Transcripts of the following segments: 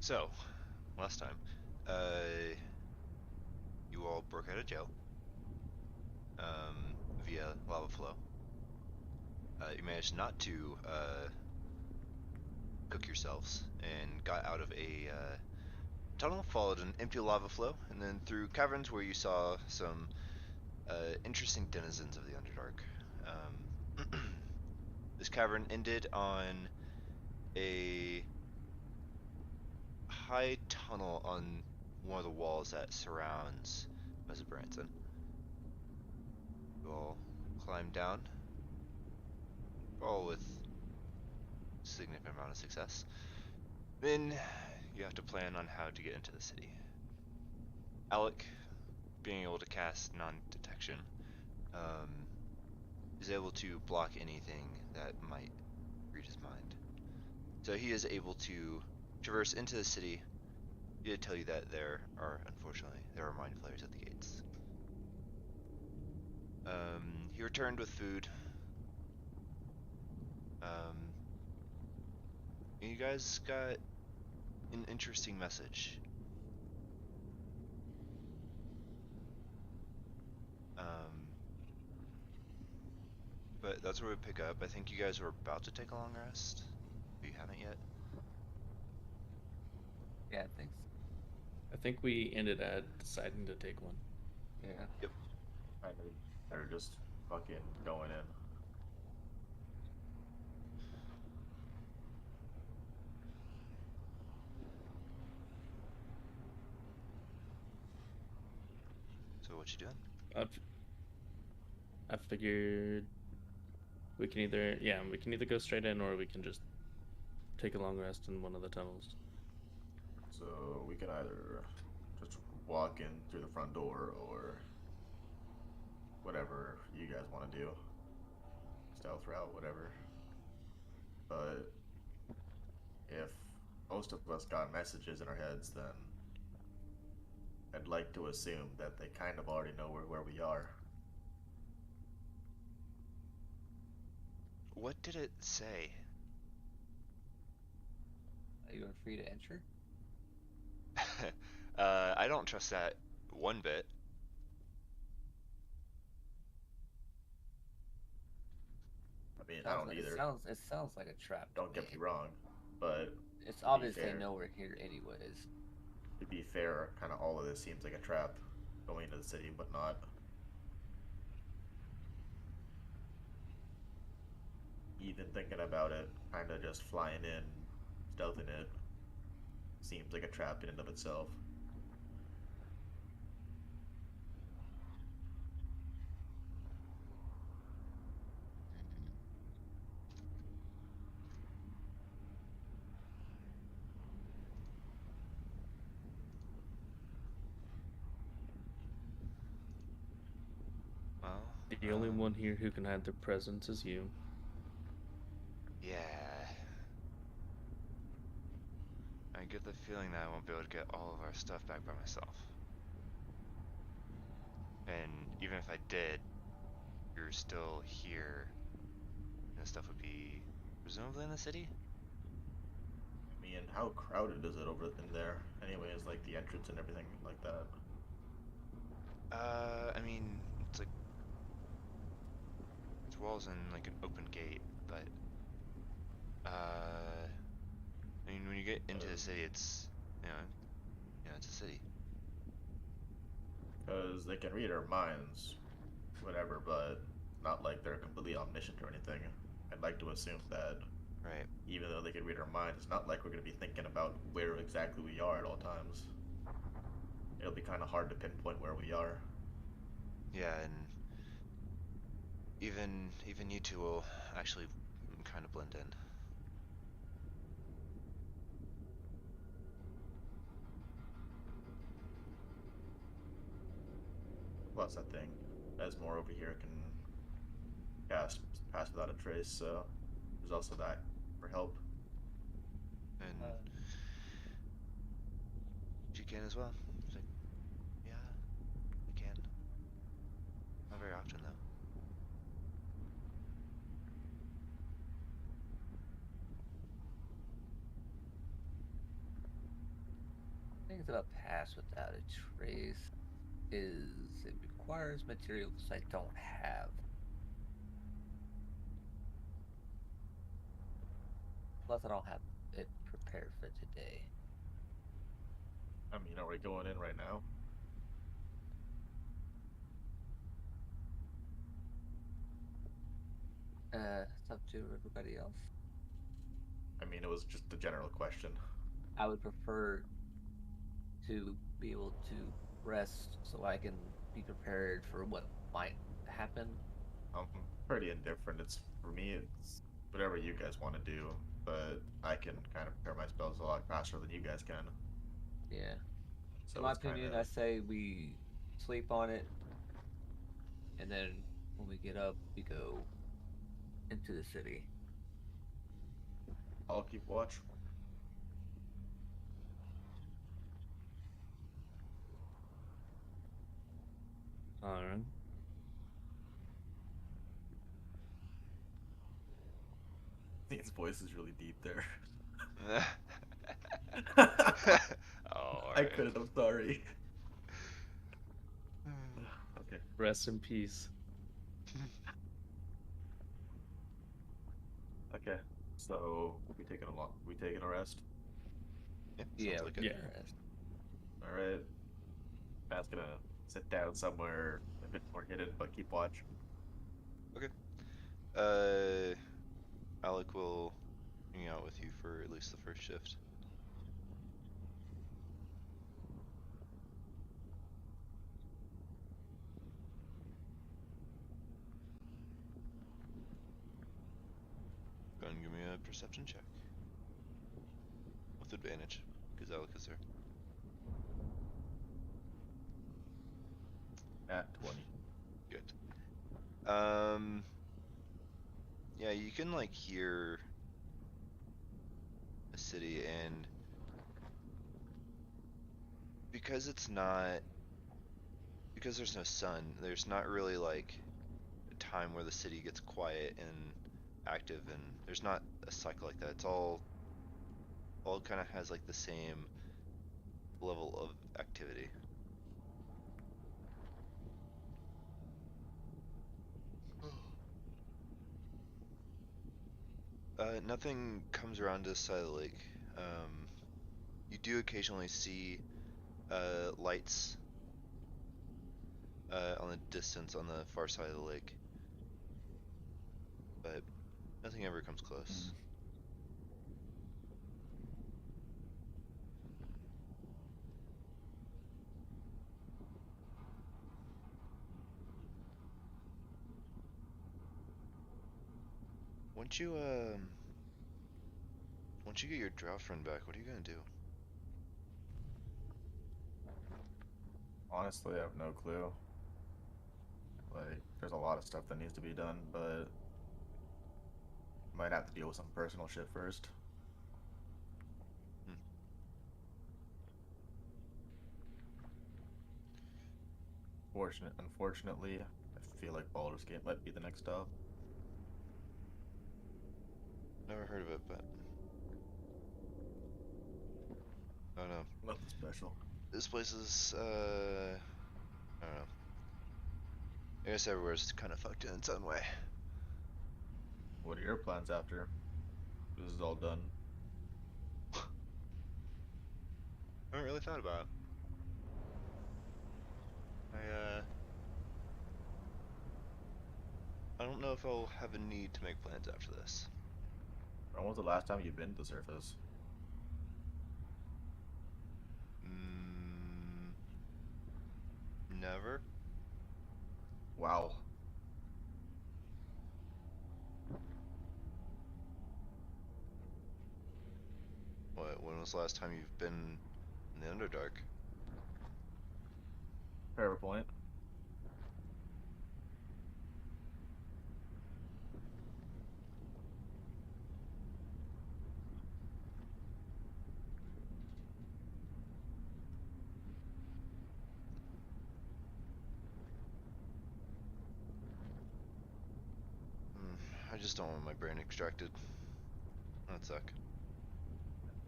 So, last time, you all broke out of jail via lava flow. You managed not to cook yourselves and got out of a tunnel, followed an empty lava flow, and then through caverns where you saw some interesting denizens of the Underdark. This cavern ended on a high tunnel on one of the walls that surrounds Mesabranton. You all climb down, all with significant amount of success. Then you have to plan on how to get into the city. Alec, being able to cast non-detection, um, is able to block anything that might read his mind. So he is able to traverse into the city. He did tell you that unfortunately, there are mind flayers at the gates. He returned with food. Um, you guys got an interesting message. Um, but that's where we pick up. I think you guys were about to take a long rest. If you haven't yet. Yeah, thanks. I think we ended at deciding to take one. Yeah. Yep. I know they're just fucking going in. So what you doing? I, I figured we can either go straight in or we can just take a long rest in one of the tunnels. So we can either just walk in through the front door or whatever you guys want to do. Stealth route, whatever. But if most of us got messages in our heads, then I'd like to assume that they kind of already know where we are. What did it say? You are free to enter. I don't trust that one bit. I mean, I don't either. It sounds like a trap. Don't get me wrong, but It's to be obvious they fair, know we're here anyways. to be fair, kind of all of this seems like a trap, going into the city, but not. Even thinking about it, kind of just flying in, stealthing it, seems like a trap in and of itself. Well, The only one here who can hide their presence is you. yeah. I get the feeling that I won't be able to get all of our stuff back by myself. And even if I did, you're still here. And the stuff would be presumably in the city? I mean, how crowded is it over in there? Anyways, like the entrance and everything like that. I mean, it's like it's walls and like an open gate, but I mean, when you get into the city, it's it's a city. Because they can read our minds, whatever, but not like they're completely omniscient or anything. I'd like to assume that Right. even though they can read our minds, it's not like we're going to be thinking about where exactly we are at all times. It'll be kind of hard to pinpoint where we are. Yeah, and even you two will actually kind of blend in. Plus, I think Esmore over here can cast Pass Without a Trace, so there's also that for help. And she can as well. It's like, yeah, I can. Not very often though. Things about pass without a trace is it requires materials I don't have. Plus, I don't have it prepared for today. I mean, are we going in right now? It's up to everybody else. I mean, it was just a general question. I would prefer to be able to rest so I can be prepared for what might happen. I'm pretty indifferent. It's for me. It's whatever you guys want to do, but I can kind of prepare my spells a lot faster than you guys can. Yeah. So In my it's kind opinion, of I say we sleep on it, and then when we get up, we go into the city. I'll keep watch. Alright. Ian's voice is really deep there. Oh, I alright. couldn't. I'm sorry. Okay. Rest in peace. Okay. So we taking a rest. Yeah, sounds like we it. Yeah. can rest. All right. Matt's gonna sit down somewhere a bit more hidden, but keep watch. Alec will hang out with you for at least the first shift. Go ahead and give me a perception check. With advantage, because Alec is there. At 20. Good. Yeah, you can like hear a city, and because there's no sun, there's not really like a time where the city gets quiet and active, and there's not a cycle like that. It's all kind of has like the same level of activity. Nothing comes around this side of the lake. You do occasionally see lights on the distance on the far side of the lake, but nothing ever comes close. Once you get your drought friend back, what are you gonna do? Honestly, I have no clue. Like, there's a lot of stuff that needs to be done, but might have to deal with some personal shit first. Unfortunately, I feel like Baldur's Gate might be the next stop. Never heard of it, but I don't know. Nothing special. This place is I don't know. I guess everywhere's kind of fucked in its own way. What are your plans after this is all done? I haven't really thought about it. I don't know if I'll have a need to make plans after this. When was the last time you've been to the surface? Never. Wow. When was the last time you've been in the Underdark? Fair point. I just don't want my brain extracted. That'd suck.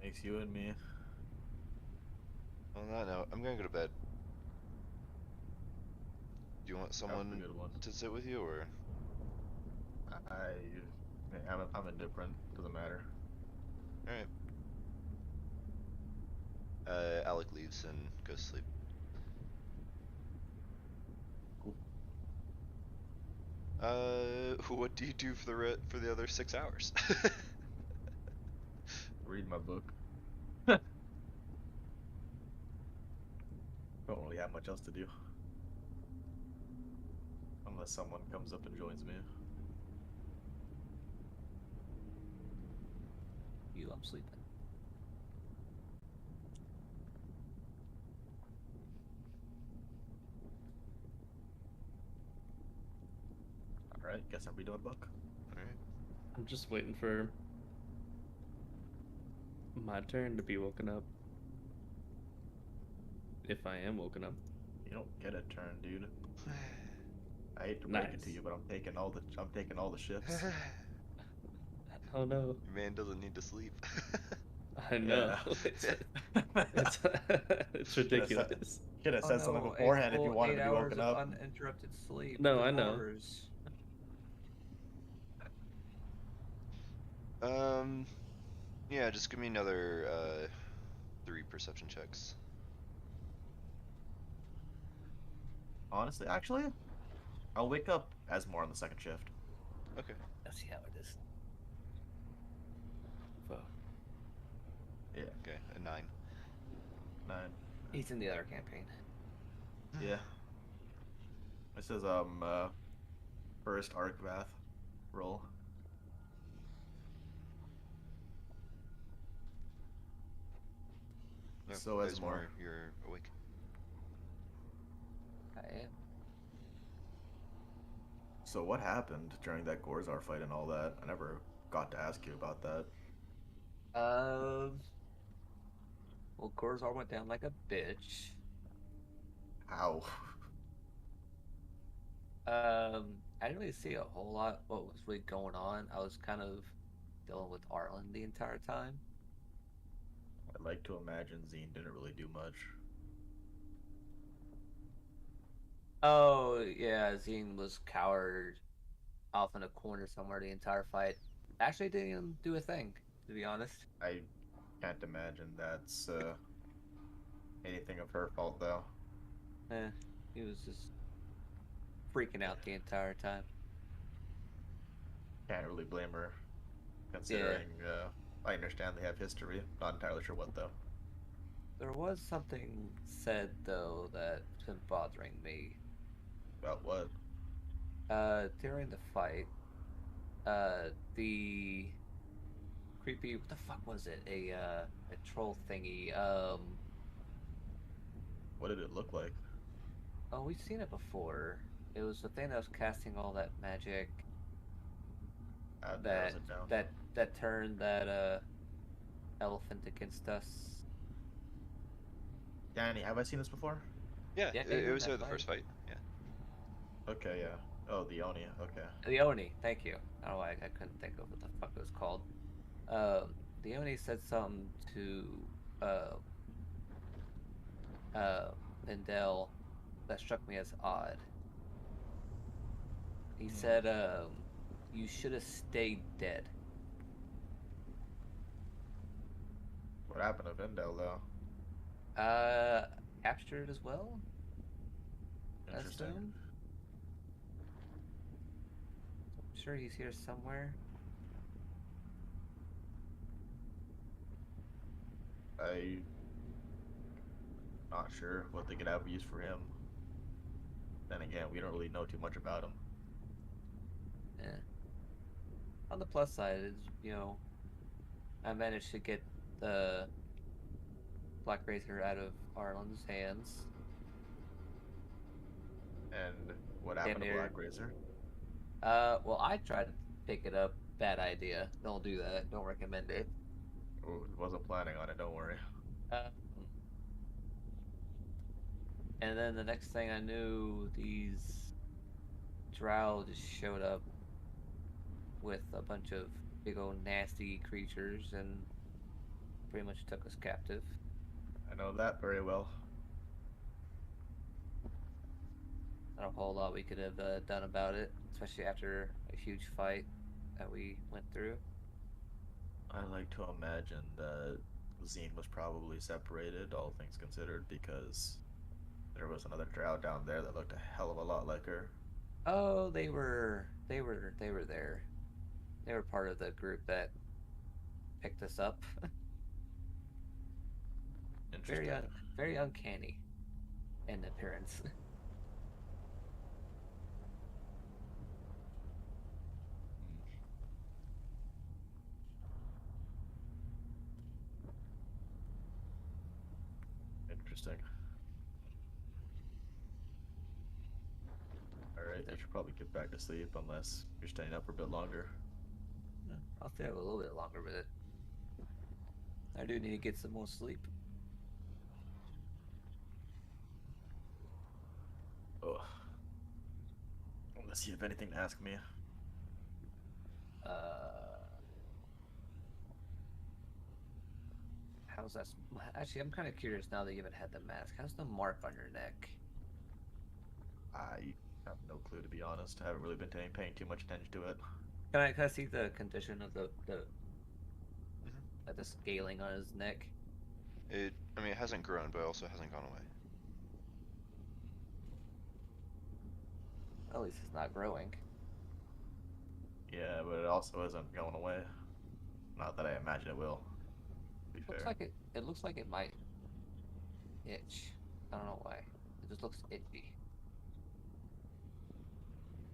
Makes you and me. On that note, I'm gonna go to bed. Do you want That was a someone good one. to sit with you, or? I'm indifferent. Doesn't matter. Alright. Alec leaves and goes to sleep. Cool. What do you do for the other 6 hours? Read my book. Don't really have much else to do. Unless someone comes up and joins me. I'm sleeping. Alright, guess I'm redoing book. Alright. I'm just waiting for my turn to be woken up. If I am woken up. You don't get a turn, dude. I hate to break it to Nice. you, but I'm taking all the shifts. Oh no. Man doesn't need to sleep. I know. Yeah. It's, it's ridiculous. Should have Oh said something no, beforehand a if you full wanted 8 to be hours woken of up. uninterrupted sleep. No, Good I know. hours. Yeah, just give me another 3 perception checks. Honestly, actually, I'll wake up as more on the second shift. Okay. Let's see how it is. Fuck. Yeah, Okay, a 9. 9. He's in the other campaign. Yeah. This is first Arcvath roll. No, So as more. you're awake. I am. So what happened during that Gorzar fight and all that? I never got to ask you about that. Well, Corzar went down like a bitch. How? I didn't really see a whole lot what was really going on. I was kind of dealing with Arlen the entire time. I'd like to imagine Zine didn't really do much. Oh, yeah, Zine was cowered off in a corner somewhere the entire fight. Actually didn't even do a thing, to be honest. I can't imagine that's anything of her fault, though. He was just freaking out the entire time. Can't really blame her, considering I understand they have history. Not entirely sure what, though. There was something said, though, that's been bothering me. About what? During the fight, the creepy, what the fuck was it? A troll thingy. What did it look like? Oh, we've seen it before. It was the thing that was casting all that magic Narrows it down. that turned that elephant against us. Danny, have I seen this before? Yeah, Yeah, it was that the first fight. Yeah. Okay, yeah. Oh, the Oni. Okay. The Oni, thank you. I don't know why I couldn't think of what the fuck it was called. The Oni said something to Lindell that struck me as odd. He said, you should have stayed dead. What happened to Vindel, though? Captured as well? I Interesting. assume? I'm sure he's here somewhere. I'm not sure what they could have used for him. Then again, we don't really know too much about him. Yeah. On the plus side, is I managed to get the Black Razor out of Arlen's hands. And what happened to Black Razor? Well, I tried to pick it up. Bad idea. Don't do that. Don't recommend it. Oh, wasn't planning on it, don't worry. And then the next thing I knew, these drow just showed up with a bunch of big old nasty creatures and pretty much took us captive. I know that very well. not a whole lot we could have done about it, especially after a huge fight that we went through. I like to imagine that Zine was probably separated, all things considered, because there was another drow down there that looked a hell of a lot like her. Oh, they were there. They were part of the group that picked us up. Interesting. Very uncanny in appearance. Interesting. Alright, you should probably get back to sleep unless you're staying up for a bit longer. I'll stay up a little bit longer with it. I do need to get some more sleep. Oh. Unless you have anything to ask me. How's that? Actually, I'm kind of curious now that you haven't had the mask. How's the mark on your neck? I have no clue, to be honest. I haven't really been paying too much attention to it. Can I see the condition of the like the scaling on his neck? I mean, it hasn't grown, but it also hasn't gone away. At least it's not growing. Yeah, but it also isn't going away. Not that I imagine it will. To be fair. It looks like it might itch. I don't know why. It just looks itchy.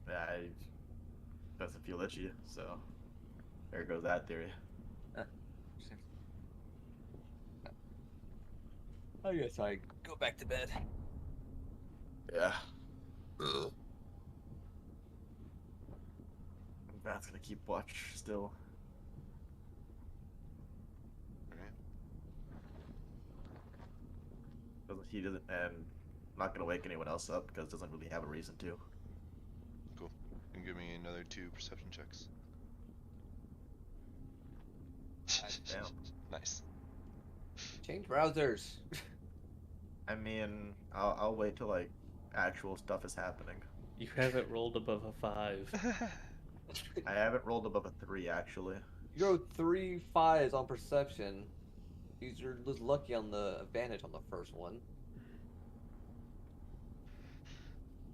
Yeah, it doesn't feel itchy, so there goes that theory. I guess I go back to bed. Yeah. Matt's gonna keep watch still. Alright. He doesn't, and I'm not gonna wake anyone else up because doesn't really have a reason to. Cool. You can give me another 2 perception checks. Damn. Nice. Change browsers. I mean, I'll wait till like actual stuff is happening. You haven't rolled above a 5. I haven't rolled above a 3 actually. You wrote 3 5s on perception. You're just lucky on the advantage on the first one.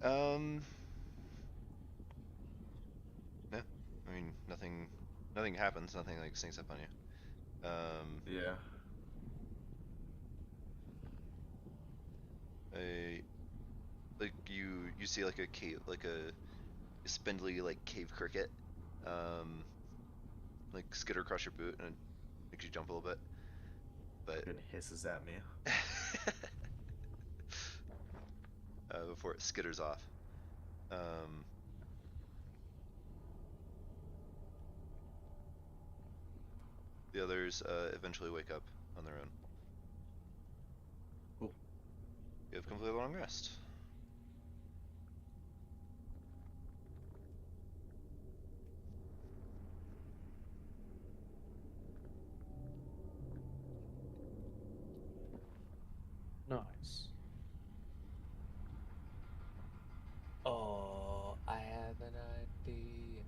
No. I mean, nothing happens, nothing like sneaks up on you. Yeah. Like you see like a cave, like a spindly like cave cricket, like skitter across your boot and it makes you jump a little bit. But It hisses at me. before it skitters off. The others eventually wake up on their own. Cool. You have completed a long rest. Nice. Oh, I have an idea.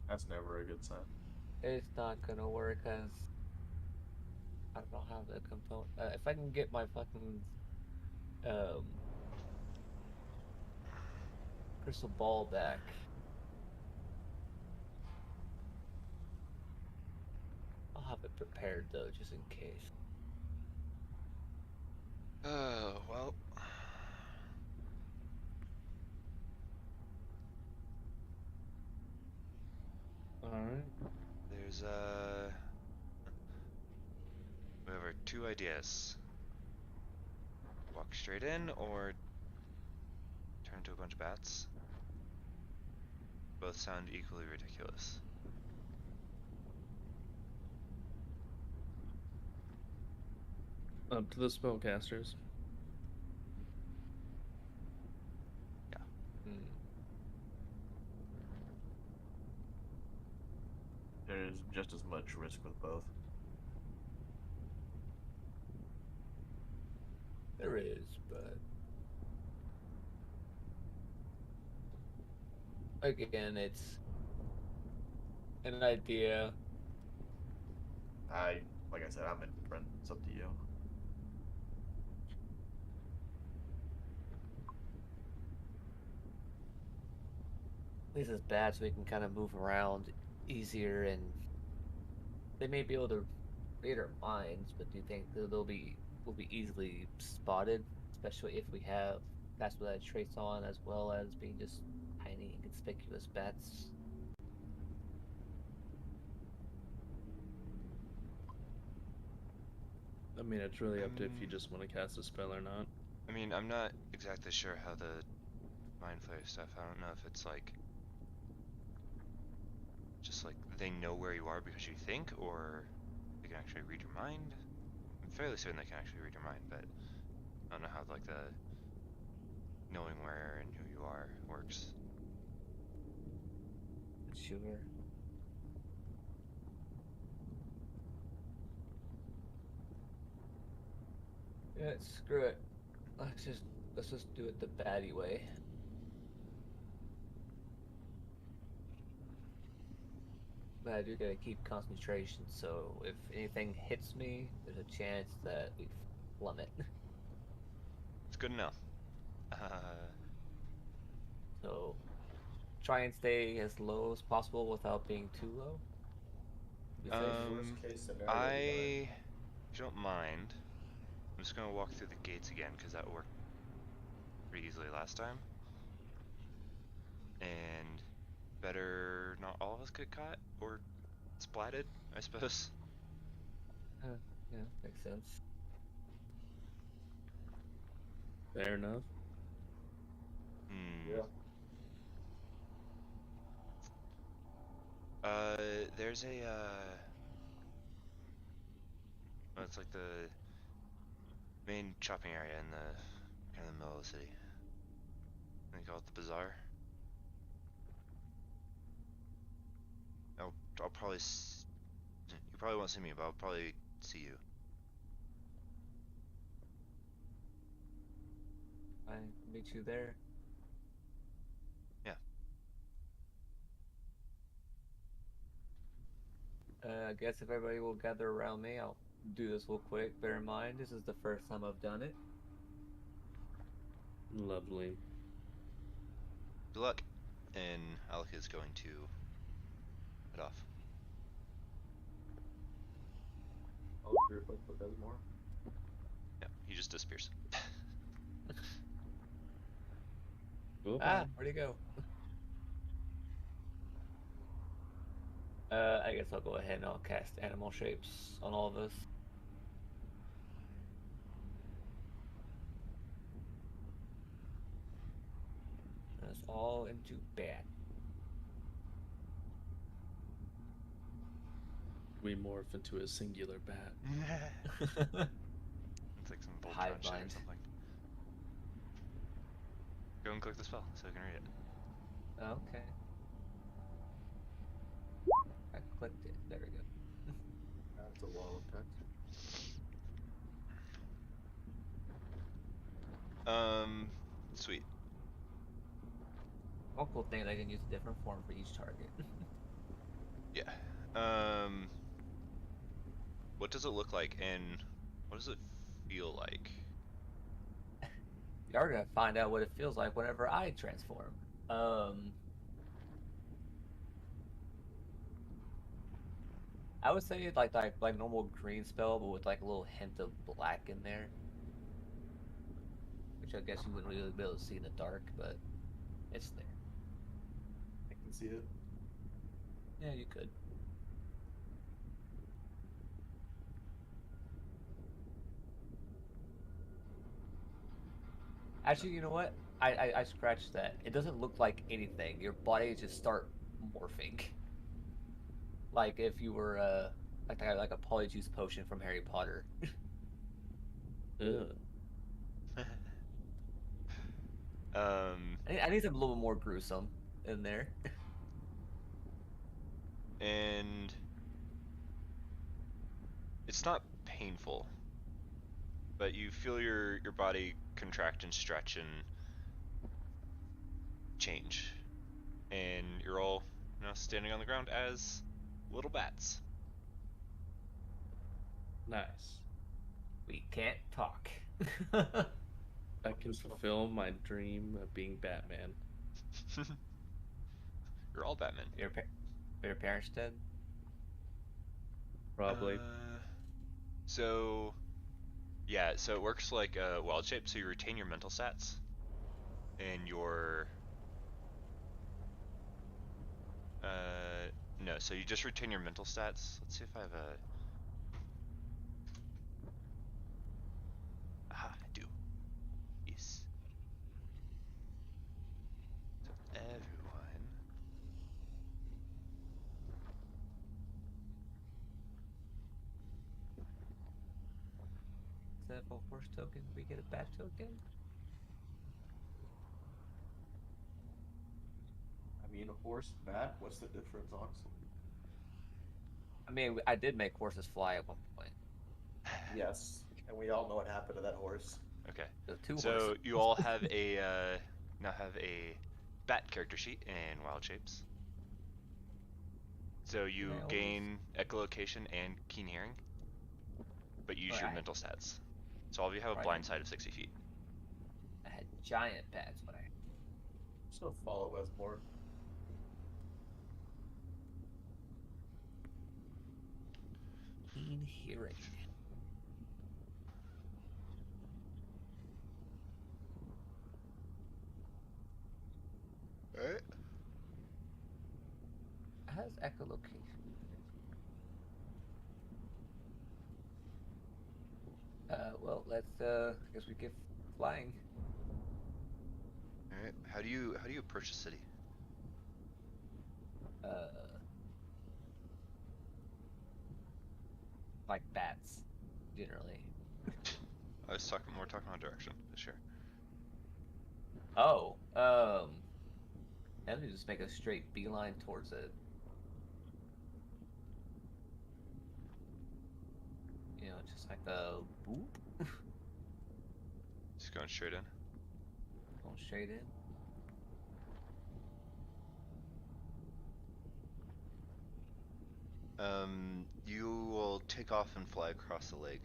That's never a good sign. It's not gonna work as I don't have the component. If I can get my fucking crystal ball back. I'll have it prepared though, just in case. Well. Alright. There's we have our 2 ideas. Walk straight in or turn into a bunch of bats. Both sound equally ridiculous. Up to the spellcasters. There's just as much risk with both. There is, but again, it's an idea. Like I said, I'm indifferent. It's up to you. At least it's bad, so we can kind of move around easier, and they may be able to read our minds. But do you think that will be easily spotted, especially if we have that's what that traits on, as well as being just tiny, inconspicuous bats? I mean, it's really up to if you just want to cast a spell or not. I mean, I'm not exactly sure how the mind flayer stuff. I don't know if it's like just like they know where you are because you think, or they can actually read your mind. I'm fairly certain they can actually read your mind, but I don't know how like the knowing where and who you are works. Sure. Yeah, screw it. Let's just do it the baddie way. But I do gotta keep concentration, so if anything hits me, there's a chance that we plummet. It's good enough. So try and stay as low as possible without being too low. Be safe. Worst case scenario, I, if you don't mind, I'm just gonna walk through the gates again because that worked pretty easily last time. And better not all of us get caught or splatted, I suppose. Yeah, makes sense. Fair enough. Hmm. Yeah. There's a well, it's like the main shopping area in the kind of the middle of the city. They call it the bazaar. I'll probably you probably won't see me, but I'll probably see you. I meet you there. Yeah. I guess if everybody will gather around me, I'll do this real quick. Bear in mind, this is the first time I've done it. Lovely. Good luck. And Alec is going to head off. I'll group up with those more. Yeah, he just disappears. Ah, where'd he go? I guess I'll go ahead and I'll cast animal shapes on all of us. That's all into bat. We morph into a singular bat. It's like some Voltron Hive shit or mind. something. Go and click the spell so I can read it. Okay. I clicked it. There we go. That's a long text. Sweet. One cool thing is I can use a different form for each target. Yeah. What does it look like and what does it feel like? You're gonna find out what it feels like whenever I transform. I would say it's like normal green spell, but with like a little hint of black in there, which I guess you wouldn't really be able to see in the dark, but it's there. I can see it. Yeah, you could. Actually, you know what? I scratched that. It doesn't look like anything. Your body just start morphing. Like if you were like a polyjuice potion from Harry Potter. Ugh. I need something a little more gruesome in there. And it's not painful, but you feel your body contract and stretch and change. and you're all standing on the ground as little bats. Nice. We can't talk. I can fulfill my dream of being Batman. You're all Batman. Your parents dead? Probably. So it works like a wild shape. So you retain your mental stats and your no. So you just retain your mental stats. Let's see if I have a. Aha, I do. Yes. So everyone. Instead of a horse token, we get a bat token? I mean, a horse, bat. What's the difference, honestly? I mean, I did make horses fly at one point. Yes, and we all know what happened to that horse. Okay. The two So horses. you all have a now have a bat character sheet in wild shapes. So you Yeah, gain echolocation and keen hearing, but you use your Right. mental stats. So all of you have a Right. blind side of 60 feet. I had giant bats when I. So follow Westmore. Keen hearing. Alright. Has echolocation. Well, let's I guess we get flying. Alright. How do you approach the city? Like bats, generally. I was talking about direction. Sure. Oh, let me just make a straight beeline towards it. You know, just like a boop. Just going straight in. Going straight in. You will take off and fly across the lake.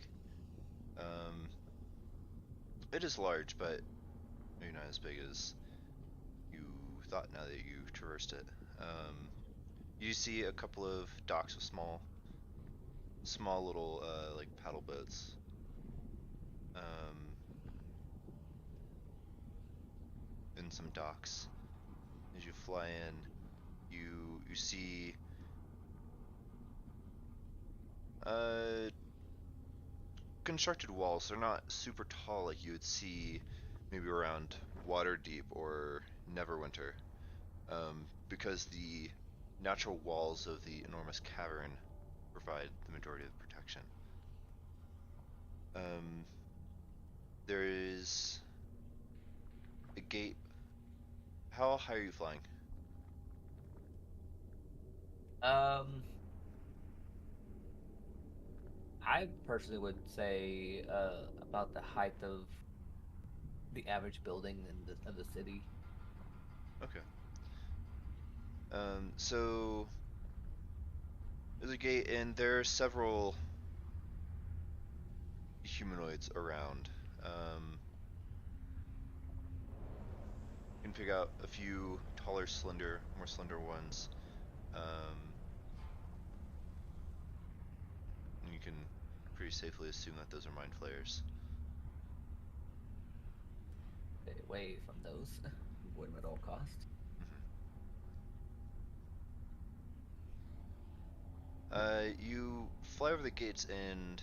It is large, but maybe not as big as you thought now that you traversed it. You see a couple of docks with small little like paddle boats. And some docks. As you fly in, you see constructed walls. They're not super tall like you would see maybe around Waterdeep or Neverwinter, because the natural walls of the enormous cavern provide the majority of the protection. There is a gate. How high are you flying? I personally would say about the height of the average building of the city. Okay. So there's a gate, and there are several humanoids around. You can pick out a few taller, more slender ones. And you can pretty safely assume that those are mind flayers. Stay away from those. Avoid them at all costs. You fly over the gates and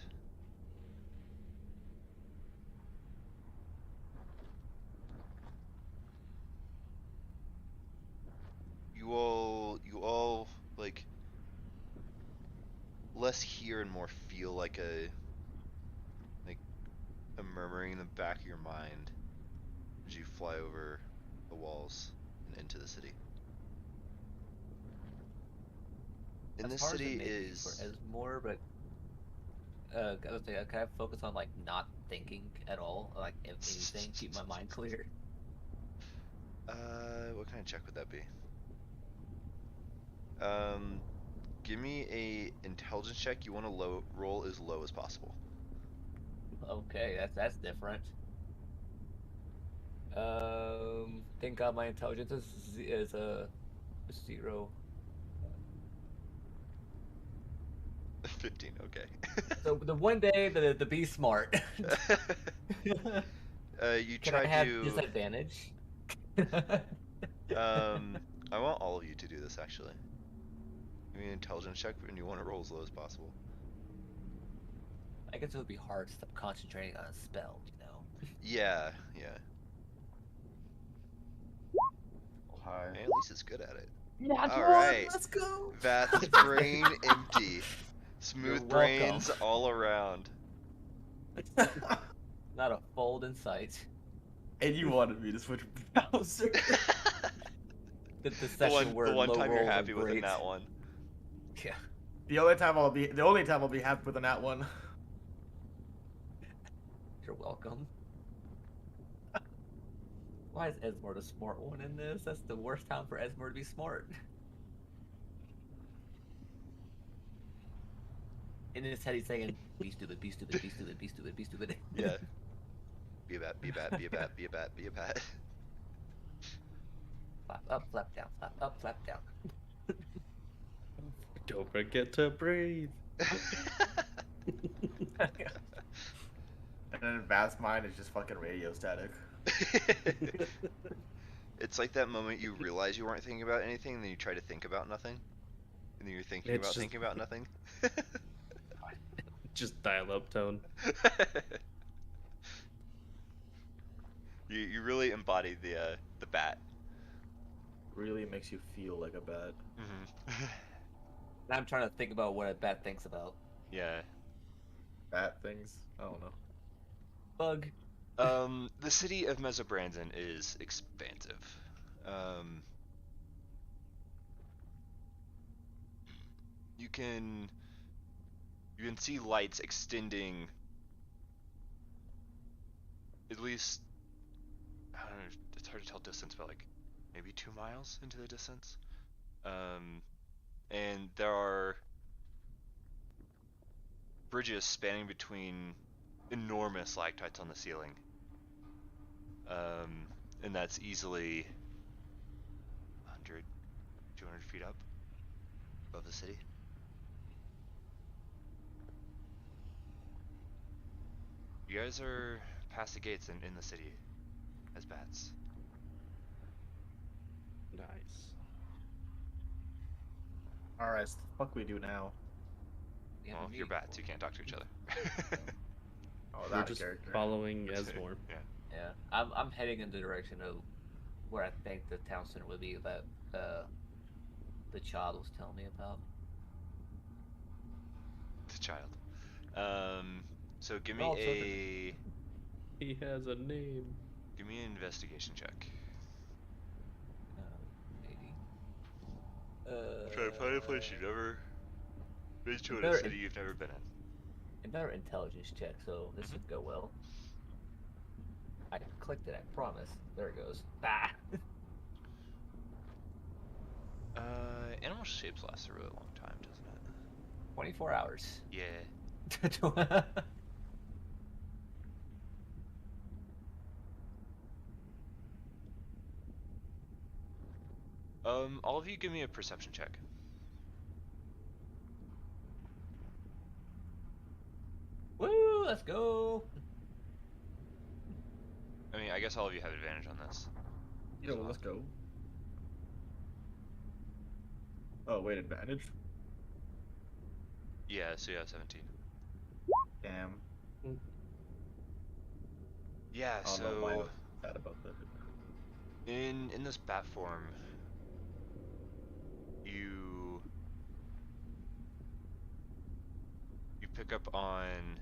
you all like less hear and more feel like a murmuring in the back of your mind as you fly over the walls and into the city. And this city is more, but I would say, can I focus on like not thinking at all, like if anything, keep my mind clear. What kind of check would that be? Give me a intelligence check. You want to roll as low as possible. Okay, that's different. Thank God my intelligence is a 0. 15. Okay. So the one day the be smart. You Can I try have to. disadvantage? I want all of you to do this actually. Give me an intelligence check, and you want to roll as low as possible. I guess it would be hard to stop concentrating on a spell, you know. Yeah. Hi. And at least it's good at it. Not All one. right. Let's go. That's brain empty. You're Smooth welcome. brains all around. Not a fold in sight. And you wanted me to switch browser. The The session where one low time you're rolls are happy with great. that one. Yeah. the only time I'll be happy with a nat one. You're welcome. Why is Esmore the smart one in this? That's the worst time for Esmore to be smart. In his head, he's saying, "Be stupid, be stupid, be stupid, be stupid, be stupid." Yeah. Be a bat, be a bat, be a bat, be a bat, be a bat. Flap up, flap down, flap up, flap down. Don't forget to breathe. And then Vast Mind is just fucking radio static. It's like that moment you realize you weren't thinking about anything, and then you try to think about nothing, and then you're thinking It's about just- thinking about nothing. Just dial up tone. You really embodied the bat. Really makes you feel like a bat. Mm-hmm. Now I'm trying to think about what a bat thinks about. Yeah. Bat things? I don't know. Bug. The city of Mesobrandon is expansive. You can see lights extending at least, I don't know, it's hard to tell distance, but like maybe 2 miles into the distance. And there are bridges spanning between enormous stalactites on the ceiling. And that's easily 100, 200 feet up above the city. You guys are past the gates and in the city as bats. Nice. Alright, so the fuck we do now? Yeah, Well, if you're bats, you can't talk to each other. Oh, We're that's just character. following That's it, Esmore. Yeah. Yeah, I'm heading in the direction of where I think the town center would be that the child was telling me about. The child. So give me Oh, so a He has a name. give me an investigation check. Maybe. Try to find a place you've never been to in a Better- city you've never been in. Another intelligence check, so this should go well. I clicked it, I promise. There it goes. Bah! Animal shapes last a really long time, doesn't it? 24 hours. Yeah. All of you give me a perception check. Woo! Let's go! I mean, I guess all of you have advantage on this. Yeah, well, let's go. Oh, wait, advantage? Yeah, so you have 17. Damn. Yeah, I don't know why I so was sad about that. in this bat form, you pick up on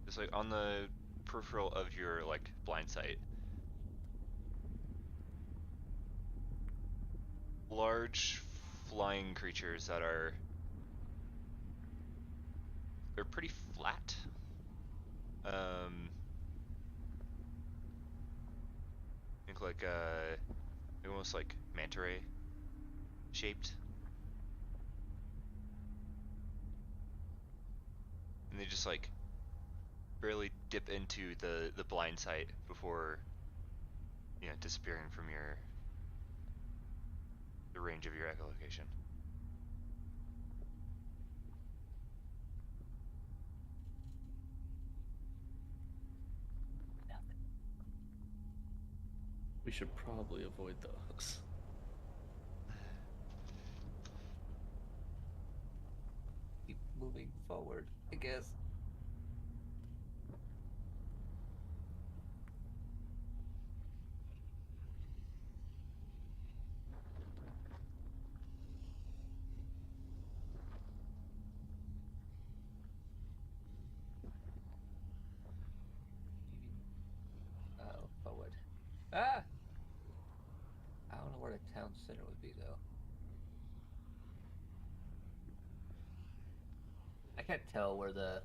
just like on the peripheral of your like blind sight, large flying creatures that they're pretty flat. Think like almost like manta ray shaped, and they just like barely dip into the blind sight before, you know, disappearing from the range of your echolocation. We should probably avoid those. Keep moving forward, I guess. Forward. Ah! I don't know where the town center would be, though. I can't tell where the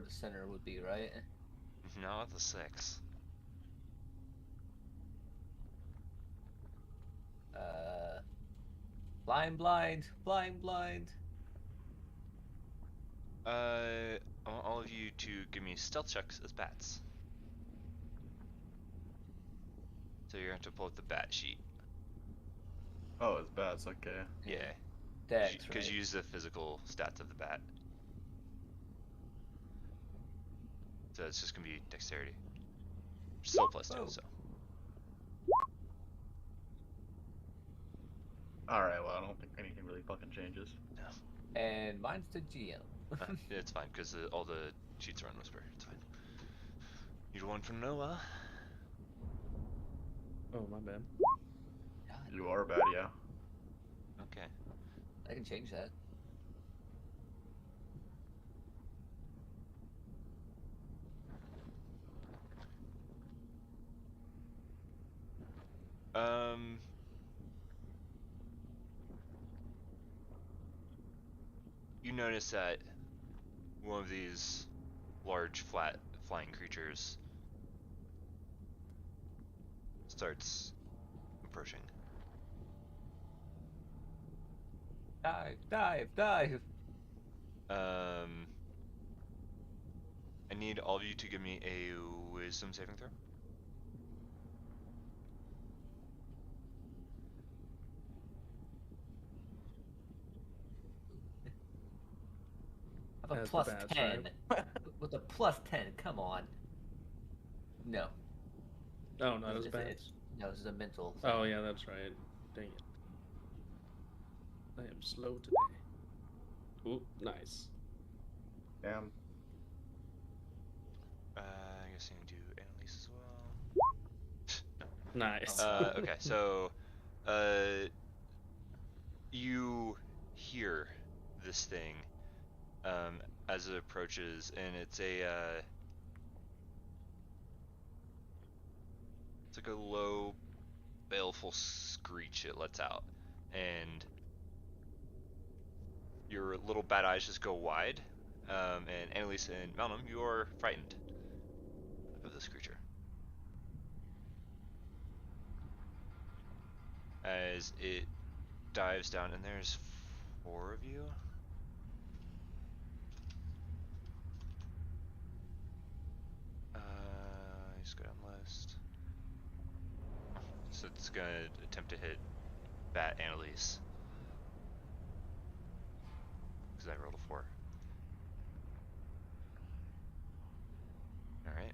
center would be, right? Not the 6. Blind, blind, blind, blind. I want all of you to give me stealth checks as bats. So you're going to have to pull up the bat sheet. Oh, it's bad. It's okay. Yeah. Dex, Because right? you use the physical stats of the bat. So it's just going to be dexterity. Still +2, Whoa. so. Alright, well, I don't think anything really fucking changes. No. And mine's the GM. It's fine, because all the sheets are on Whisper. It's fine. You'd one for Noah. Oh, my bad. God, You are bad, yeah. Okay. I can change that. You notice that one of these large, flat, flying creatures starts approaching. Dive, dive, dive. I need all of you to give me a wisdom saving throw. I have a As the plus bats, 10. With a plus 10, come on. No. Oh, not as It's- bad. No, this is a mental. Oh, yeah, that's right. Dang it. I am slow today. Ooh, nice. Damn. I guess I need to do Annalise as well. Nice. Okay, so you hear this thing as it approaches, and it's like a low, baleful screech it lets out, and your little bat eyes just go wide. And Annalise and Malnum, you are frightened of this creature. As it dives down, and there's 4 of you. Just go down the list. So it's gonna attempt to hit Bat Annalise. Because I rolled a 4. Alright.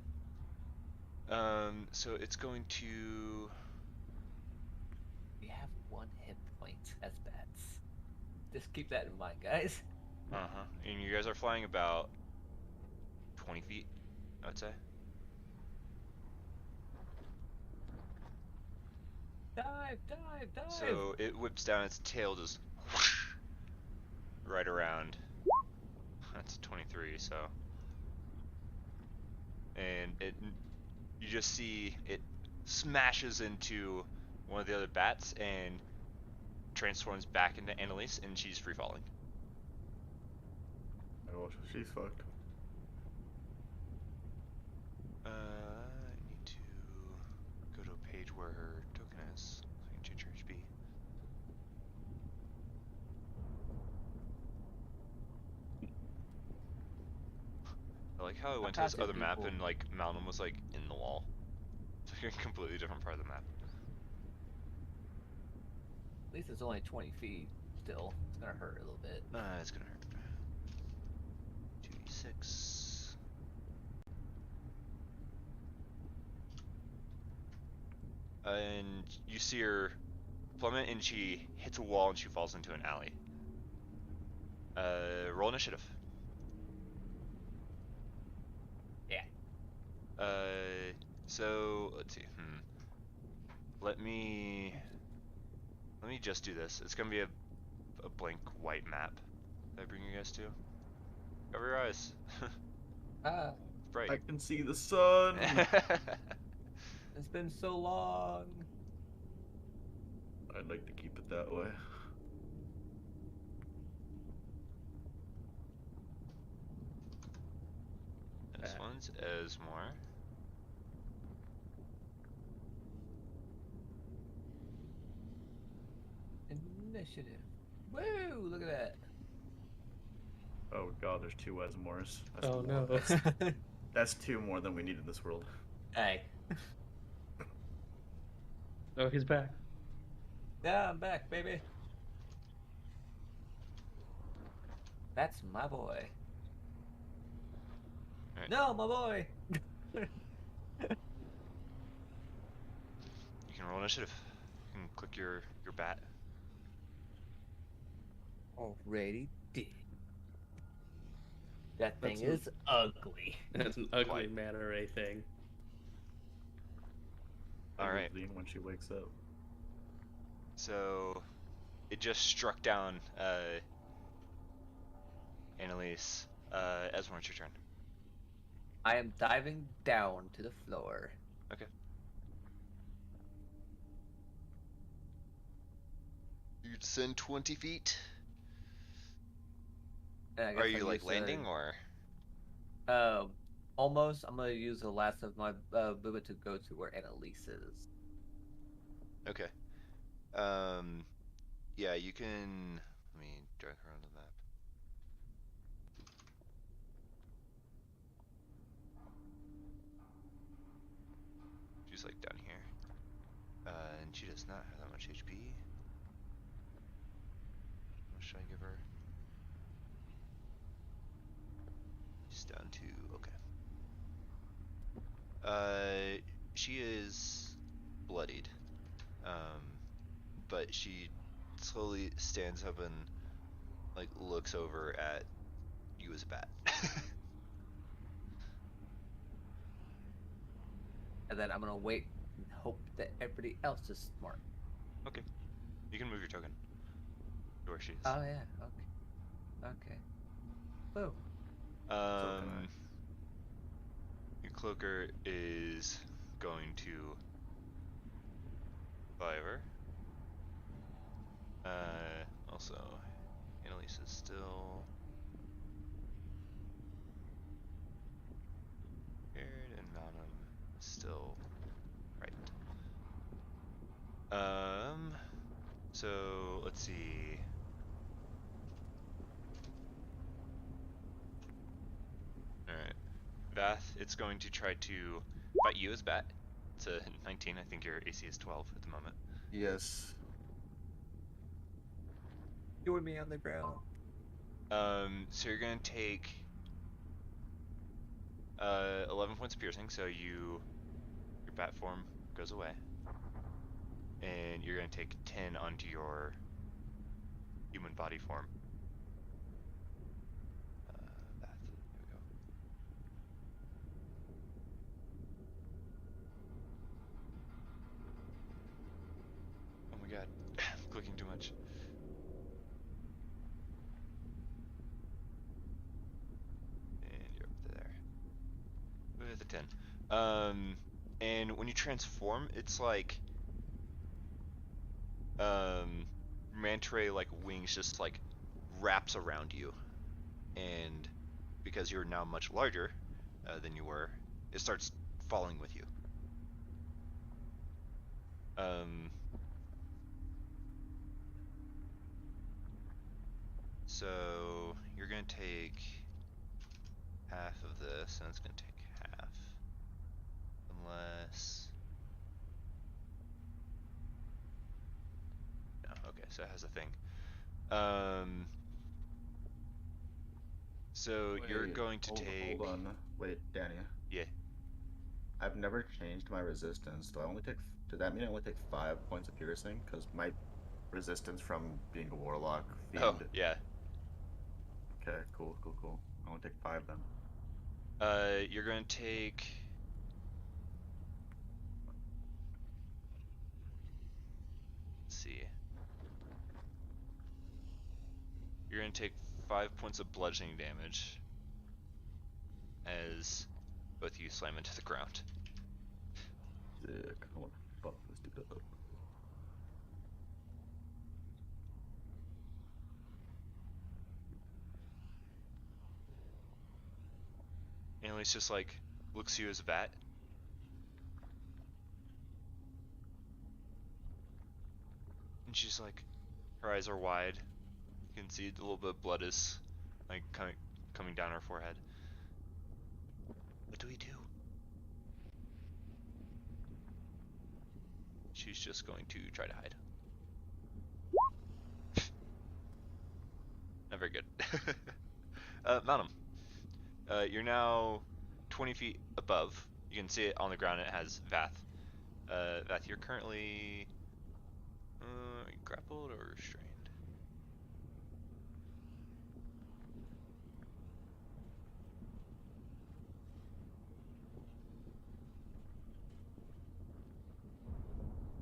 So it's going to... We have 1 hit point as bats. Just keep that in mind, guys. Uh-huh. And you guys are flying about 20 feet, I would say. Dive, dive, dive. So it whips down its tail, just whoosh, right around. That's 23, so. And you just see it smashes into one of the other bats and transforms back into Annalise, and she's free falling. Oh, she's fucked. I need to go to a page where her token is, so I can change her HP. I like how I went to this other map and like Mountain was like in the wall. It's like a completely different part of the map. At least it's only 20 feet. Still, it's gonna hurt a little bit. It's gonna hurt. 2d6. And you see her plummet, and she hits a wall, and she falls into an alley. Roll initiative. Yeah. So let's see. Let me just do this. It's gonna be a blank white map that I bring you guys to. Cover your eyes. Ah, Bright. I can see the sun. it's been so long. I'd like to keep it that way. This one's Esmore. Initiative. Woo! Look at that. Oh god, there's 2 Wesmores. That's Oh more. no. That's 2 more than we need in this world. Hey. Oh, he's back. Yeah, I'm back, baby. That's my boy. Alright. No, my boy. You can roll initiative. You can click your bat. Already did. That thing That's is ugly. That's an ugly Quite. manta ray thing. Alright. When she wakes up. So it just struck down Annalise. Esmore, it's your turn. I am diving down to the floor. Okay. You descend 20 feet. And I guess Are you I'll like use, landing or? Almost. I'm gonna use the last of my movement to go to where Annalise is. Okay. Yeah, you can. Let me drag her onto the map. She's like down here. And she does not have that much HP. What should I give her? She's down to okay. She is bloodied. But she slowly stands up and like looks over at you as a bat. And then I'm gonna wait and hope that everybody else is smart. Okay. You can move your token to where she is. Oh yeah. Okay. Okay. Whoa. So can I. Your cloaker is going to fire. Also, Annalise is still scared, and Malnum is still right. So let's see. All right, Vath, it's going to try to bite you as bat. It's a 19. I think your AC is 12 at the moment. Yes. You and me on the ground. So you're gonna take 11 points of piercing, so your bat form goes away, and you're gonna take 10 onto your human body form. There we go. Oh my god, I'm clicking too much. The 10. And when you transform, it's like manta ray like wings just like wraps around you, and because you're now much larger than you were, it starts falling with you. So you're gonna take half of this, and it's gonna take half. Unless... No, okay, so it has a thing. So you're Wait, going to take... Hold on. Wait, Danny. Yeah. I've never changed my resistance. Do I only take? Does that mean I only take 5 points of piercing? Because my resistance from being a warlock fiend. Oh, yeah. Okay, cool. I only take 5 then. You're going to take... Let's see. You're going to take 5 points of bludgeoning damage as both you slam into the ground. Sick. I want to fuck this dude up. Annalise just like looks at you as a bat. And she's like, her eyes are wide. You can see a little bit of blood is like coming down her forehead. What do we do? She's just going to try to hide. Not very good. Malum, you're now 20 feet above. You can see it on the ground. It has Vath. Vath, you're currently grappled or restrained?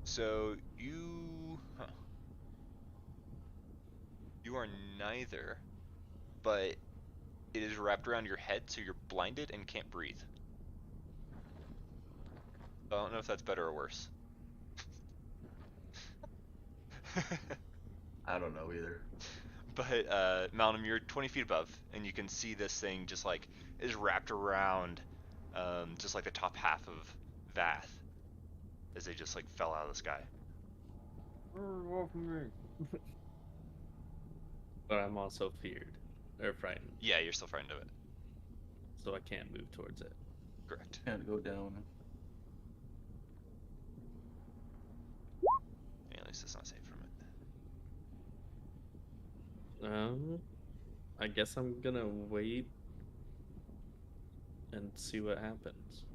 So you are neither, but it is wrapped around your head, so you're blinded and can't breathe. I don't know if that's better or worse. I don't know either. But Malcolm, you're 20 feet above, and you can see this thing just like is wrapped around, just like the top half of Vath, as they just like fell out of the sky. But I'm also feared or frightened, Yeah, you're still frightened of it. so I can't move towards it. Correct. Can't go down. At least it's not safe from it. I guess I'm gonna wait and see what happens.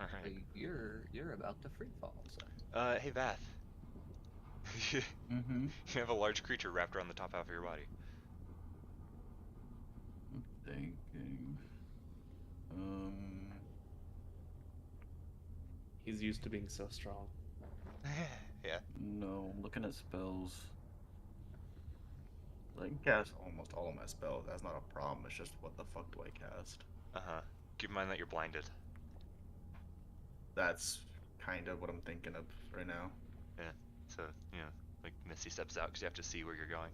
Alright. You're about to free fall, so. Hey Vath. Mm-hmm. You have a large creature wrapped around the top half of your body. I'm thinking. He's used to being so strong. Yeah. No, I'm looking at spells. I can cast almost all of my spells. That's not a problem. It's just what the fuck do I cast? Uh-huh. Keep in mind that you're blinded. That's kind of what I'm thinking of right now. Yeah. So, you know, like Misty steps out because you have to see where you're going.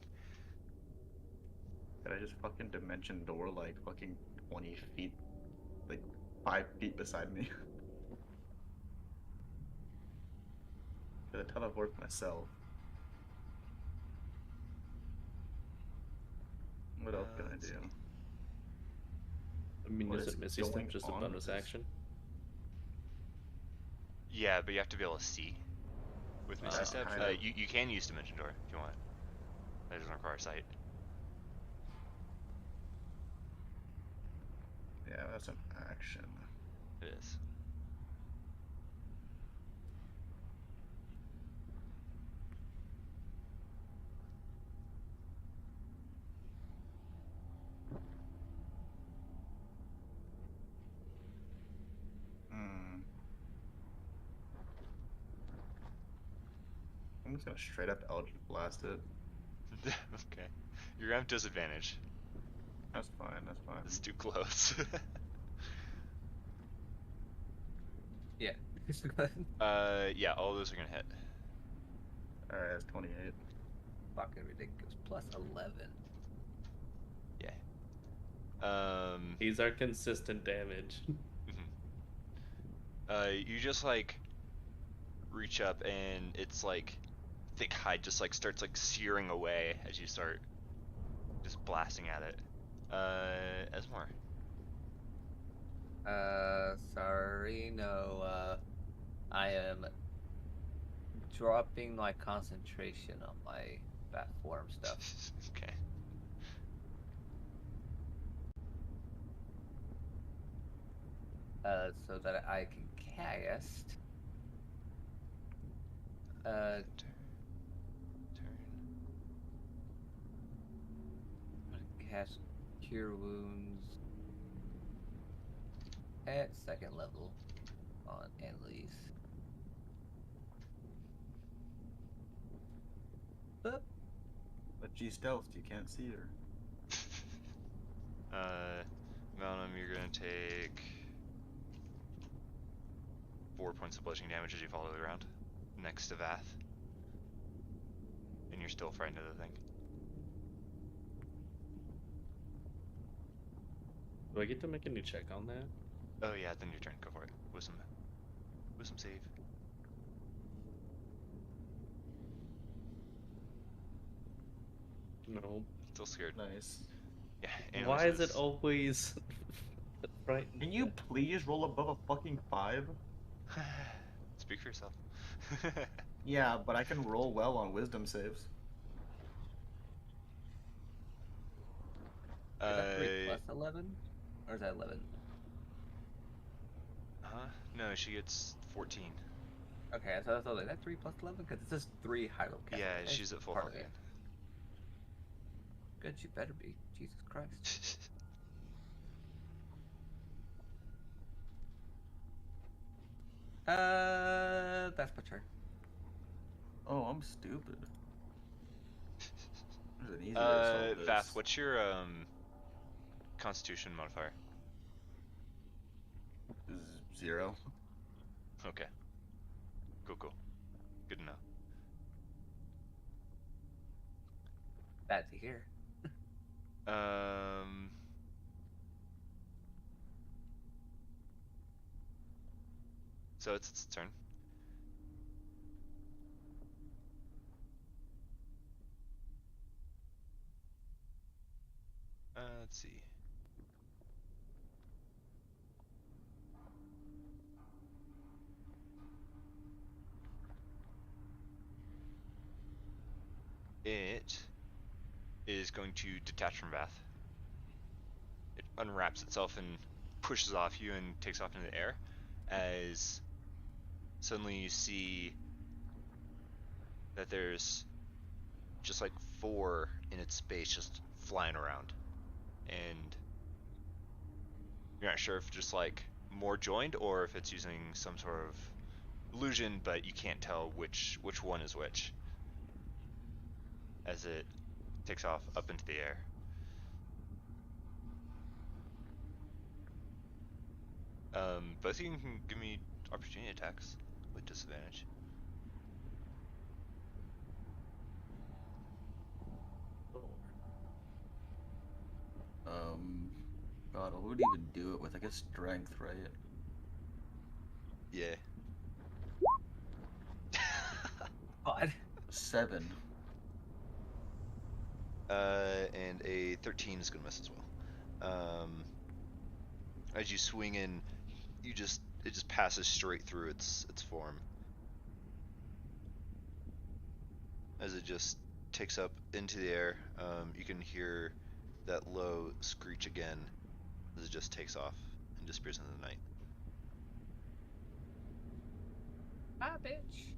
Did I just fucking dimension door like fucking 20 feet, like 5 feet beside me? Did I teleport myself? What else can I let's do? see. I mean, What is is it Misty going Step just a on bonus with this? action? Yeah, but you have to be able to see with Misty Step. kind of. You can use Dimension Door if you want. That doesn't require sight. Yeah, that's an action. It is. I'm just gonna straight up Eldritch Blast it. Okay. You're gonna have disadvantage. That's fine, that's fine. It's too close. Yeah. Yeah, all those are gonna hit. Alright, that's 28. Fucking ridiculous. Plus 11. Yeah. These are consistent damage. You just like reach up and it's like thick hide just like starts like searing away as you start just blasting at it. Esmar. Sorry, no. I am dropping my concentration on my bat form stuff. Okay. So that I can cast. Turn. Cast Cure Wounds at 2nd level on Annalise. Boop. But she's stealthed, you can't see her. Malnum, you're gonna take 4 points of bludgeoning damage as you fall to the ground next to Vath. And you're still frightened of the thing. Do I get to make a new check on that? Oh yeah, then your turn. Go for it. Wisdom save. No. Still scared. Nice. Yeah. Annalise Why is it always right? Can you please roll above a fucking 5? Speak for yourself. Yeah, but I can roll well on wisdom saves. Is that 3 plus 11? Or is that 11? Huh? No, she gets 14. Okay, so I was like, that 3 plus 11? Because it says 3 Hyrule cast. Yeah, she's at full part health of it. again. Good, you better be. Jesus Christ. That's my turn. Oh, I'm stupid. There's an easier way to solve this. Vath, what's your Constitution modifier? 0. Okay. Cool. Good to know. Bad to hear. So it's its turn. Let's see. It is going to detach from Vath. It unwraps itself and pushes off you and takes off into the air as suddenly you see that there's just like 4 in its space just flying around. And you're not sure if just like more joined or if it's using some sort of illusion, but you can't tell which one is which as it takes off up into the air. Both of you can give me opportunity attacks with disadvantage. God, what would even do it with? I guess strength, right? Yeah. God. 7. And a 13 is gonna miss as well. As you swing in, it just passes straight through its form. As it just takes up into the air, you can hear that low screech again as it just takes off and disappears into the night. Bye, bitch.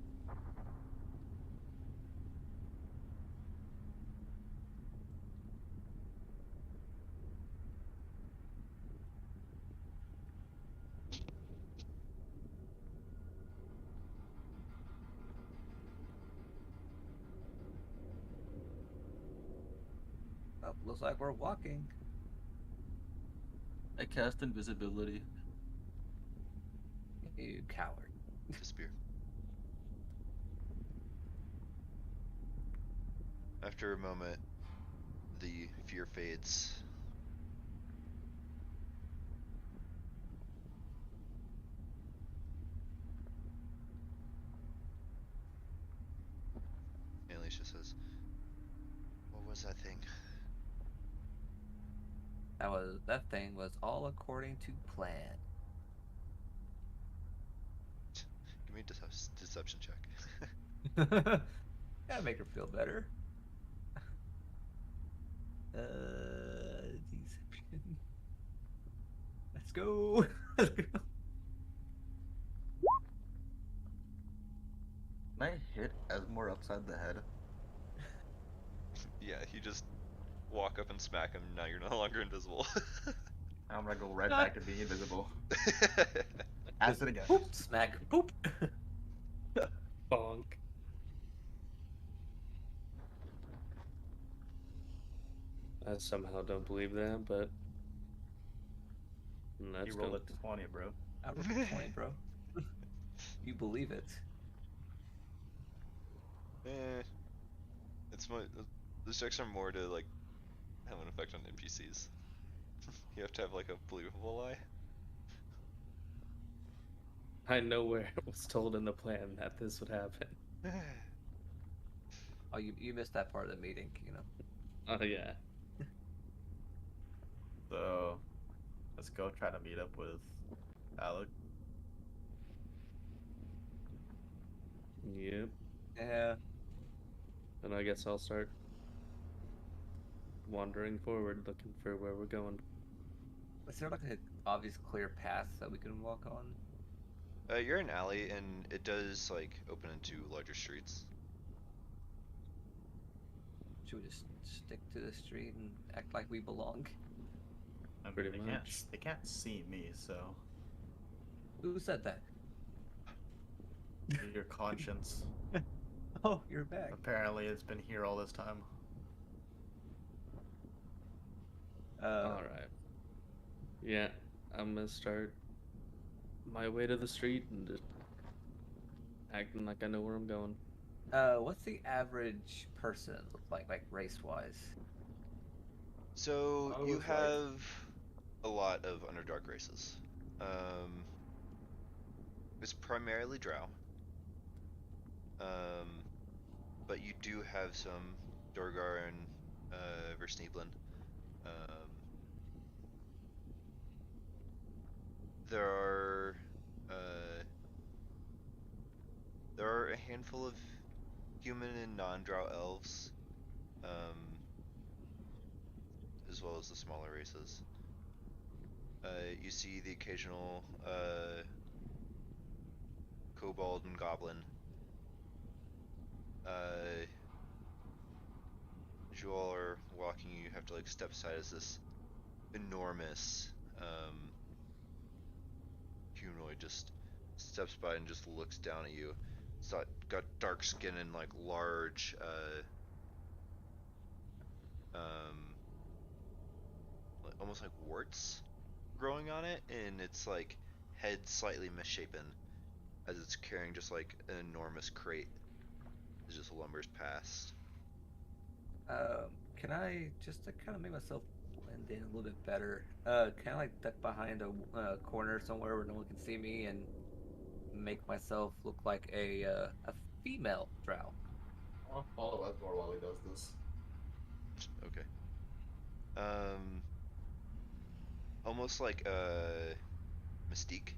Oh, looks like we're walking. I cast invisibility. You coward. Disappear. After a moment, the fear fades. Alicia says, "What was that thing?" That thing was all according to plan. deception check. Gotta make her feel better. Deception. Let's go. Let's go. Can I hit Esmore upside the head? Yeah, you just walk up and smack him. Now you're no longer invisible. I'm gonna go right back to being invisible. Yeah, Acid again. Poop, smack, poop. Bonk. I somehow don't believe that, but let's You rolled go. a 20, bro. I rolled a 20, bro. You believe it? it's more. Those checks are more to like have an effect on NPCs. You have to have like a believable lie. I know where it was told in the plan that this would happen. Oh, you missed that part of the meeting, you know. Oh yeah. So, let's go try to meet up with Alec. Yep. Yeah. And I guess I'll start wandering forward, looking for where we're going. Is there like an obvious clear path that we can walk on? You're in an alley, and it does like open into larger streets. Should we just stick to the street and act like we belong? I mean, Pretty they much. they can't see me, so Who said that? your conscience. Oh, you're back. Apparently, it's been here all this time. Alright. Yeah, I'm gonna start my way to the street and just acting like I know where I'm going. What's the average person look like race-wise? So I you was like- have a lot of Underdark races. It's primarily Drow. But you do have some Dorgar and Versneeblen. There are a handful of human and non-Drow elves, as well as the smaller races. You see the occasional kobold and goblin. As you all are walking, you have to like step aside as this enormous humanoid just steps by and just looks down at you. It's got dark skin and like large almost like warts growing on it, and its like head slightly misshapen as it's carrying just like an enormous crate that just lumbers past. Can I just to kind of make myself blend in a little bit better? Can I like duck behind a corner somewhere where no one can see me and make myself look like a female drow? I'll follow Esmore while he does this. Okay. Almost like Mystique.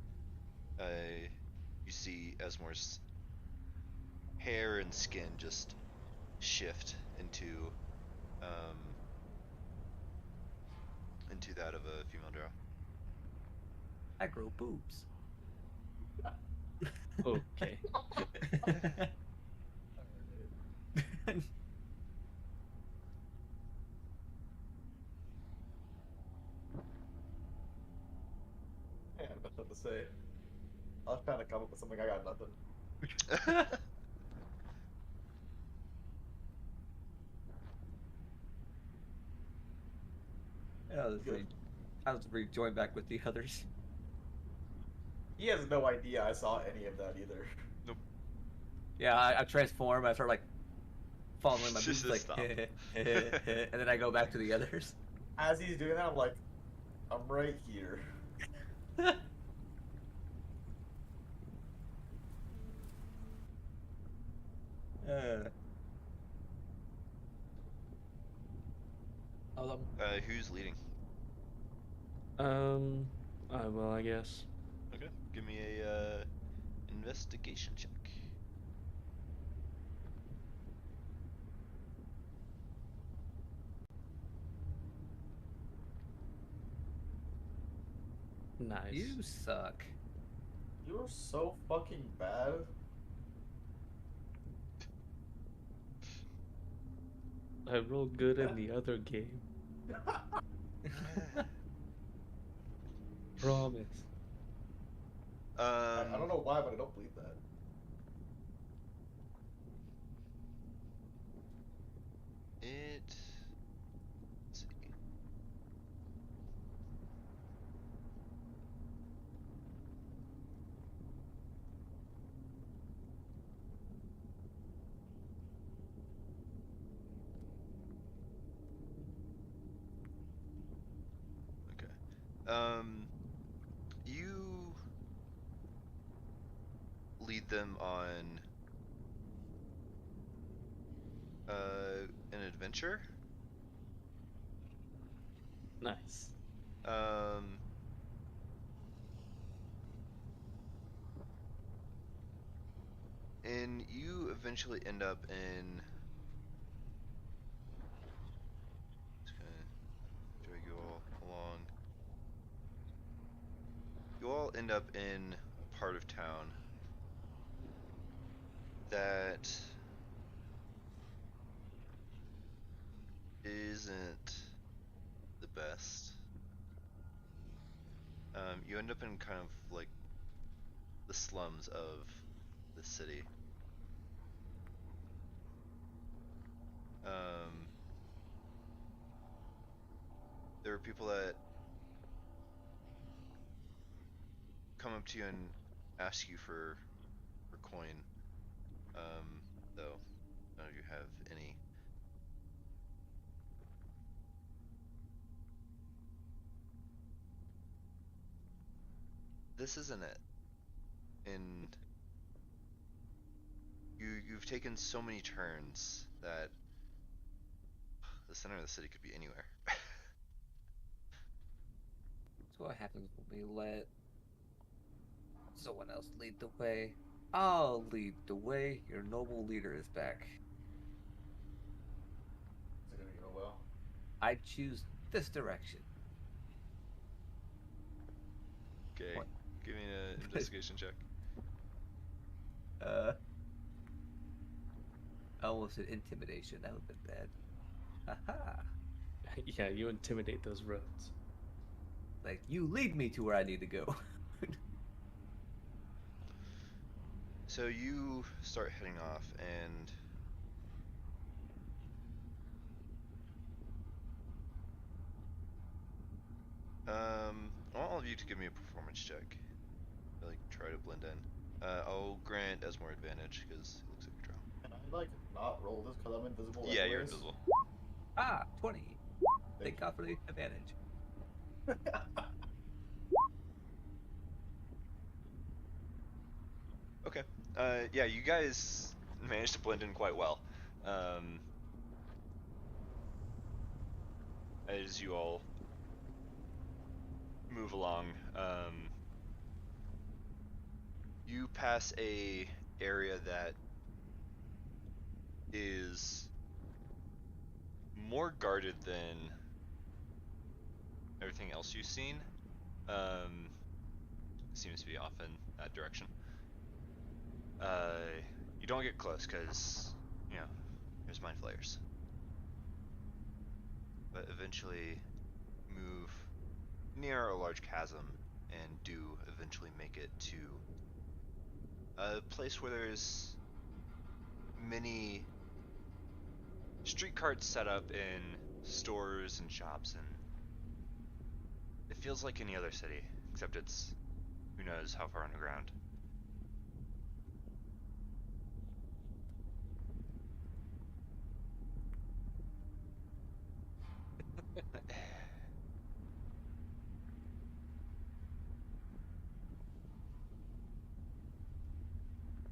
You see Esmore's hair and skin just shift into that of a female drow. I grow boobs. Okay. I have nothing to say. I was trying to come up with something, I got nothing. I'll just rejoin back with the others. He has no idea I saw any of that either. Yeah, I transform. I start like following my boobs, Just like, stop. and then I go back to the others. As he's doing that, I'm like, I'm right here. Who's leading? I will, I guess. Okay. Give me a investigation check. Nice. You suck. You're so fucking bad. I rolled good in the other game. Promise. I don't know why, but I don't believe that. Let's see. Okay. You lead them on an adventure. Nice. Um, and you eventually end up in. Just gonna drag you all along. You all end up in a part of town that isn't the best. You end up in kind of like the slums of the city. Um, there are people that come up to you and ask you for coin. Though none of you have any. This isn't it. And you've taken so many turns that the center of the city could be anywhere. That's what happens when we let someone else lead the way. I'll lead the way. Your noble leader is back. Is it gonna go well? I choose this direction. Okay, What? give me an investigation check. I almost said intimidation. That would have been bad. Haha. Yeah, you intimidate those roads. Like, you lead me to where I need to go. So you start heading off, and I want all of you to give me a performance check. Like, try to blend in. I'll grant as more advantage because it looks like you're drowned. Can I like not roll this because I'm invisible? Yeah, you're anyways? invisible. 20. Thank God for the advantage. Okay. Yeah, you guys managed to blend in quite well. As you all move along, you pass a area that is more guarded than everything else you've seen. Seems to be off in that direction. You don't get close because, you know, there's mind flayers. But eventually move near a large chasm and do eventually make it to a place where there's many street carts set up in stores and shops, and it feels like any other city, except it's who knows how far underground.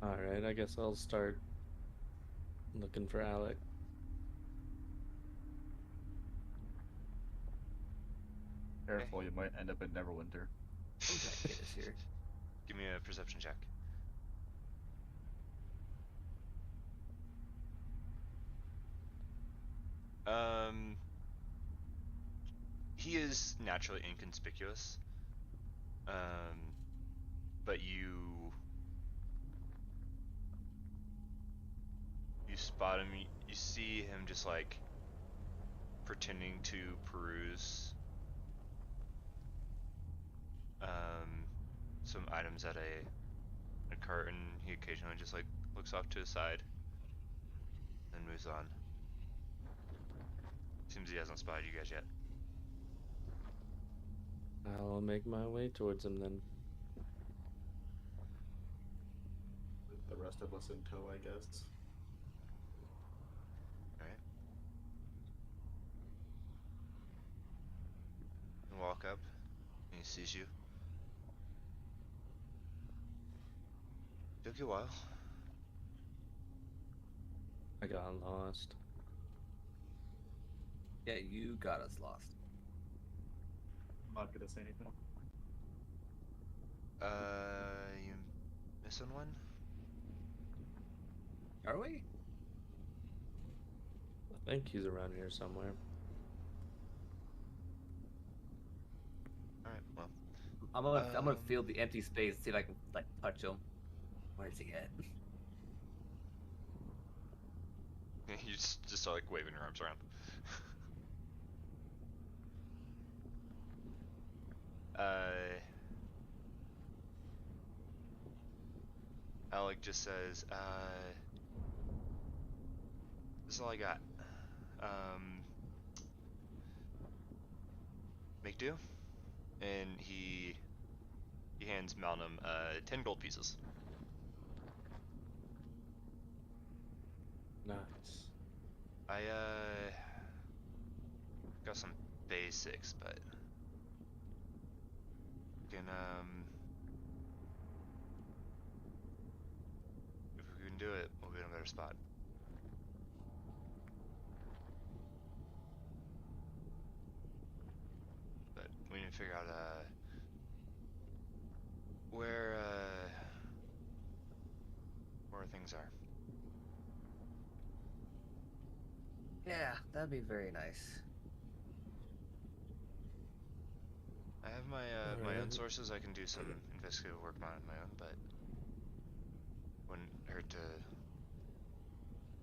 Alright, I guess I'll start looking for Alec. Careful, you might end up in Neverwinter. Who's that kid is here? Give me a perception check. He is naturally inconspicuous. But you spot him. You see him just like pretending to peruse some items at a cart, and he occasionally just like looks off to his side and moves on. Seems he hasn't spotted you guys yet. I'll make my way towards him then. With the rest of us in tow, I guess. Alright. You walk up, and he sees you. Took you a while. I got lost. Yeah, you got us lost. I'm not gonna say anything. You missing one? Are we? I think he's around here somewhere. Alright, well. I'm gonna feel the empty space, see if I can like touch him. Where's he at? You just start like waving your arms around. Alec just says, this is all I got. Make do? And he hands Malnum 10 gold pieces. Nice. I got some basics, but can if we can do it, we'll be in a better spot. But we need to figure out where things are. Yeah, that'd be very nice. I have my my own sources. I can do some investigative work on my own, but wouldn't hurt to.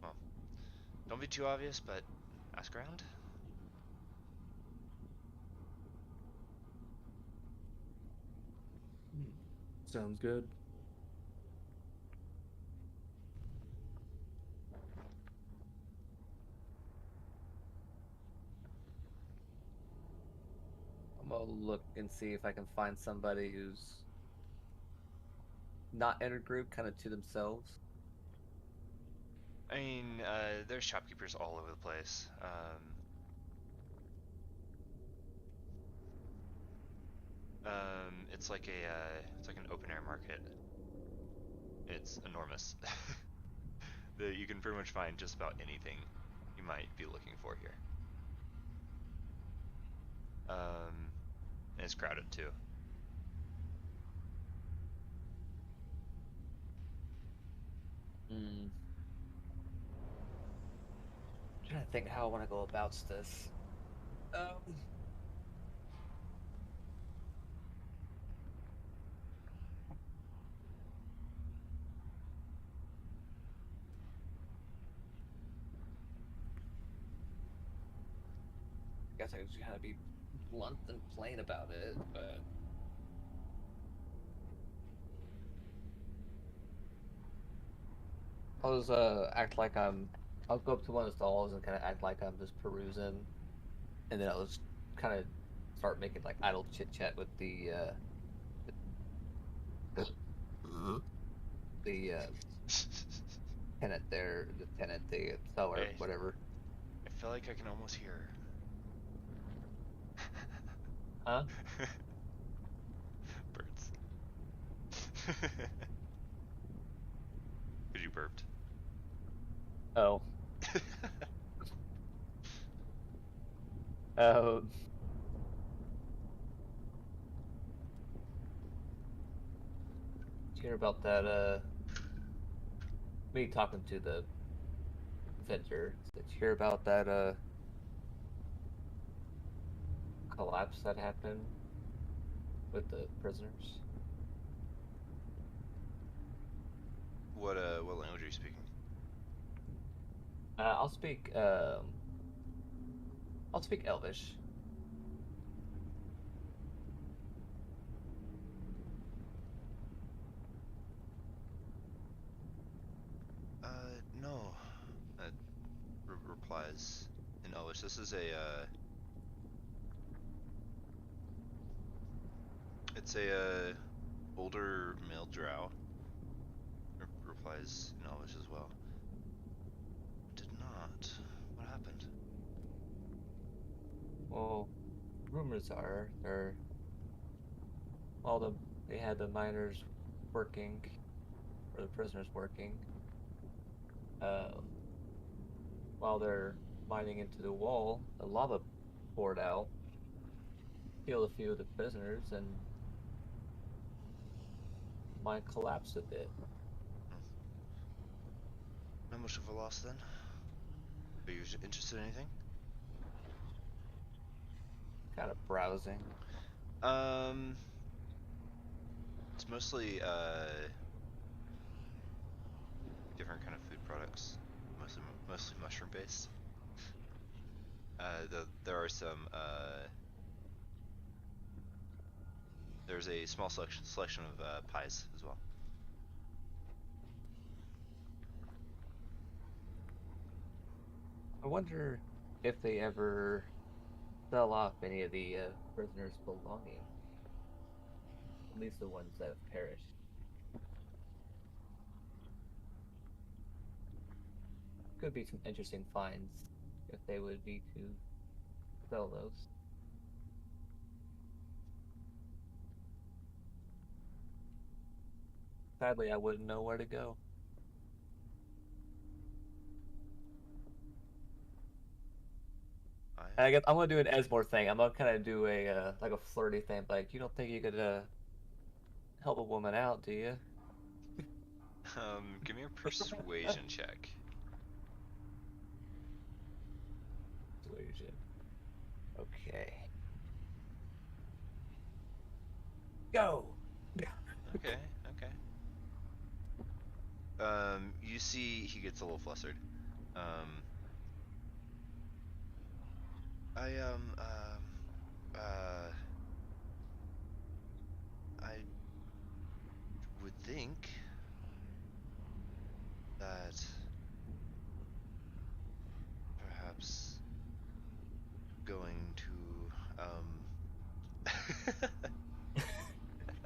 Well, don't be too obvious, but ask around. Sounds good. I'm gonna look and see if I can find somebody who's not in a group, kind of to themselves. I mean, there's shopkeepers all over the place. It's like it's like an open air market. It's enormous. You can pretty much find just about anything you might be looking for here. And it's crowded too. Trying to think how I want to go about this. I guess I just gotta be blunt and plain about it, but I'll just act like I'll go up to one of the stalls and kind of act like I'm just perusing, and then I'll just kind of start making like idle chit chat with the tenant there, the seller, Hey. whatever. I feel like I can almost hear her. Huh? Birds. Because you burped. Oh. Oh. Did you hear about that, me talking to the vendor? Did you hear about that, collapse that happened with the prisoners. What language are you speaking? I'll speak Elvish. No. Replies in Elvish. This is it's a older male drow. Replies in Elvish as well. Did not. What happened? Well, rumors are they had the miners working, or the prisoners working, while they're mining into the wall, the lava poured out, killed a few of the prisoners, and mine collapsed a bit. Not much of a loss then. Are you interested in anything? Kind of browsing. It's mostly different kind of food products, mostly mushroom based. There are some there's a small selection of pies as well. I wonder if they ever sell off any of the prisoners' belongings. At least the ones that have perished. Could be some interesting finds if they would be to sell those. Sadly, I wouldn't know where to go. I guess I'm gonna do an Esmore thing. I'm gonna kind of do a like a flirty thing, like you don't think you could help a woman out, do you? Give me a persuasion check. Persuasion. Okay. Go. Okay. You see, he gets a little flustered. I would think that perhaps going to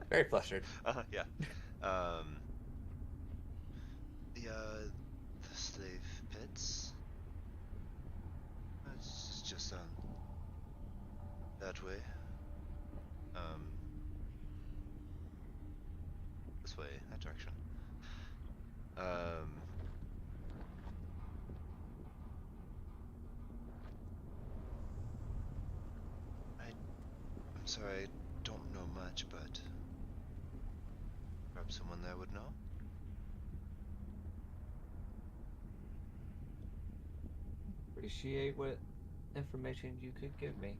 Very flustered. yeah. The slave pits. It's just that way. This way, that direction. I'm sorry, I don't know much, but perhaps someone there would know. Appreciate what information you could give me.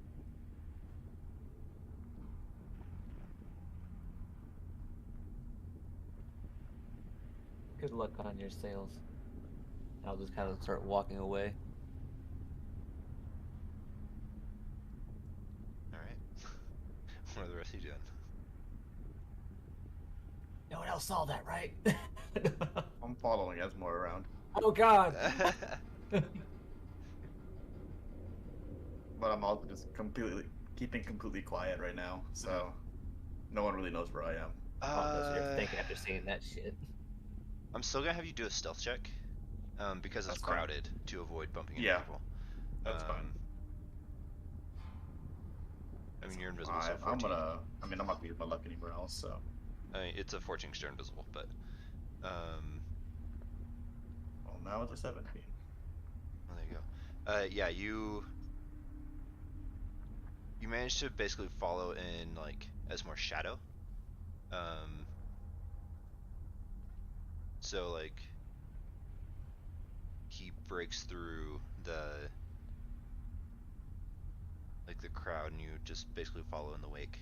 Good luck on your sales. I'll just kind of start walking away. Alright. What are the rest of you doing? No one else saw that, right? I'm following Esmore around. Oh God! But I'm also just keeping completely quiet right now, so no one really knows where I am. God knows what you're thinking after seeing that shit. I'm still gonna have you do a stealth check, because it's That's fine. crowded to avoid bumping into Yeah. people. That's fine. I mean, you're invisible, so 14. I'm not beating my luck anywhere else, so. I mean, it's a 14 because you're invisible, but Well, now it's a 17. well, there you go. Yeah, you managed to basically follow in like Esmore's shadow. So like he breaks through the crowd, and you just basically follow in the wake.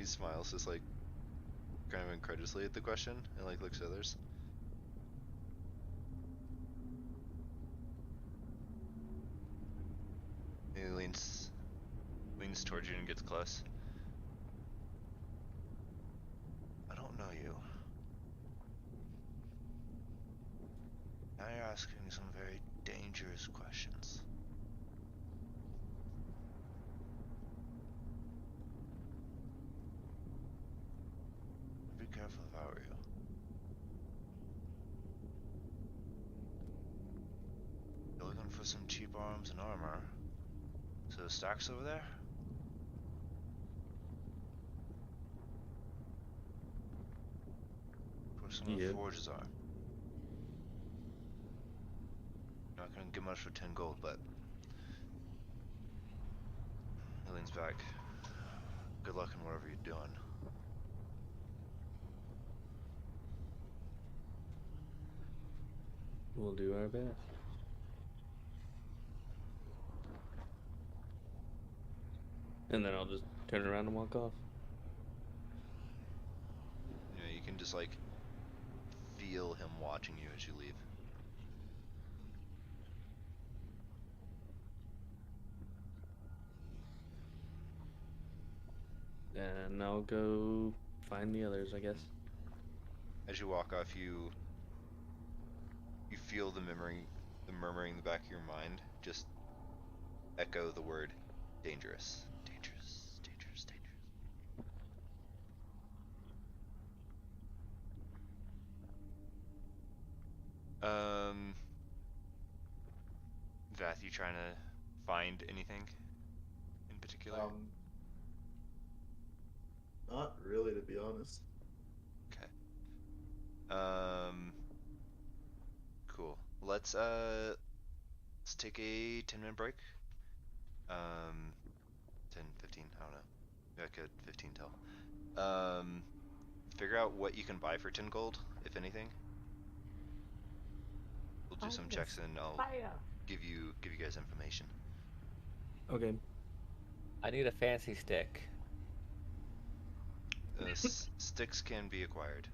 he smiles, just like kind of incredulously at the question, and like looks at others. He leans towards you and gets close. I don't know you. Now you're asking some very dangerous questions. Be careful if I were you. You're looking for some cheap arms and armor. So the stacks over there? Where some of the Yep. forges are. Not gonna get much for 10 gold, but he leans back. Good luck in whatever you're doing. We'll do our best. And then I'll just turn around and walk off. You know, you can just like feel him watching you as you leave. And I'll go find the others, I guess. As you walk off, you feel the murmuring in the back of your mind just echo the word dangerous. Dangerous, dangerous, dangerous. Vath, you trying to find anything in particular? Not really, to be honest. Okay. Cool. Let's take a 10-minute break. 10, 15, I don't know. Maybe I could 15 till. Figure out what you can buy for 10 gold, if anything. We'll do some checks and I'll give you guys information. Okay. I need a fancy stick. Sticks can be acquired.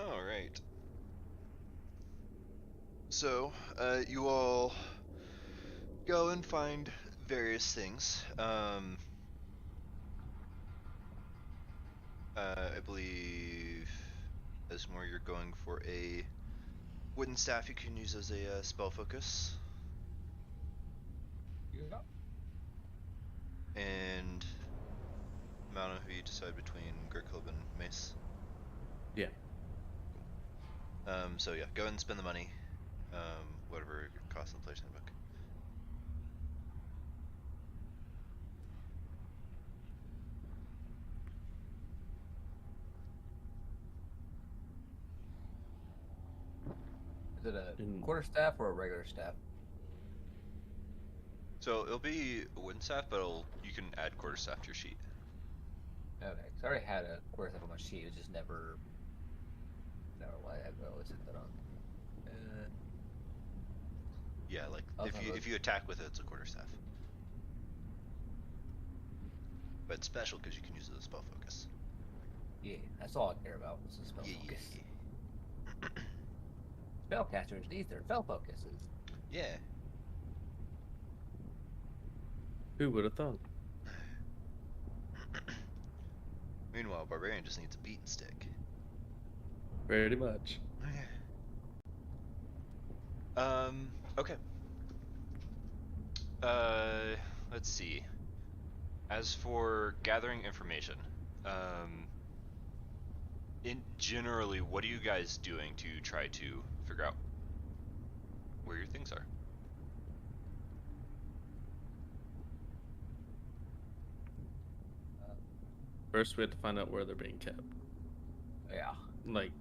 All right. So, you all go and find various things. I believe, Esmore, you're going for a wooden staff you can use as a spell focus. Yeah. And Mountain, who you decide between Gurklub and Mace. Yeah. So yeah, go ahead and spend the money. Whatever your cost inflation book. Is it a Mm. quarter staff or a regular staff? So it'll be a wooden staff, but you can add quarterstaff to your sheet. Okay, because I already had a quarter staff on my sheet. It was just never why I always hit that on. Yeah, like I'll if have you a- if you attack with it, it's a quarterstaff. But it's special because you can use it as a spell focus. Yeah, that's all I care about. Is the spell Yeah, focus. yeah, Spellcasters, these are spell focuses. yeah. Who would have thought? Meanwhile, Barbarian just needs a beaten stick. Pretty much. Okay. Let's see. As for gathering information, generally, what are you guys doing to try to figure out where your things are? First, we have to find out where they're being kept. Yeah. Like,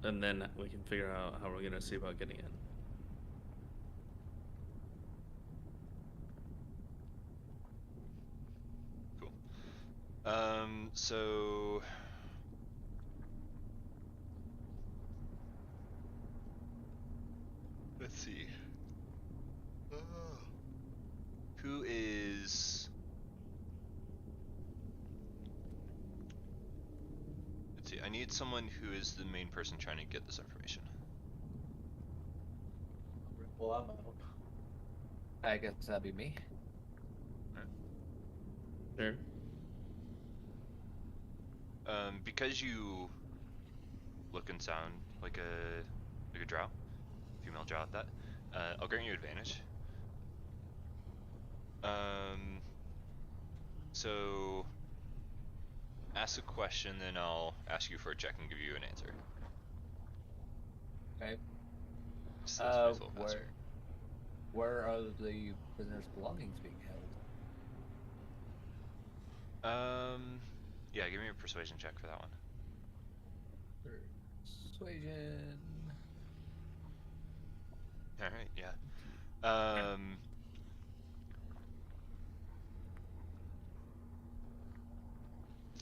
and then we can figure out how we're gonna see about getting in. Cool. So let's see. Who is? Let's see. I need someone who is the main person trying to get this information. Well, I'm out. I guess that'd be me. Sure. Because you look and sound like a drow, female drow at that, I'll grant you advantage. So ask a question, then I'll ask you for a check and give you an answer. Okay. So that's a little faster. Where are the prisoners' belongings being held? Yeah, give me a persuasion check for that one. Persuasion. All right, yeah.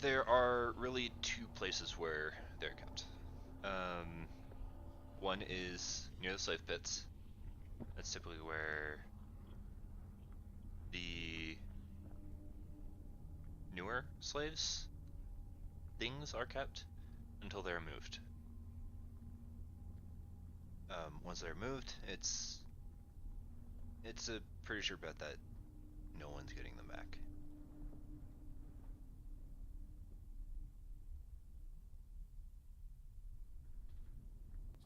There are really two places where they're kept. One is near the slave pits. That's typically where the newer slaves' things are kept until they're moved. Once they're moved, it's a pretty sure bet that no one's getting them back.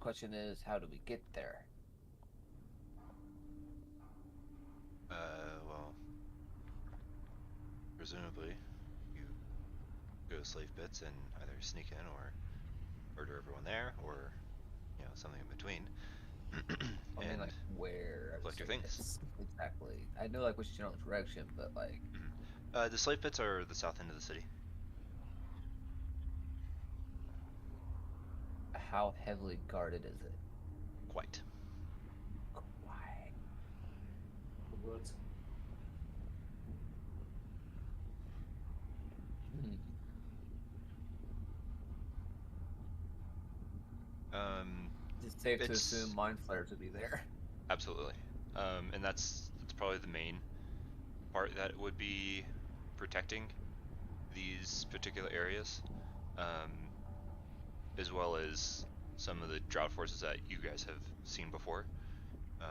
Question is, how do we get there? Well, presumably you go to slave pits and either sneak in or murder everyone there, or something in between. I mean, like, where? Collect your things. Exactly. I know, like, which general direction, but, like... The slave pits are the south end of the city. How heavily guarded is it? Quite. Why? What? It's safe to assume mind flayers would be there. Absolutely. And that's probably the main part that would be protecting these particular areas. as well as some of the drought forces that you guys have seen before. I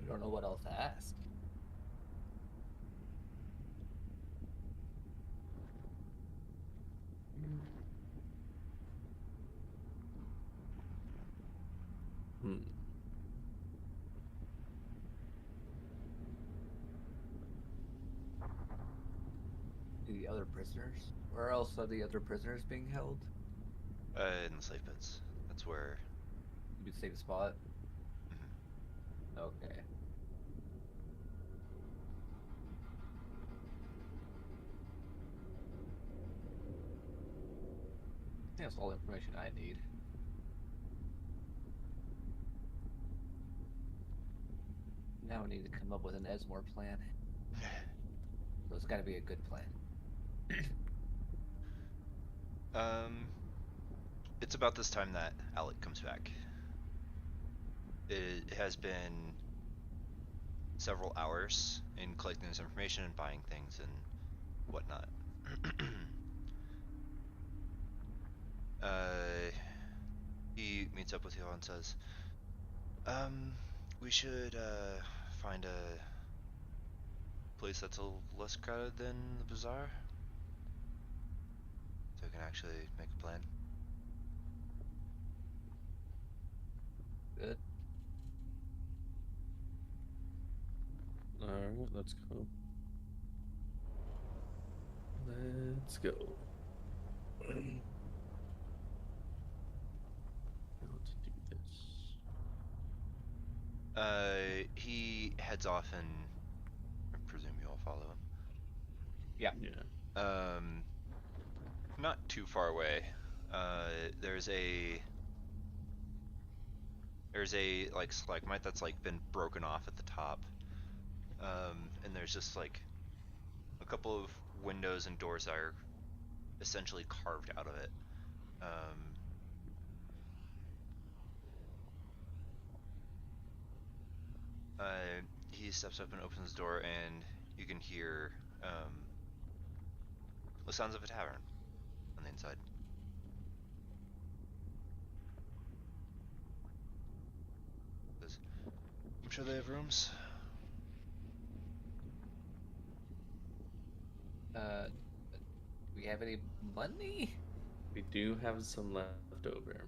don't know what else to ask. Hmm. The other prisoners? Where else are the other prisoners being held? In the slave pits. That's where. You could save a spot. Mhm. Okay. I think that's all the information I need. Now we need to come up with an Esmore plan. So it's got to be a good plan. It's about this time that Alec comes back. It has been several hours in collecting this information and buying things and whatnot. He meets up with you all and says, we should find a place that's a little less crowded than the bazaar, so we can actually make a plan. Good. Alright, let's go. Let's go. How to do this? He heads off and I presume you all follow him. Yeah. Yeah. Not too far away. There's a like stalagmite that's like been broken off at the top. And there's just like a couple of windows and doors that are essentially carved out of it. He steps up and opens the door, and you can hear the sounds of a tavern on the inside. Says, I'm sure they have rooms. Do we have any money? We do have some left over.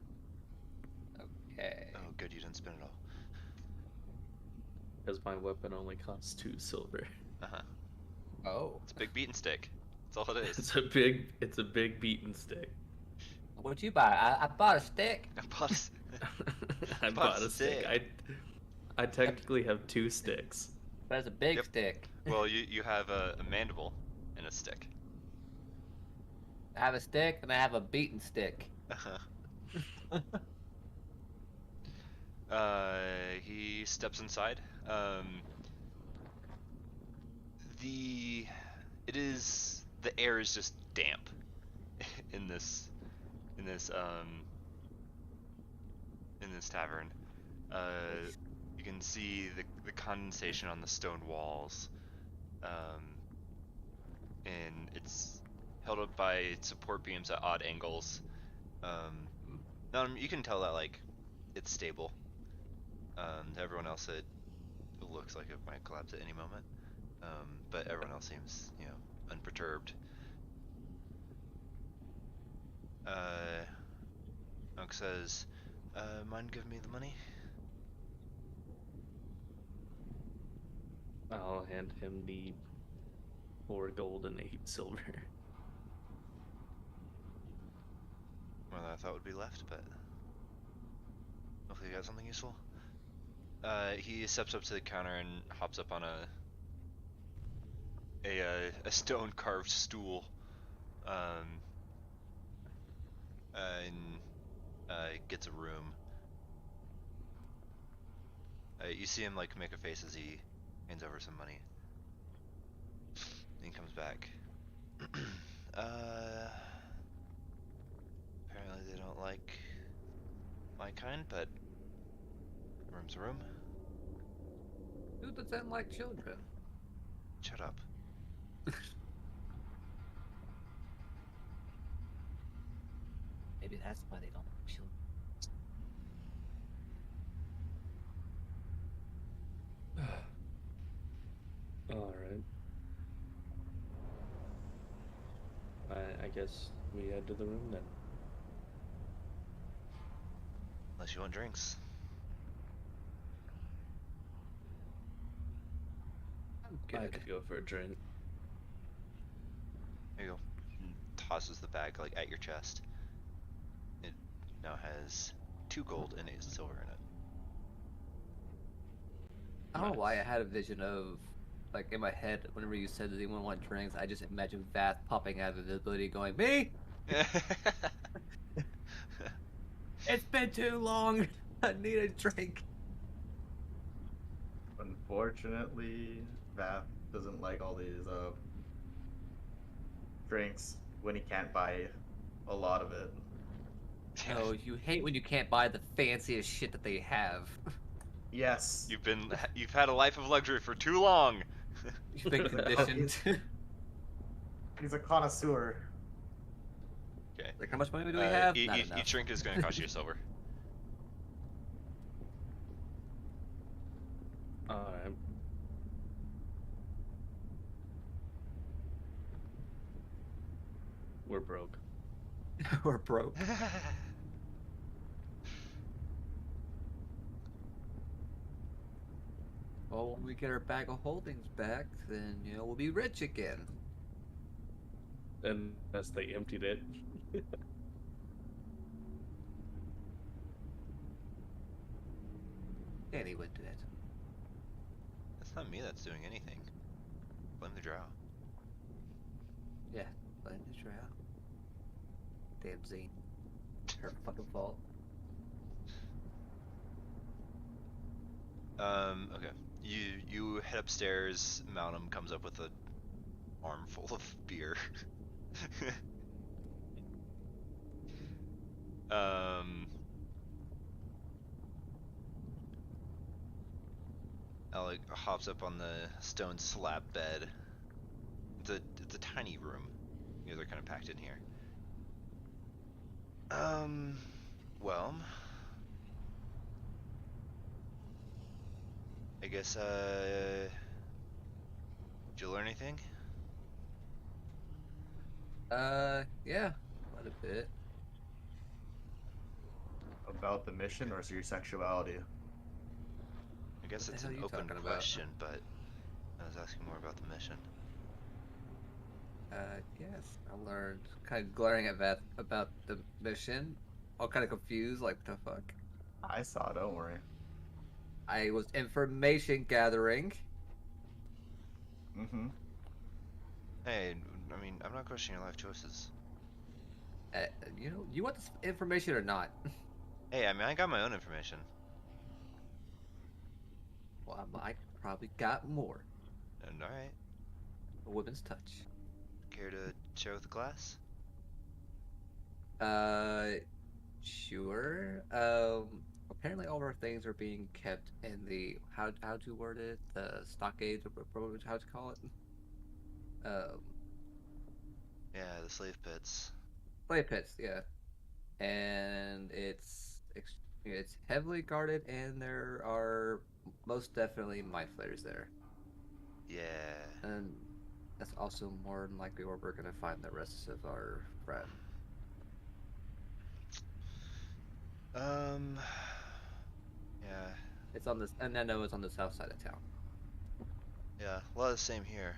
Okay. Oh, good, you didn't spend it all. Because my weapon only costs 2 silver. Uh-huh. Oh. It's a big beaten stick. That's all it is. It's a big beaten stick. What'd you buy? I bought a stick. I bought I bought a stick. stick. I technically have 2 sticks. But it's a big Yep. stick. Well, you have a mandible and a stick. I have a stick and I have a beaten stick. Uh-huh. He steps inside. The air is just damp in this tavern. You can see the condensation on the stone walls, and it's held up by support beams at odd angles. You can tell that like it's stable. To everyone else, it looks like it might collapse at any moment. But everyone else seems, unperturbed. Monk says, mind giving me the money? I'll hand him the 4 gold and 8 silver. More than I thought would be left, but hopefully you got something useful. He steps up to the counter and hops up on a stone carved stool, and gets a room. You see him like make a face as he hands over some money. Then he comes back. Apparently they don't like my kind, but room's a room. Who doesn't like children? Shut up. Maybe that's why they don't like children. All right. I guess we head to the room then. Unless you want drinks. I'm I good. could go for a drink. There you go. And tosses the bag like at your chest. It now has 2 gold and 8 silver in it. I don't know why I Nice. had a vision of, like, in my head, whenever you said that anyone want drinks, I just imagined Vath popping out of invisibility going, me? It's been too long. I need a drink. Unfortunately, Vath doesn't like all these drinks when he can't buy a lot of it. Oh, you hate when you can't buy the fanciest shit that they have. Yes. You've had a life of luxury for too long. You've been conditioned. He's a connoisseur. Okay. Like, how much money do we have? Not enough. Each drink is going to cost you a silver. All right. We're broke. We're broke. Well, when we get our bag of holdings back, then, you know, we'll be rich again. Unless they emptied it. Danny would do it. That's not me that's doing anything. Blame the drow. Yeah, blame the drow. Damn Zine. Her fucking fault. Okay. You head upstairs. Malcolm comes up with an armful of beer. Alec hops up on the stone slab bed. It's a tiny room. You guys are kind of packed in here. Well, I guess, did you learn anything? Yeah, quite a bit. About the mission or your sexuality? I guess What the it's hell an are you open talking about? question, but I was asking more about the mission. Yes, I learned, kind of glaring at that about the mission, all kind of confused, like, what the fuck? I saw, don't worry. I was information gathering. Mm-hmm. Hey, I mean, I'm not questioning your life choices. You know, you want this information or not? Hey, I mean, I got my own information. Well, I probably got more. And alright, A woman's touch. care to share with the class? Sure. Apparently all of our things are being kept in the how'd you word it? The stockade, or how'd you call it? Yeah, the slave pits. Play pits, yeah. And it's heavily guarded, and there are most definitely mind flayers there. Yeah. And that's also more than likely where we're gonna find the rest of our friend. Yeah. It's on this, and I know it's on the south side of town. Yeah, a lot of the same here.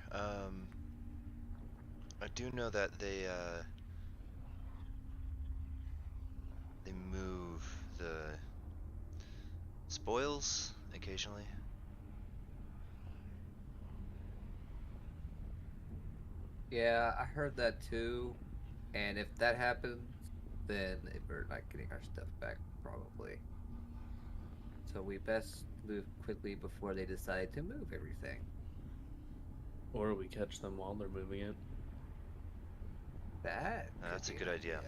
I do know that they move the spoils occasionally. Yeah, I heard that too. And if that happens, then we're not getting our stuff back, probably. So we best move quickly before they decide to move everything. Or we catch them while they're moving it. That could That's a be good an idea.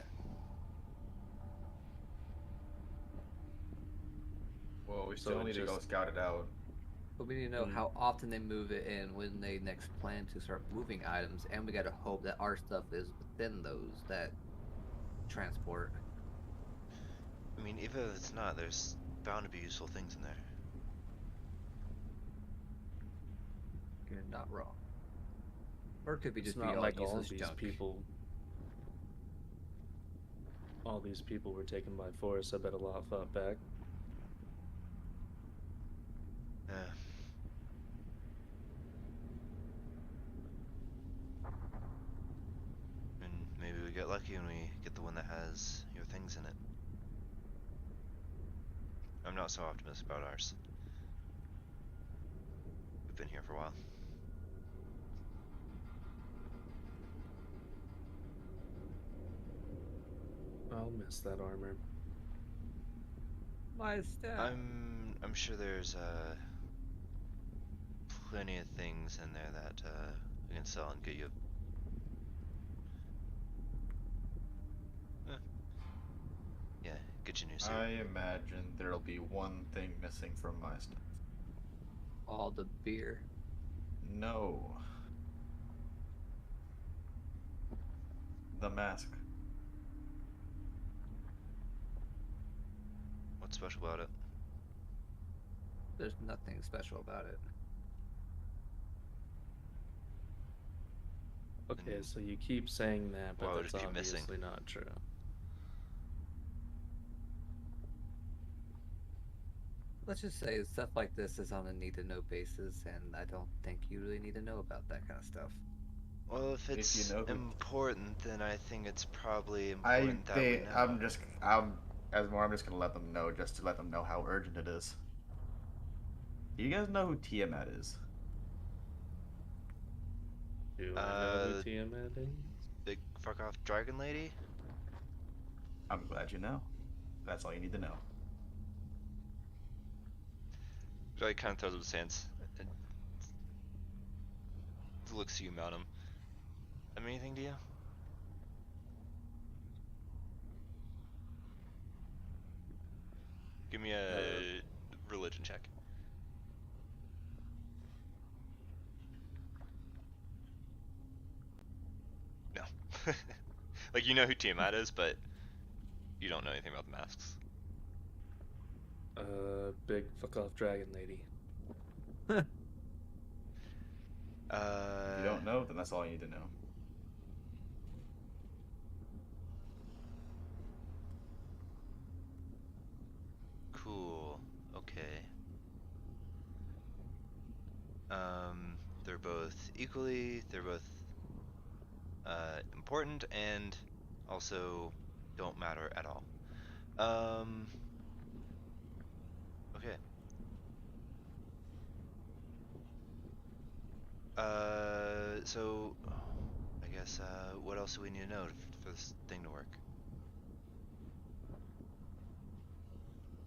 Well, we So still it need to go just- scout it out. But we need to know Mm. how often they move it and when they next plan to start moving items, and we gotta hope that our stuff is within those that transport. I mean, even if it's not, there's bound to be useful things in there. You're not wrong. Or it could be It's just not be all like all useless these junk. people. All these people were taken by force. I bet a lot fought back. Yeah. And maybe we get lucky and we get the one that has your things in it. I'm not so optimistic about ours. We've been here for a while. I'll miss that armor. My staff. I'm sure there's plenty of things in there that we can sell and get you. Yeah, get you new suit. I imagine there'll be one thing missing from my stuff. All the beer. No. The mask. What's special about it? There's nothing special about it. Okay, And so you keep saying that, why but would that's it be missing? obviously not true. Let's just say stuff like this is on a need-to-know basis, and I don't think you really need to know about that kind of stuff. Well, if If it's you know who- important, then I think it's probably I important that we think know. I'm just gonna let them know just to let them know how urgent it is. Do you guys know who Tiamat is? Do I know who Uh, Tiamat is? Big fuck off dragon lady? I'm glad you know. That's all you need to know. So he kind of throws up his hands and looks at you, Malcolm. I mean, anything to you? Give me a religion check. No. Like, you know who Tiamat is, but you don't know anything about the masks. Big fuck off dragon lady. If you don't know, then that's all you need to know. Cool. Okay. They're both they're both important and also don't matter at all. Okay. So I guess what else do we need to know for this thing to work?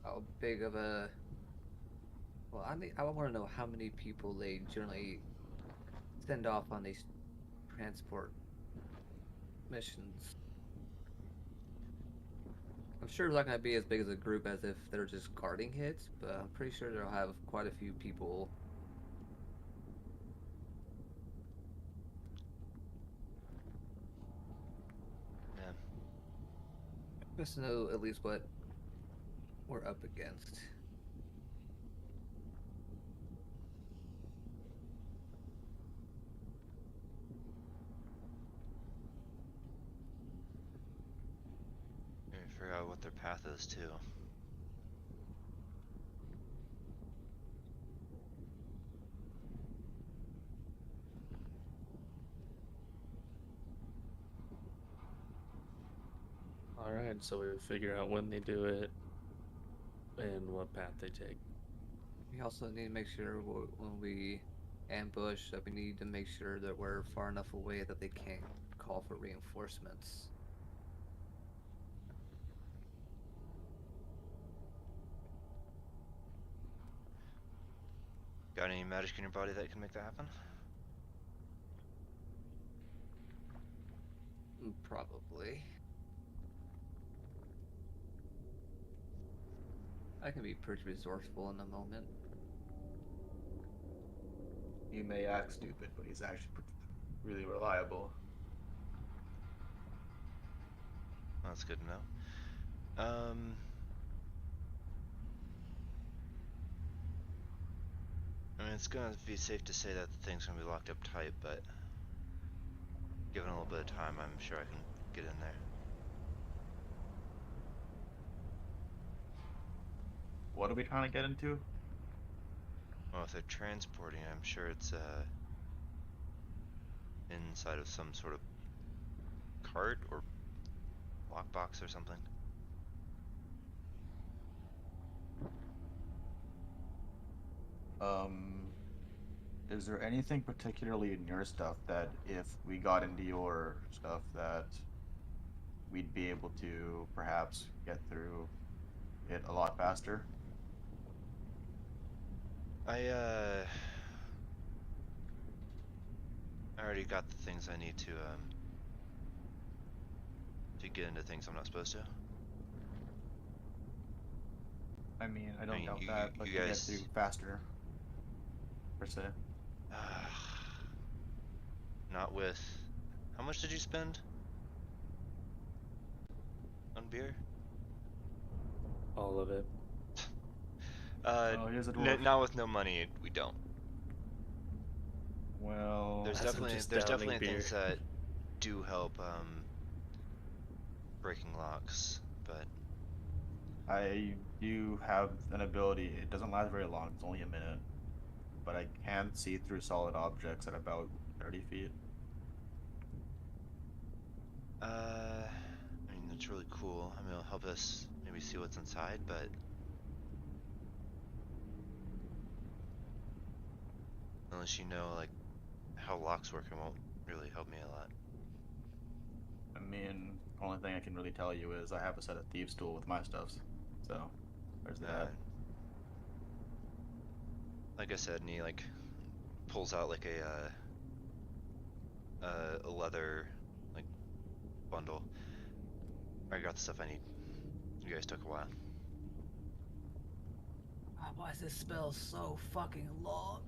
How big of a... Well, I want to know how many people they generally send off on these transport missions. I'm sure it's not going to be as big as a group as if they're just guarding hits, but I'm pretty sure they'll have quite a few people. Yeah. Just to know at least what we're up against. Maybe figure out what their path is too. Alright, so we figure out when they do it and what path they take. We also need to make sure when we ambush that we need to make sure that we're far enough away that they can't call for reinforcements. Got any magic in your body that can make that happen? Probably. I can be pretty resourceful in a moment. He may act stupid, but he's actually really reliable. That's good to know. I mean, it's gonna be safe to say that the thing's gonna be locked up tight, but given a little bit of time, I'm sure I can get in there. What are we trying to get into? Well, if they're transporting, I'm sure it's inside of some sort of cart or lockbox or something. Is there anything particularly in your stuff that if we got into your stuff that we'd be able to perhaps get through it a lot faster? I already got the things I need to get into things I'm not supposed to. I mean, I don't mean, doubt you- that, you- but you to get guys- through faster, per se. Not with... How much did you spend on beer? All of it. Oh, here's a dwarf. Not with no money, we don't. Well, There's As I'm definitely just there's downing definitely things beer. that do help breaking locks, but I do have an ability. It doesn't last very long. It's only a minute, but I can see through solid objects at about 30 feet. I mean that's really cool. I mean it'll help us maybe see what's inside, but unless you know like how locks work, it won't really help me a lot. I mean, the only thing I can really tell you is I have a set of thieves' tool with my stuffs. So, there's that. Like I said, and he like pulls out like a leather like bundle. I got the stuff I need. You guys took a while. Why is this spell so fucking long?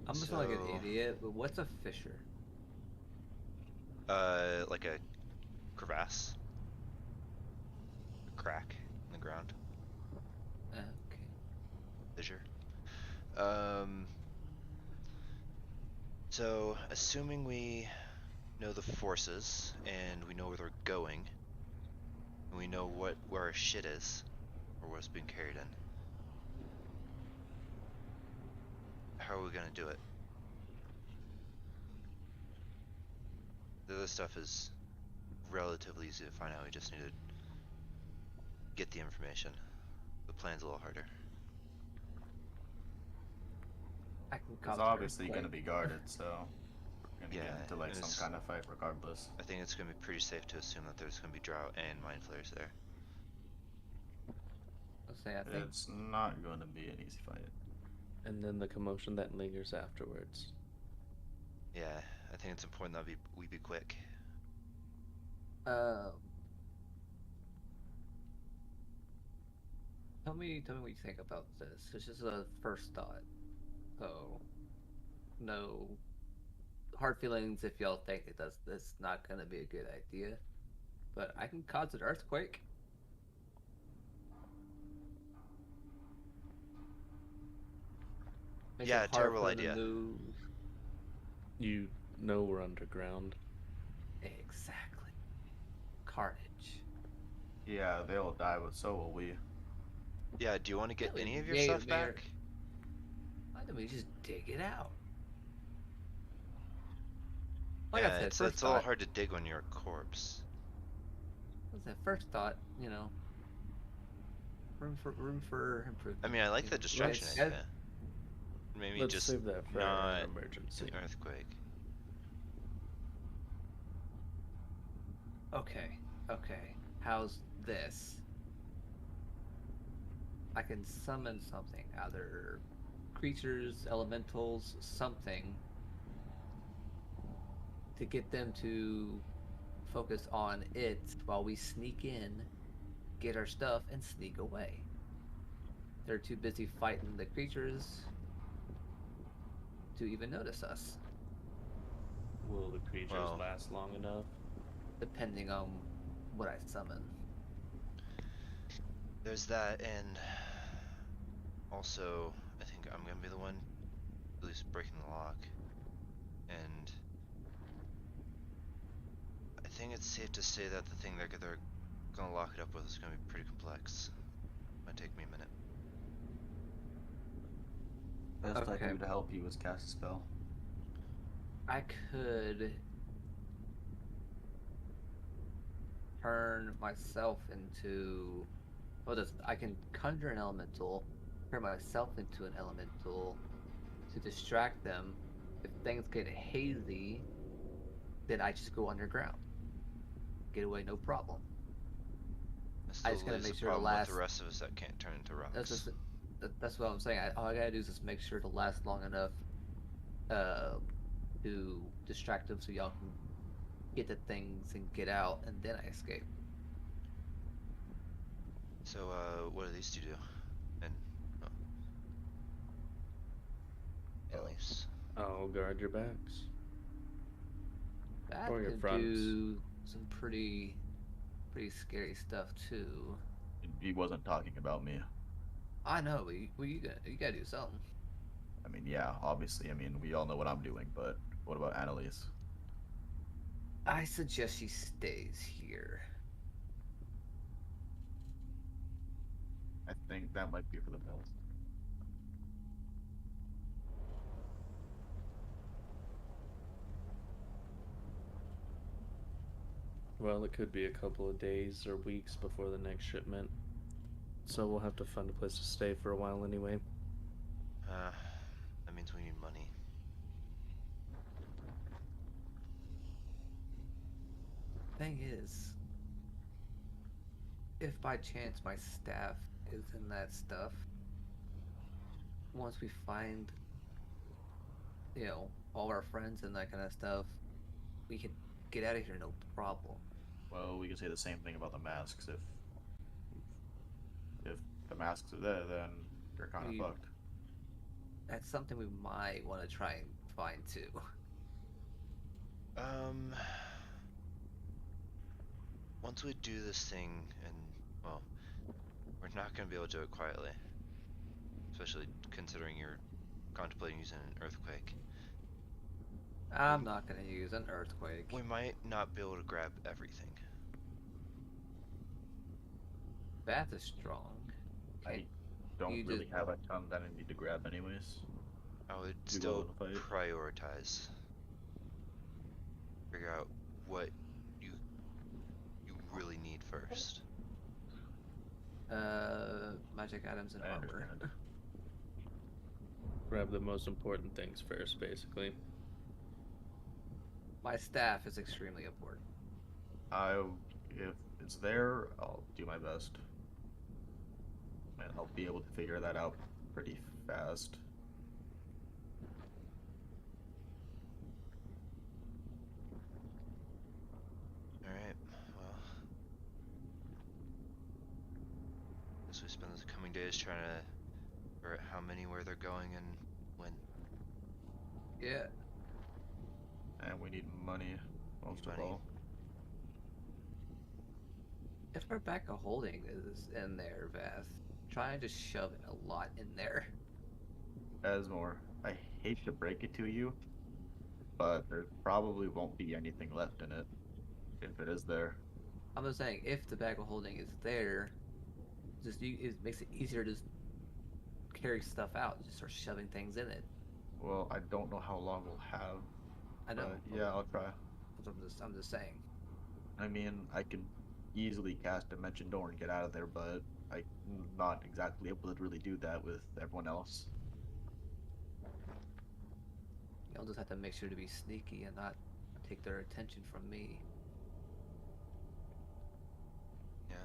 I'm gonna sound like an So- idiot, but what's a fissure? Like a crevasse, a crack in the ground, Okay. fissure. So assuming we know the forces and we know where they're going, and we know where our shit is, or what's being carried in, how are we gonna do it? The other stuff is relatively easy to find out. We just need to get the information. The plan's a little harder. I can It's cause obviously going to earthquake. be guarded, so we're going to Yeah, get into like and some it's- kind of fight regardless. I think it's gonna be pretty safe to assume that there's gonna be drought and mind flares there. Let's say I think It's not going to be an easy fight. And then the commotion that lingers afterwards. Yeah, I think it's important that we be quick. tell me what you think about this. This is a first thought. So no hard feelings if y'all think it's not gonna be a good idea. But I can cause an earthquake. Make Yeah, it hard terrible for them to idea. move. You know we're underground. Exactly. Carnage. Yeah, they'll die, but so will we. Yeah, do you want to get Yeah, any of your may- stuff may or- back? Why don't we just dig it out? Like Yeah, I said, it's first a little thought. hard to dig when you're a corpse. What's that first thought? You know, room for improvement. I mean, I like you the know, distraction guys- idea. Maybe Let's just save that for not an emergency. an earthquake. Okay, okay. How's this? I can summon something, either creatures, elementals, something, to get them to focus on it while we sneak in, get our stuff, and sneak away. They're too busy fighting the creatures to even notice us, Will the creatures Well- last long enough? depending on what I summon. There's that, and also, I think I'm gonna be the one at least breaking the lock. And I think it's safe to say that the thing they're gonna lock it up with is gonna be pretty complex. Might take me a minute. Best I Okay. can do to help you is cast a spell. I could turn myself into. Well, I can conjure an elemental, turn myself into an elemental to distract them. If things get hazy, then I just go underground. Get away, no problem. I still just gotta lose make the sure the problem with last- the rest of us that can't turn into rocks. That's what I'm saying. All I gotta do is just make sure to last long enough to distract them so y'all can get the things and get out, and then I escape. So, what do these two do? And at least I'll guard your backs. That Or your could fronts. do some pretty scary stuff too. He wasn't talking about me. I know, but you gotta do something. I mean, yeah, obviously. I mean, we all know what I'm doing, but what about Annalise? I suggest she stays here. I think that might be for the best. Well, it could be a couple of days or weeks before the next shipment. So we'll have to find a place to stay for a while anyway. that means we need money. Thing is, if by chance my staff is in that stuff, once we find, all our friends and that kind of stuff, we can get out of here no problem. Well, we can say the same thing about the masks. If the masks are there, then you're kind of We- fucked. That's something we might want to try and find too. Once we do this thing, and well, we're not gonna be able to do it quietly, especially considering you're contemplating using an earthquake. I'm not gonna use an earthquake. We might not be able to grab everything. Bath is strong. I don't you really just- have a ton that I need to grab anyways. I would Do still well in the fight. prioritize. Figure out what you really need first. Magic items and I armor. understand. Grab the most important things first, basically. My staff is extremely important. If it's there, I'll do my best. And I'll be able to figure that out pretty fast. Alright, well. Guess we spend the coming days trying to figure out how many, where they're going, and when. Yeah. And we need money, most of Money. all. If our back of holding is in there, Vath, try and just shove a lot in there. Asmore, I hate to break it to you, but there probably won't be anything left in it, if it is there. I'm just saying, if the bag of holding is there, it makes it easier to just carry stuff out. Just start shoving things in it. Well, I don't know how long we'll have. I know. But yeah, I'll try. I'm just saying. I mean, I could easily cast Dimension Door and get out of there, but I'm not exactly able to really do that with everyone else. You'll just have to make sure to be sneaky and not take their attention from me. Yeah.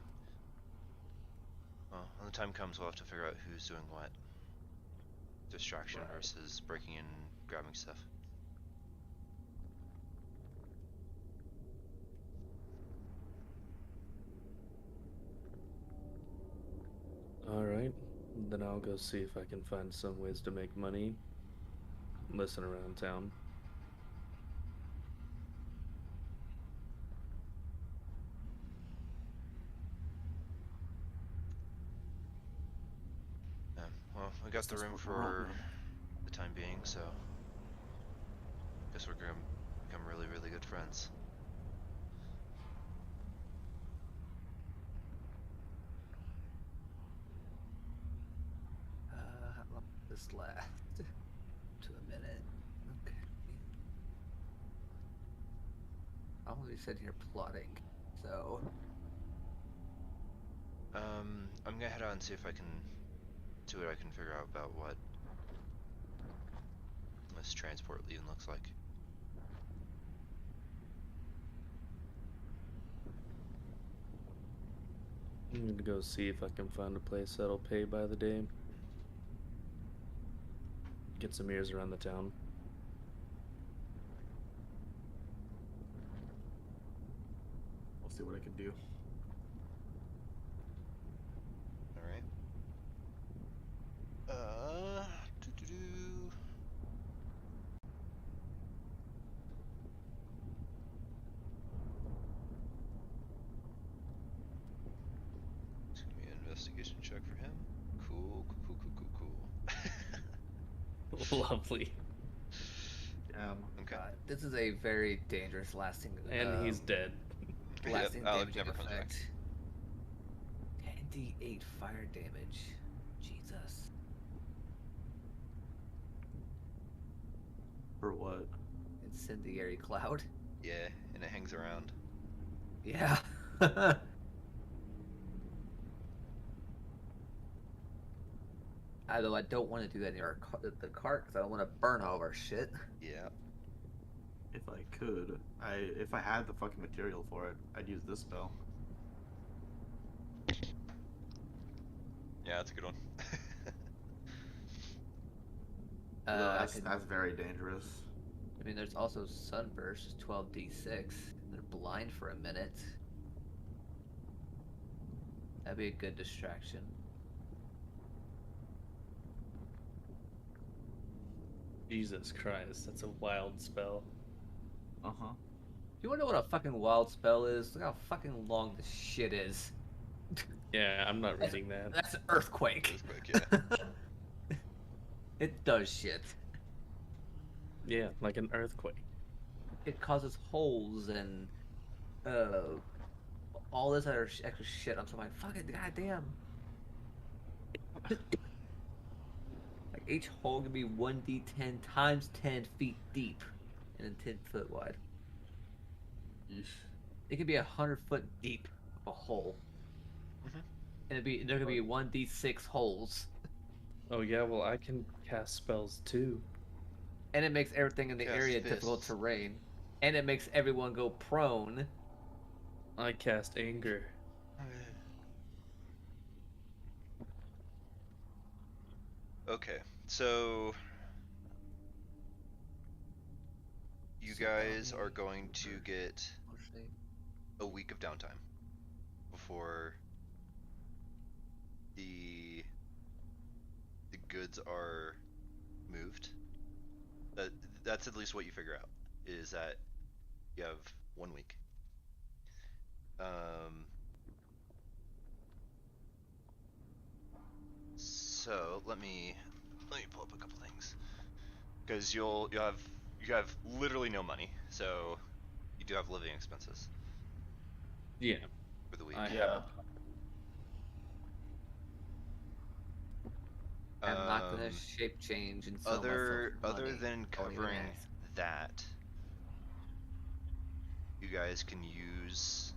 Well, when the time comes, we'll have to figure out who's doing what. Distraction Right. versus breaking in and grabbing stuff. Then I'll go see if I can find some ways to make money. Listen around town. Yeah, well, we got the That's room what we're on, for man. the time being, so guess we're gonna become really, really good friends. How long does this last? To a minute. Okay. I'm gonna be sitting here plotting, so I'm gonna head out and see if I can see what I can figure out about what this transport even looks like. I'm gonna go see if I can find a place that'll pay by the day. Get some ears around the town. I'll see what I can do. All right. Doo-doo-doo. It's gonna be an investigation check for him. Cool, cool, cool, cool, cool, cool. Lovely. Okay. this is a very dangerous lasting. And he's dead. Lasting Yep, Alec damaging never comes back. effect. 10d8 fire damage. Jesus. For what? Incendiary cloud. Yeah, and it hangs around. Yeah. Although I don't want to do that near the cart because I don't want to burn all of our shit. Yeah. If I could, if I had the fucking material for it, I'd use this spell. Yeah, that's a good one. Although I that's very dangerous. I mean, there's also Sunburst, 12d6. They're blind for a minute. That'd be a good distraction. Jesus Christ, that's a wild spell. Uh-huh. You wanna know what a fucking wild spell is? Look how fucking long this shit is. Yeah, I'm not reading that. That's an earthquake. Earthquake, yeah. It does shit. Yeah, like an earthquake. It causes holes and all this other extra shit. I'm so like, fucking goddamn. Like each hole can be 1d10 times 10 feet deep and then 10 foot wide. Yeesh. It could be 100 foot deep of a hole. Mhm. And there could be 1d6 holes. Oh yeah, well I can cast spells too. And it makes everything in the Cast area difficult fists. terrain. And it makes everyone go prone. I cast anger. Okay, so you guys are going to get a week of downtime before the goods are moved. That's at least what you figure out, is that you have 1 week. So let me pull up a couple things, because you have literally no money, so you do have living expenses Yeah, for the week. I Yeah. have. I'm not gonna Um, shape change and sell other myself other money. than Don't even covering ask. that, you guys can use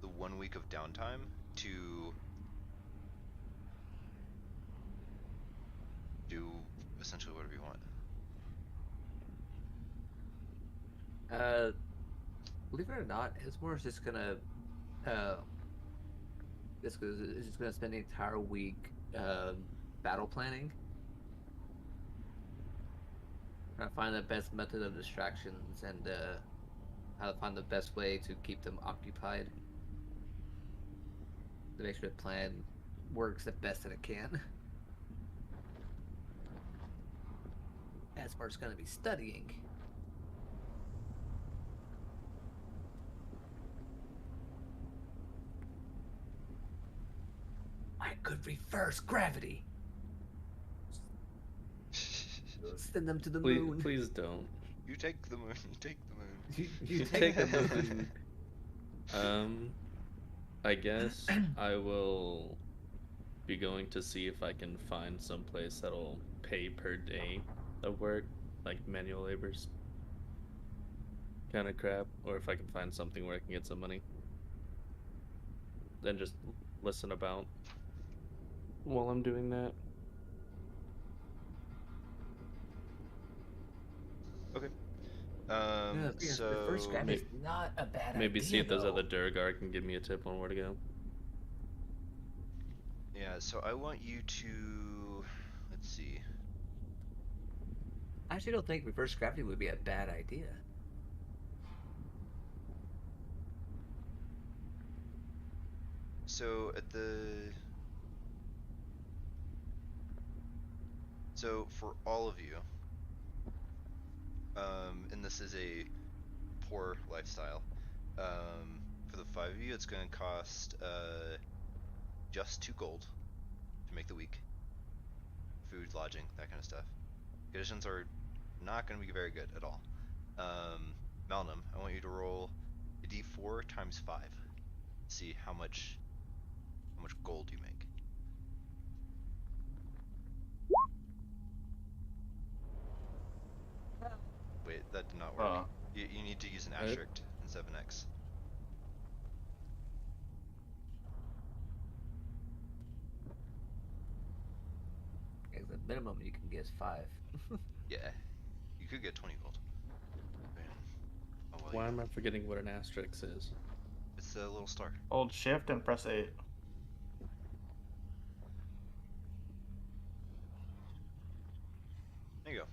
the 1 week of downtime to do essentially whatever you want. Believe it or not, Ismore just gonna is just gonna spend the entire week battle planning. Trying to find the best method of distractions and how to find the best way to keep them occupied. To make sure the plan works the best that it can. As far as going to be studying. I could reverse gravity. Send them to the moon. Please don't. You take the moon. You take the moon. You take them the to the moon. I guess I will be going to see if I can find some place that'll pay per day of work, like manual labors kind of crap, or if I can find something where I can get some money. Then just listen about while I'm doing that. Okay. The first gravity is not a bad Maybe idea, see if those though. other Durgar can give me a tip on where to go. Yeah, so I want you to... Let's see. I actually don't think reverse gravity would be a bad idea. So at the... So for all of you, and this is a poor lifestyle, for the 5 of you, it's going to cost just 2 gold to make the week. Food, lodging, that kind of stuff. Conditions are not going to be very good at all. Malnum, I want you to roll a d4 times 5. See how much gold you make. Wait, that did not work. You need to use an asterisk instead of an X. Because the minimum you can get is 5. Yeah, you could get 20 gold. Man. Oh, well, Why am I forgetting what an asterisk is? It's a little star. Hold shift and press 8. There you go.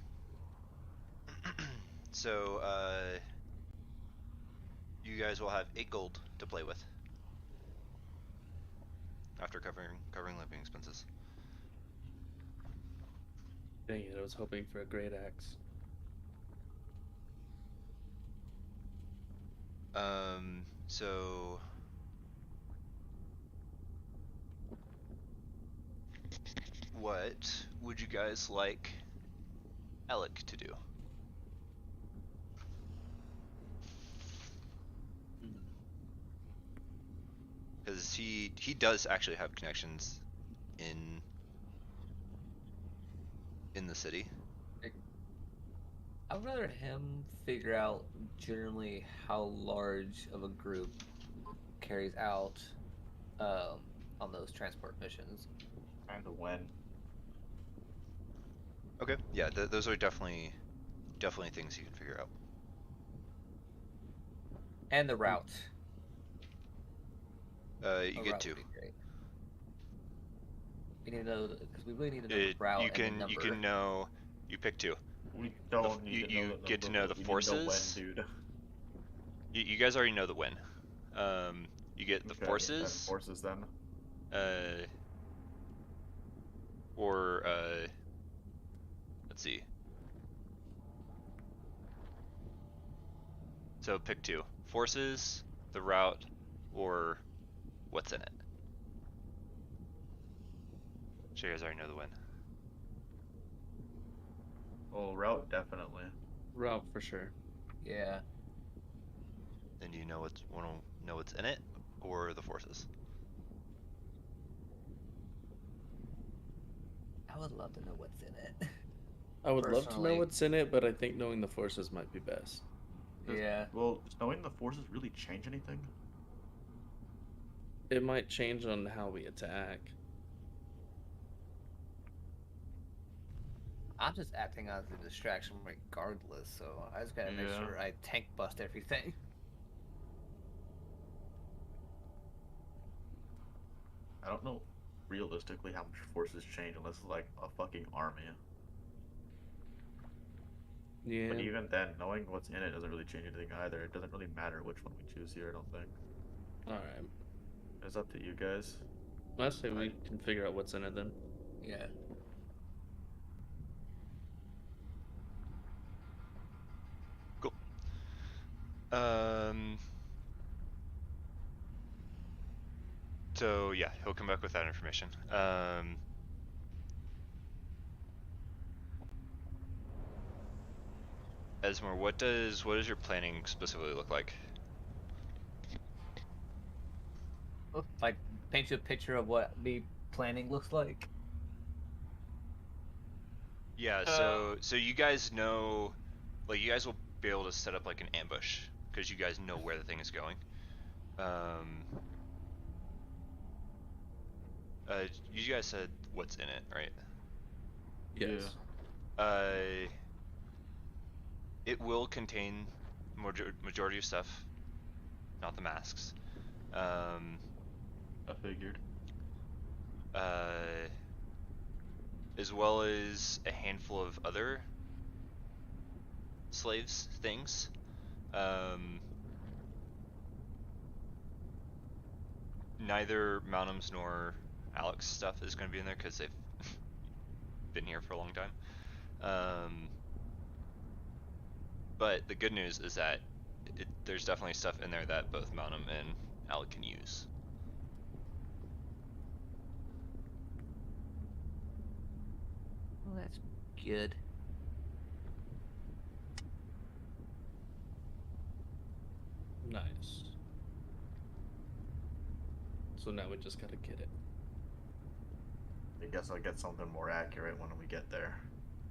So, you guys will have 8 gold to play with after covering living expenses. Dang it, I was hoping for a great axe. So what would you guys like Alec to do? Because he does actually have connections in the city. I would rather him figure out generally how large of a group carries out on those transport missions. And when. Okay, yeah, those are definitely things you can figure out. And the route. You get 2. We need to know because we really need to know the route and the number. You can know. You pick 2. We don't need to know you the get to number, know the we need forces. to know when, dude. You guys already know the when. You get the Okay, forces. and forces then. Or let's see. So pick 2: forces, the route, or what's in it. Sure, you guys already know the when. Oh, route definitely. Route for sure. Yeah. Then do you want to know what's in it, or the forces? I would love to know what's in it. I would love to know Personally. what's in it, but I think knowing the forces might be best. Yeah. Well, does knowing the forces really change anything? It might change on how we attack. I'm just acting as a distraction regardless, so I just gotta make Yeah. sure I tank bust everything. I don't know realistically how much forces change unless it's like a fucking army. Yeah. But even then, knowing what's in it doesn't really change anything either. It doesn't really matter which one we choose here, I don't think. Alright. It's up to you guys. I say we can figure out what's in it then. Yeah. Cool. Um. So yeah, he'll come back with that information. Esmore, what does your planning specifically look like? Like, paint you a picture of what me planning looks like. Yeah, so you guys know, like you guys will be able to set up like an ambush because you guys know where the thing is going. You guys said what's in it, right? Yes. It will contain majority of stuff, not the masks. I figured. As well as a handful of other slaves things. Neither Mountum's nor Alex stuff is going to be in there because they've been here for a long time. But the good news is that there's definitely stuff in there that both Mountum and Alec can use. Well, that's good. Nice. So now we just gotta get it. I guess I'll get something more accurate when we get there.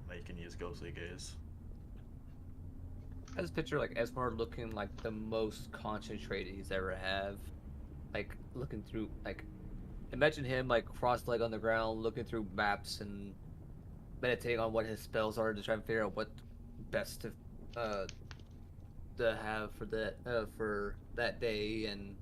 Now you can use ghostly gaze. I just picture like Esmar looking like the most concentrated he's ever have. Like looking through, like, imagine him like cross-legged on the ground, looking through maps and meditating on what his spells are to try and figure out what best to have for that day, and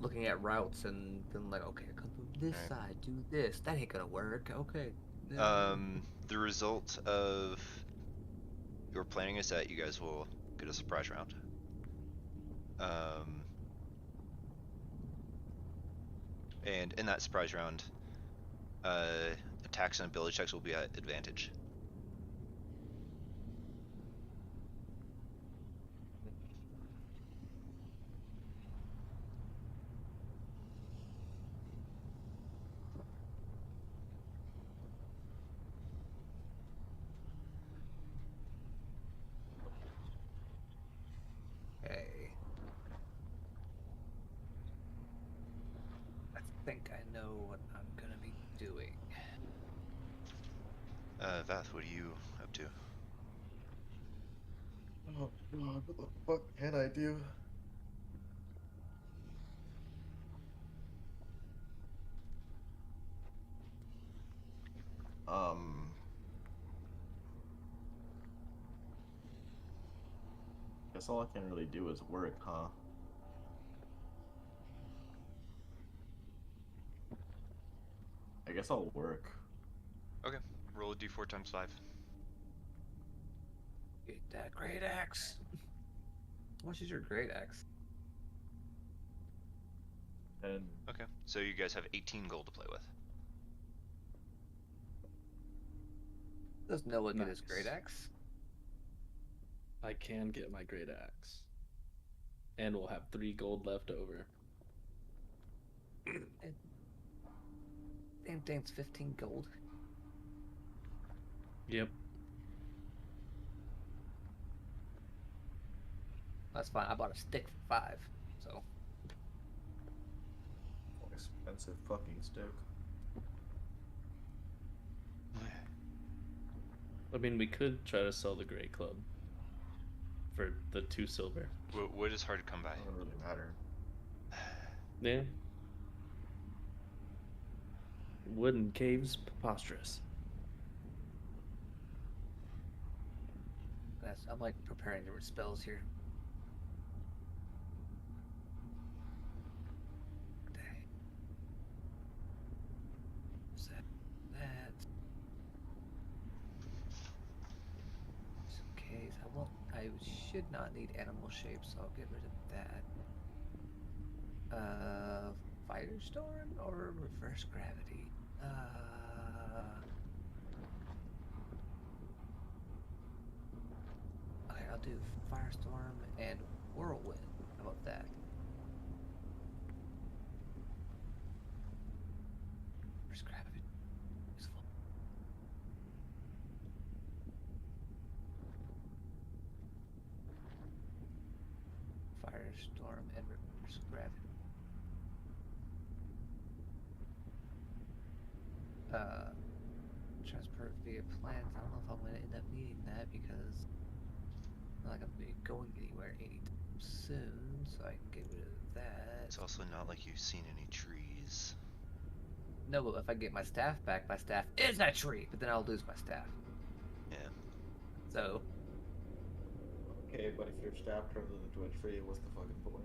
looking at routes and then like, okay, come from this side, do this. That ain't gonna work. Okay. The result of your planning is that you guys will get a surprise round. And in that surprise round, attacks and ability checks will be at advantage. Okay. I think I know what I'm gonna be doing. Vath, what are you up to? Oh god, what the fuck can I do? Guess all I can really do is work, huh? I guess I'll work. Okay, roll a d4 times 5. Get that great axe. How much is your great axe? And Okay, so you guys have 18 gold to play with. Does Noah get his Nice. great axe? I can get my great axe. And we'll have 3 gold left over. Damn thing's 15 gold. Yep. That's fine. I bought a stick for 5, so. expensive fucking stick. I mean, we could try to sell the Great Club for the 2 silver. Wood is hard to come by. Doesn't really matter. Yeah. Wooden caves, preposterous. I'm like preparing different spells here. Dang. Set that. Just in case. I should not need animal shapes, so I'll get rid of that. Firestorm or reverse gravity? Okay, I'll do Firestorm and Whirlwind. How about that? Reverse gravity. Useful. Firestorm and reverse gravity. Transport via plants. I don't know if I'm going to end up needing that because I'm not going to be going anywhere anytime soon, so I can get rid of that. It's also not like you've seen any trees. No, but if I get my staff back, my staff is that tree, but then I'll lose my staff. Yeah. So, Okay, but if your staff turns into a tree, what's the fucking point?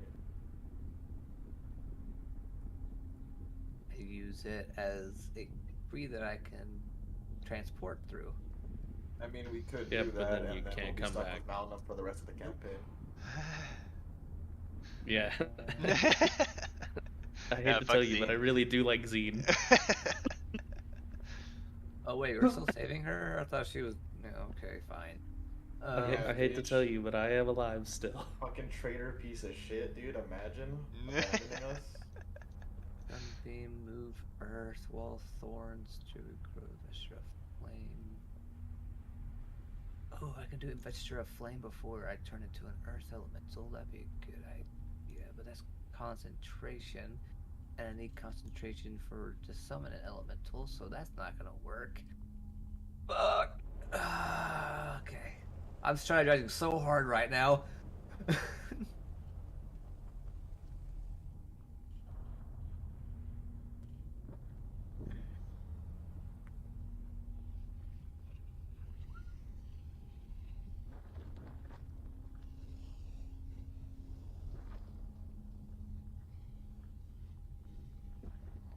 I use it as a tree that I can transport through. I mean, we could Yeah, do but that, then you and then can't we'll be come stuck back. with Malnum for the rest of the campaign. Yeah. I hate Yeah, to fuck tell you, but I Zine. really do like Zine. Oh wait, we're still saving her? I thought she was... No, okay, fine. I hate to bitch. tell you, but I am alive still. Fucking traitor piece of shit, dude. Imagine abandoning us. Sunbeam, move earth, wall thorns, druid grove, vesture of flame. Oh, I can do vesture of flame before I turn into an earth elemental. That'd be a good idea, but that's concentration. And I need concentration to summon an elemental, so that's not gonna work. Fuck! Okay. I'm strategizing so hard right now.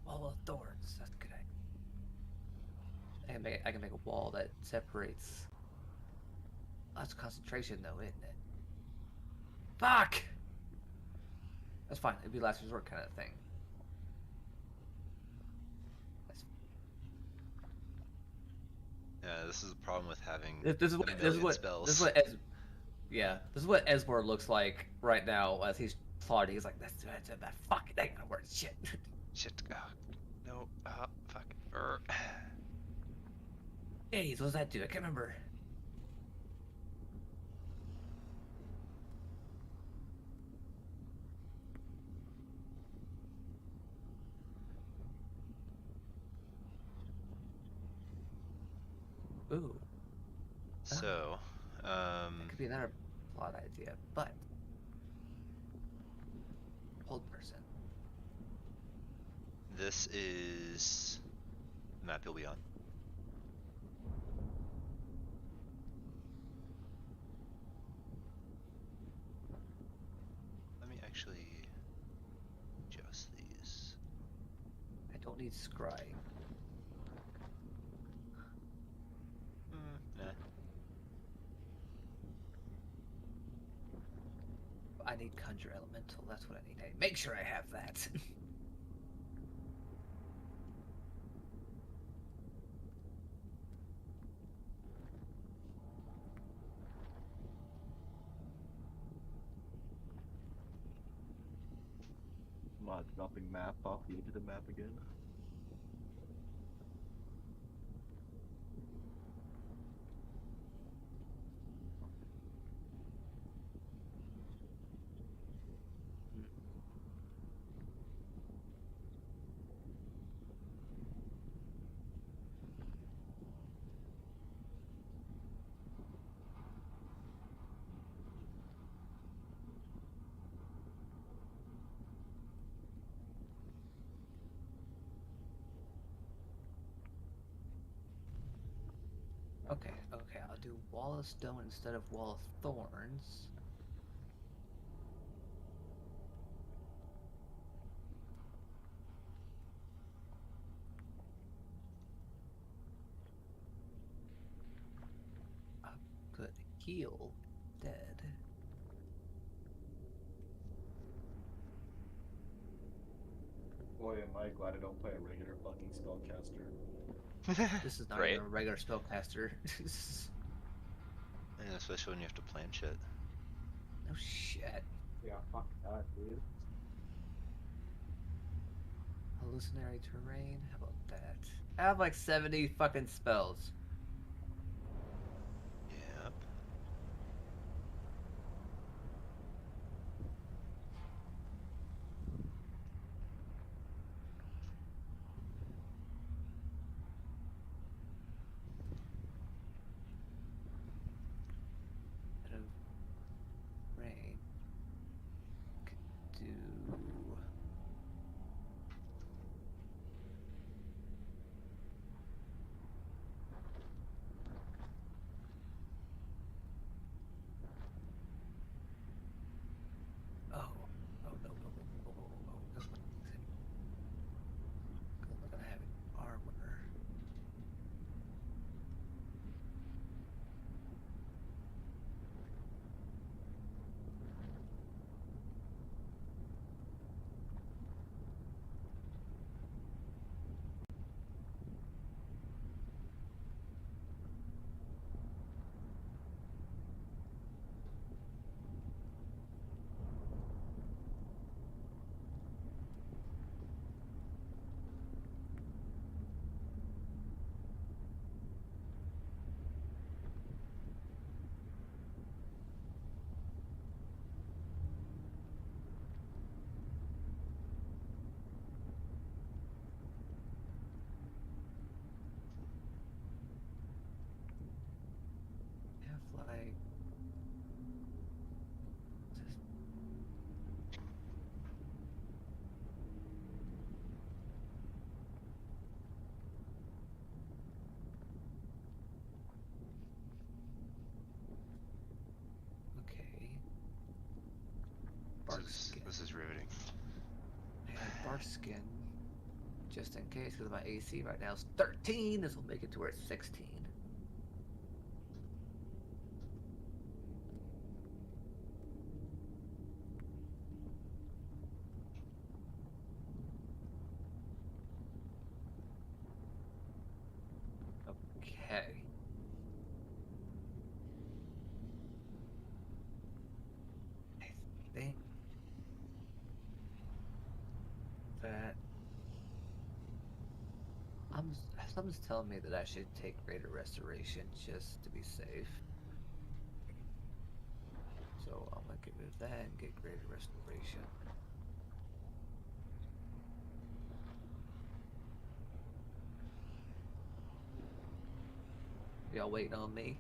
Wall of thorns. That's a good idea. I can make a wall that separates. That's concentration, though, isn't it? Fuck! That's fine. It'd be last resort kind of thing. That's... Yeah, this is the problem with having This is what. a This is million what. spells. This is what. Yeah. This is what Esmore looks like right now as he's plotting. He's like, "That's that. Fuck it. That ain't gonna work. Shit." Shit. Oh, no. Fuck. Hey, what does that do? I can't remember. Ooh. So, That could be another plot idea, but hold person. this is the map you'll be on. Let me actually adjust these. I don't need scry. Nah. I need conjure elemental. That's what I need. Make sure I have that. Not dropping map off the edge of the map again. Okay, I'll do wall of stone instead of wall of thorns. I'm good. Heal. Dead. boy, am I glad I don't play a regular fucking spellcaster. This is not Right? even a regular spellcaster. And especially when you have to plan shit. Oh shit. Yeah, fuck that, dude. Hallucinatory terrain? How about that? I have like 70 fucking spells. Yep. Out of rain. Could do. Oh. Oh, no, no, no, no, no, no, no. That's what I'm saying. 'Cause I'm not gonna have armor. Have like. Okay. Bark skin. This is riveting. I have bark skin. Just in case, because my AC right now is 13. This will make it to where it's 16. Okay. I think that something's telling me that I should take greater restoration just to be safe. So I'm gonna get rid of that and get greater restoration. Y'all waiting on me?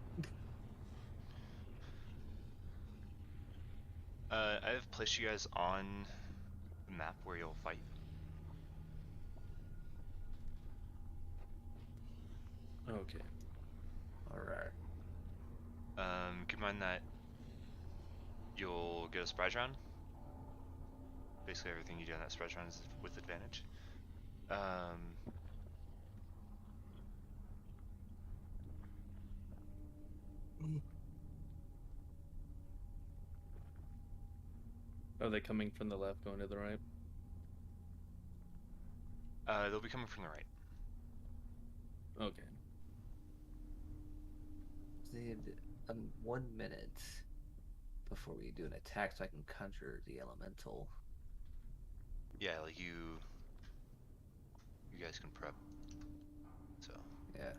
I have placed you guys on the map where you'll fight. Okay. Alright. Keep in mind that you'll get a surprise round. Basically everything you do on that surprise round is with advantage. Are they coming from the left, going to the right? They'll be coming from the right. Okay. Need 1 minute before we do an attack so I can conjure the elemental. Yeah, like you guys can prep. So Yeah.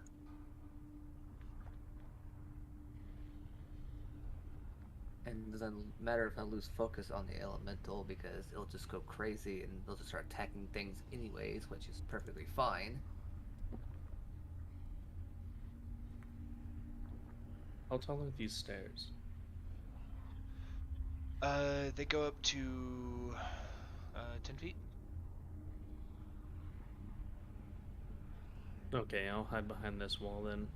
And it doesn't matter if I lose focus on the elemental because it'll just go crazy and they'll just start attacking things anyways, which is perfectly fine. How tall are these stairs? they go up to 10 feet. Okay, I'll hide behind this wall then.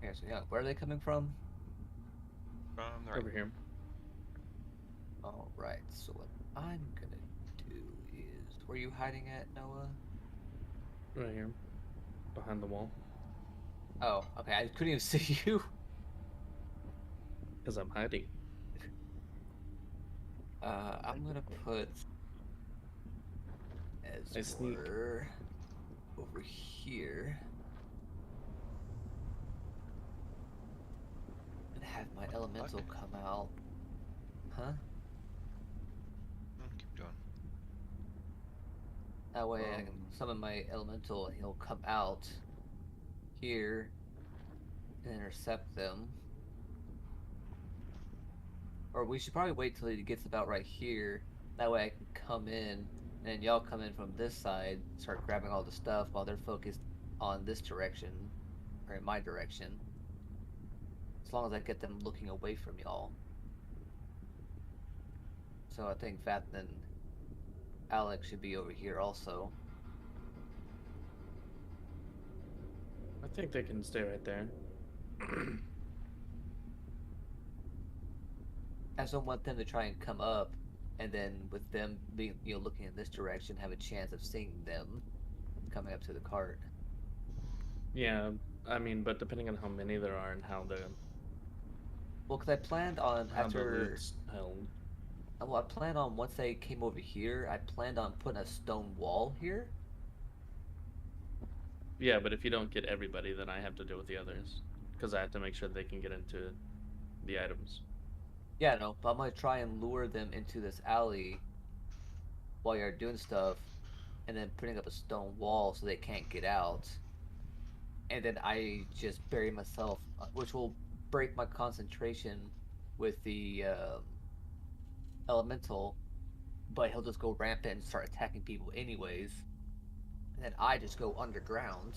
Yeah, so yeah, where are they coming from? From the right. Over here. Alright, so what I'm gonna do is... Where are you hiding at, Noah? Right here. Behind the wall. Oh, okay, I couldn't even see you. Because I'm hiding. I'm gonna put as I sneak. we're over here and have my elemental fuck? come out. Huh? Keep going. That way I can summon my elemental and he'll come out here and intercept them. Or we should probably wait till he gets about right here. That way I can come in and y'all come in from this side, start grabbing all the stuff while they're focused on this direction, or in my direction. As long as I get them looking away from y'all. So I think Fat and Alex should be over here also. I think they can stay right there. I just don't want them to try and come up, and then with them being, looking in this direction, have a chance of seeing them coming up to the cart. Yeah, I mean, but depending on how many there are and how the Well, because I planned on loot's held. Well, I planned on once they came over here, I planned on putting a stone wall here. Yeah, but if you don't get everybody, then I have to deal with the others because I have to make sure they can get into the items. Yeah, no, but I'm gonna try and lure them into this alley while you're doing stuff, and then putting up a stone wall so they can't get out. And then I just bury myself, which will break my concentration with the elemental, but he'll just go rampant and start attacking people anyways. And then I just go underground,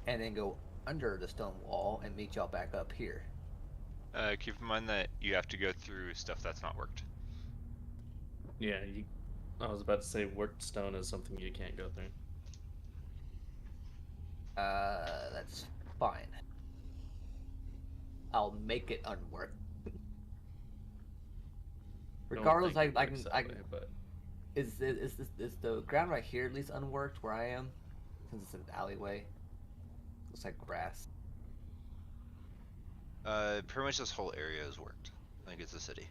and then go under the stone wall and meet y'all back up here. Keep in mind that you have to go through stuff that's not worked. Yeah, I was about to say worked stone is something you can't go through. That's fine. I'll make it unworked. Regardless, I can. But Is the ground right here at least unworked where I am? Since it's an alleyway. Looks like grass. Pretty much this whole area is worked. I think it's a city.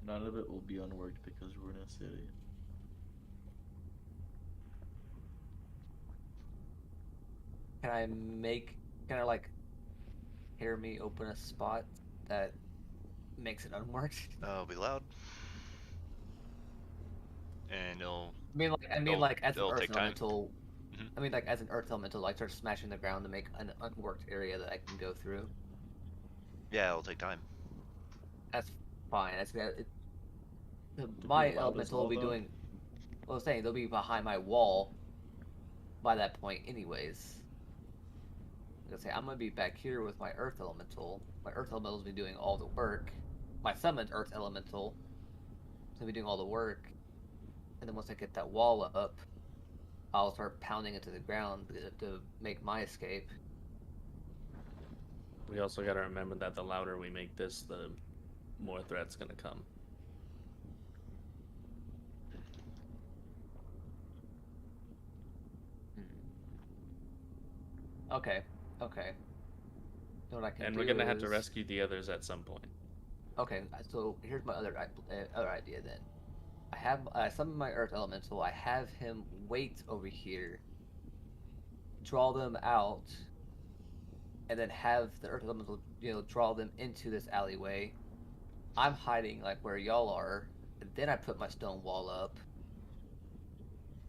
None of it will be unworked because we're in a city. Can I like hear me open a spot that makes it unworked? It'll be loud. And it'll... I mean like as an it'll earth take time. elemental. Mhm. I mean like as an earth elemental, like start smashing the ground to make an unworked area that I can go through. Yeah, it'll take time. That's fine. That's it. be My loud as elemental will well, be though? doing. Well, I was saying they'll be behind my wall by that point, anyways. Like I say, I'm gonna be back here with my earth elemental. My earth elemental will be doing all the work. My summoned earth elemental is gonna be doing all the work. And then once I get that wall up, I'll start pounding into the ground to make my escape. we also got to remember that the louder we make this, the more threats gonna come. Okay. Okay. So what I can And do we're gonna have to is- rescue the others at some point. Okay, so here's my other idea then. I summon my earth elemental. I have him wait over here, draw them out, and then have the earth elemental, draw them into this alleyway. I'm hiding like where y'all are, and then I put my stone wall up,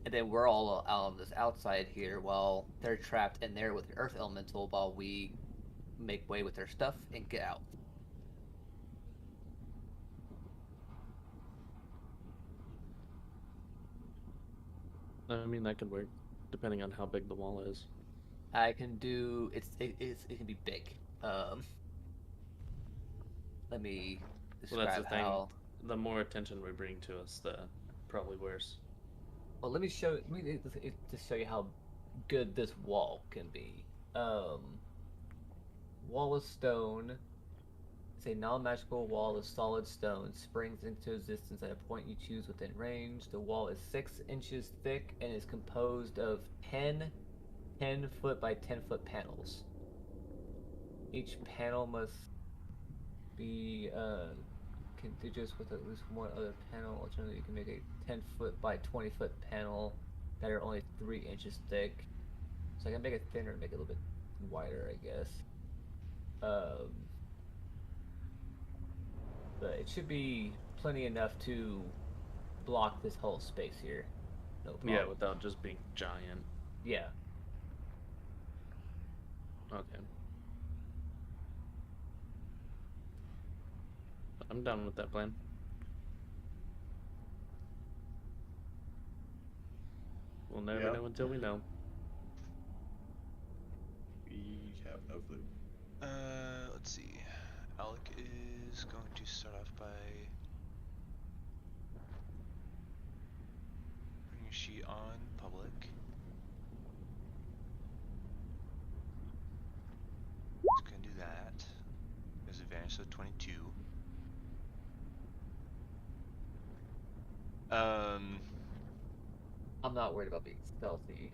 and then we're all out on this outside here while they're trapped in there with the earth elemental while we make way with their stuff and get out. I mean, that could work, depending on how big the wall is. I can do it can be big. Let me Well, that's describe the thing. how. The more attention we bring to us, the probably worse. Well, let me just show you how good this wall can be. Wall of stone. It's a non-magical wall of solid stone. Springs into existence at a point you choose within range. The wall is 6 inches thick and is composed of 10 10-foot by 10-foot panels. Each panel must be contiguous with at least one other panel. Alternatively, you can make a 10-foot by 20-foot panel that are only 3 inches thick. So I can make it thinner and make it a little bit wider, I guess. But it should be plenty enough to block this whole space here. No problem. Yeah, without just being giant. Yeah. Okay. I'm down with that plan. We'll never know until we know. We have no clue. Let's see. Alec is going to start off by putting a sheet on public. He's gonna do that. There's advantage of 22. I'm not worried about being stealthy.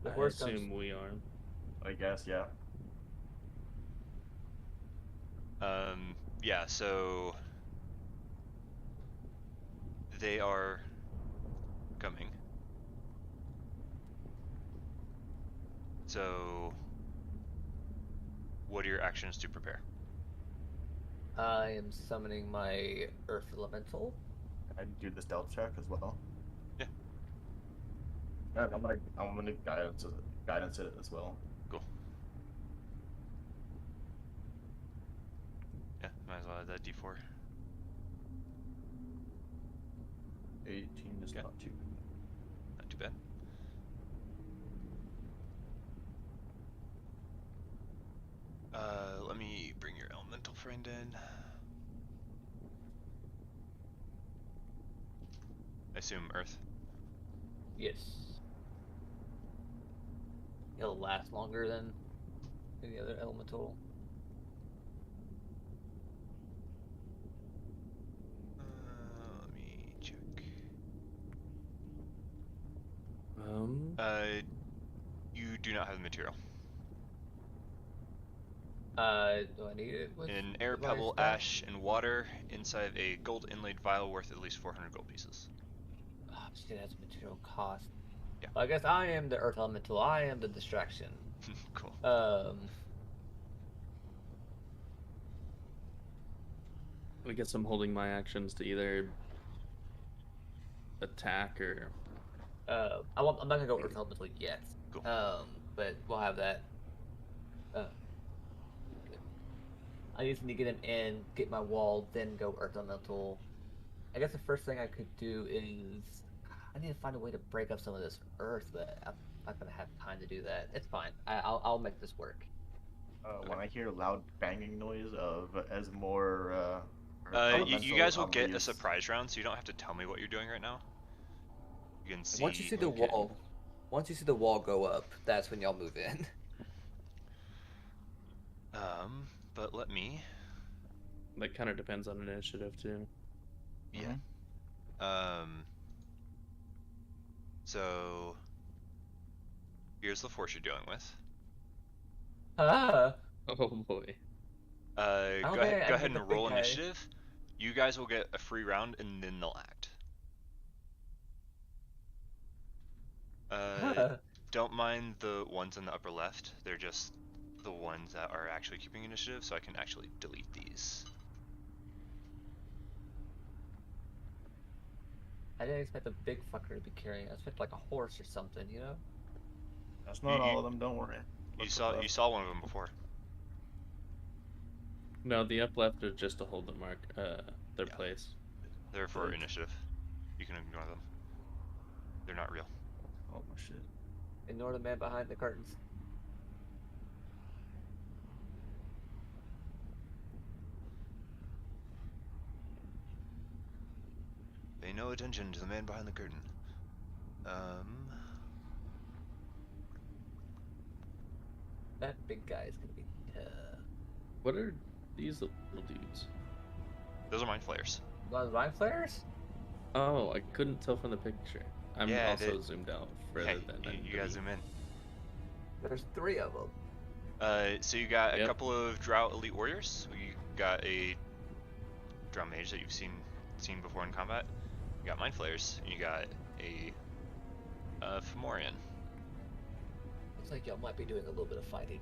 The I worst assume we are. I guess, yeah. Yeah, so they are coming. So what are your actions to prepare? I am summoning my Earth Elemental. I'd do the stealth check as well. Yeah. Yeah, I'm gonna guidance it as well. Cool. Yeah, might as well add that D4. 18 is Okay. not too. Not too bad. Let me bring your elemental friend in. I assume Earth. Yes. It'll last longer than any other elemental. Let me check. You do not have the material. Do I need it with An air, my pebble, stuff? ash, and water inside a gold inlaid vial worth at least 400 gold pieces. Oh, shit, that's material cost. Yeah. Well, I guess I am the Earth Elemental. I am the distraction. Cool. I guess I'm holding my actions to either attack or. I'm not gonna go Earth Elemental yet. Cool. But we'll have that. I just need to get him in, get my wall, then go Earth Elemental. I guess the first thing I could do is I need to find a way to break up some of this Earth, but I'm not gonna have time to do that. It's fine. I'll make this work. When I hear loud banging noise of as more You guys will get a surprise round, so you don't have to tell me what you're doing right now. You can see. Once you see the wall go up, that's when y'all move in. But let me. That kind of depends on initiative too. Yeah. So here's the force you're dealing with. Oh boy. Go ahead and roll initiative. You guys will get a free round, and then they'll act. Don't mind the ones in the upper left. They're just the ones that are actually keeping initiative, so I can actually delete these. I didn't expect a big fucker to be carrying. I expect like a horse or something, you know? That's not all of them. Don't worry. You saw one of them before. No, the up left are just to hold the mark, their place. They're for initiative. You can ignore them. They're not real. Oh my shit. Ignore the man behind the curtains. Pay no attention to the man behind the curtain. That big guy is gonna be tough. What are these little dudes? Those are mind flayers. Mind flayers? Oh, I couldn't tell from the picture. I'm Yeah, also zoomed out further hey, than I need you to guys be. zoom in. There's 3 of them. So you got a Yep. couple of Drow elite warriors. You got a Drow mage that you've seen before in combat. You got mind flayers, and you got a Fomorian. Looks like y'all might be doing a little bit of fighting.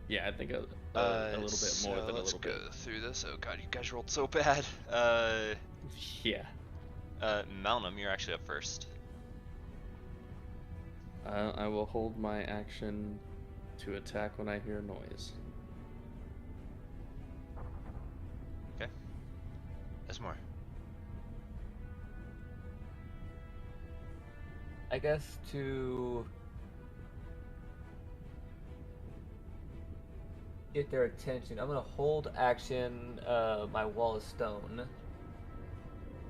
Yeah, I think a little bit So more than a let's little go bit. through this. Oh god, you guys rolled so bad. Yeah. Malnum, you're actually up first. I will hold my action to attack when I hear noise. Okay. There's more. I guess to get their attention, I'm gonna hold action my wall of stone,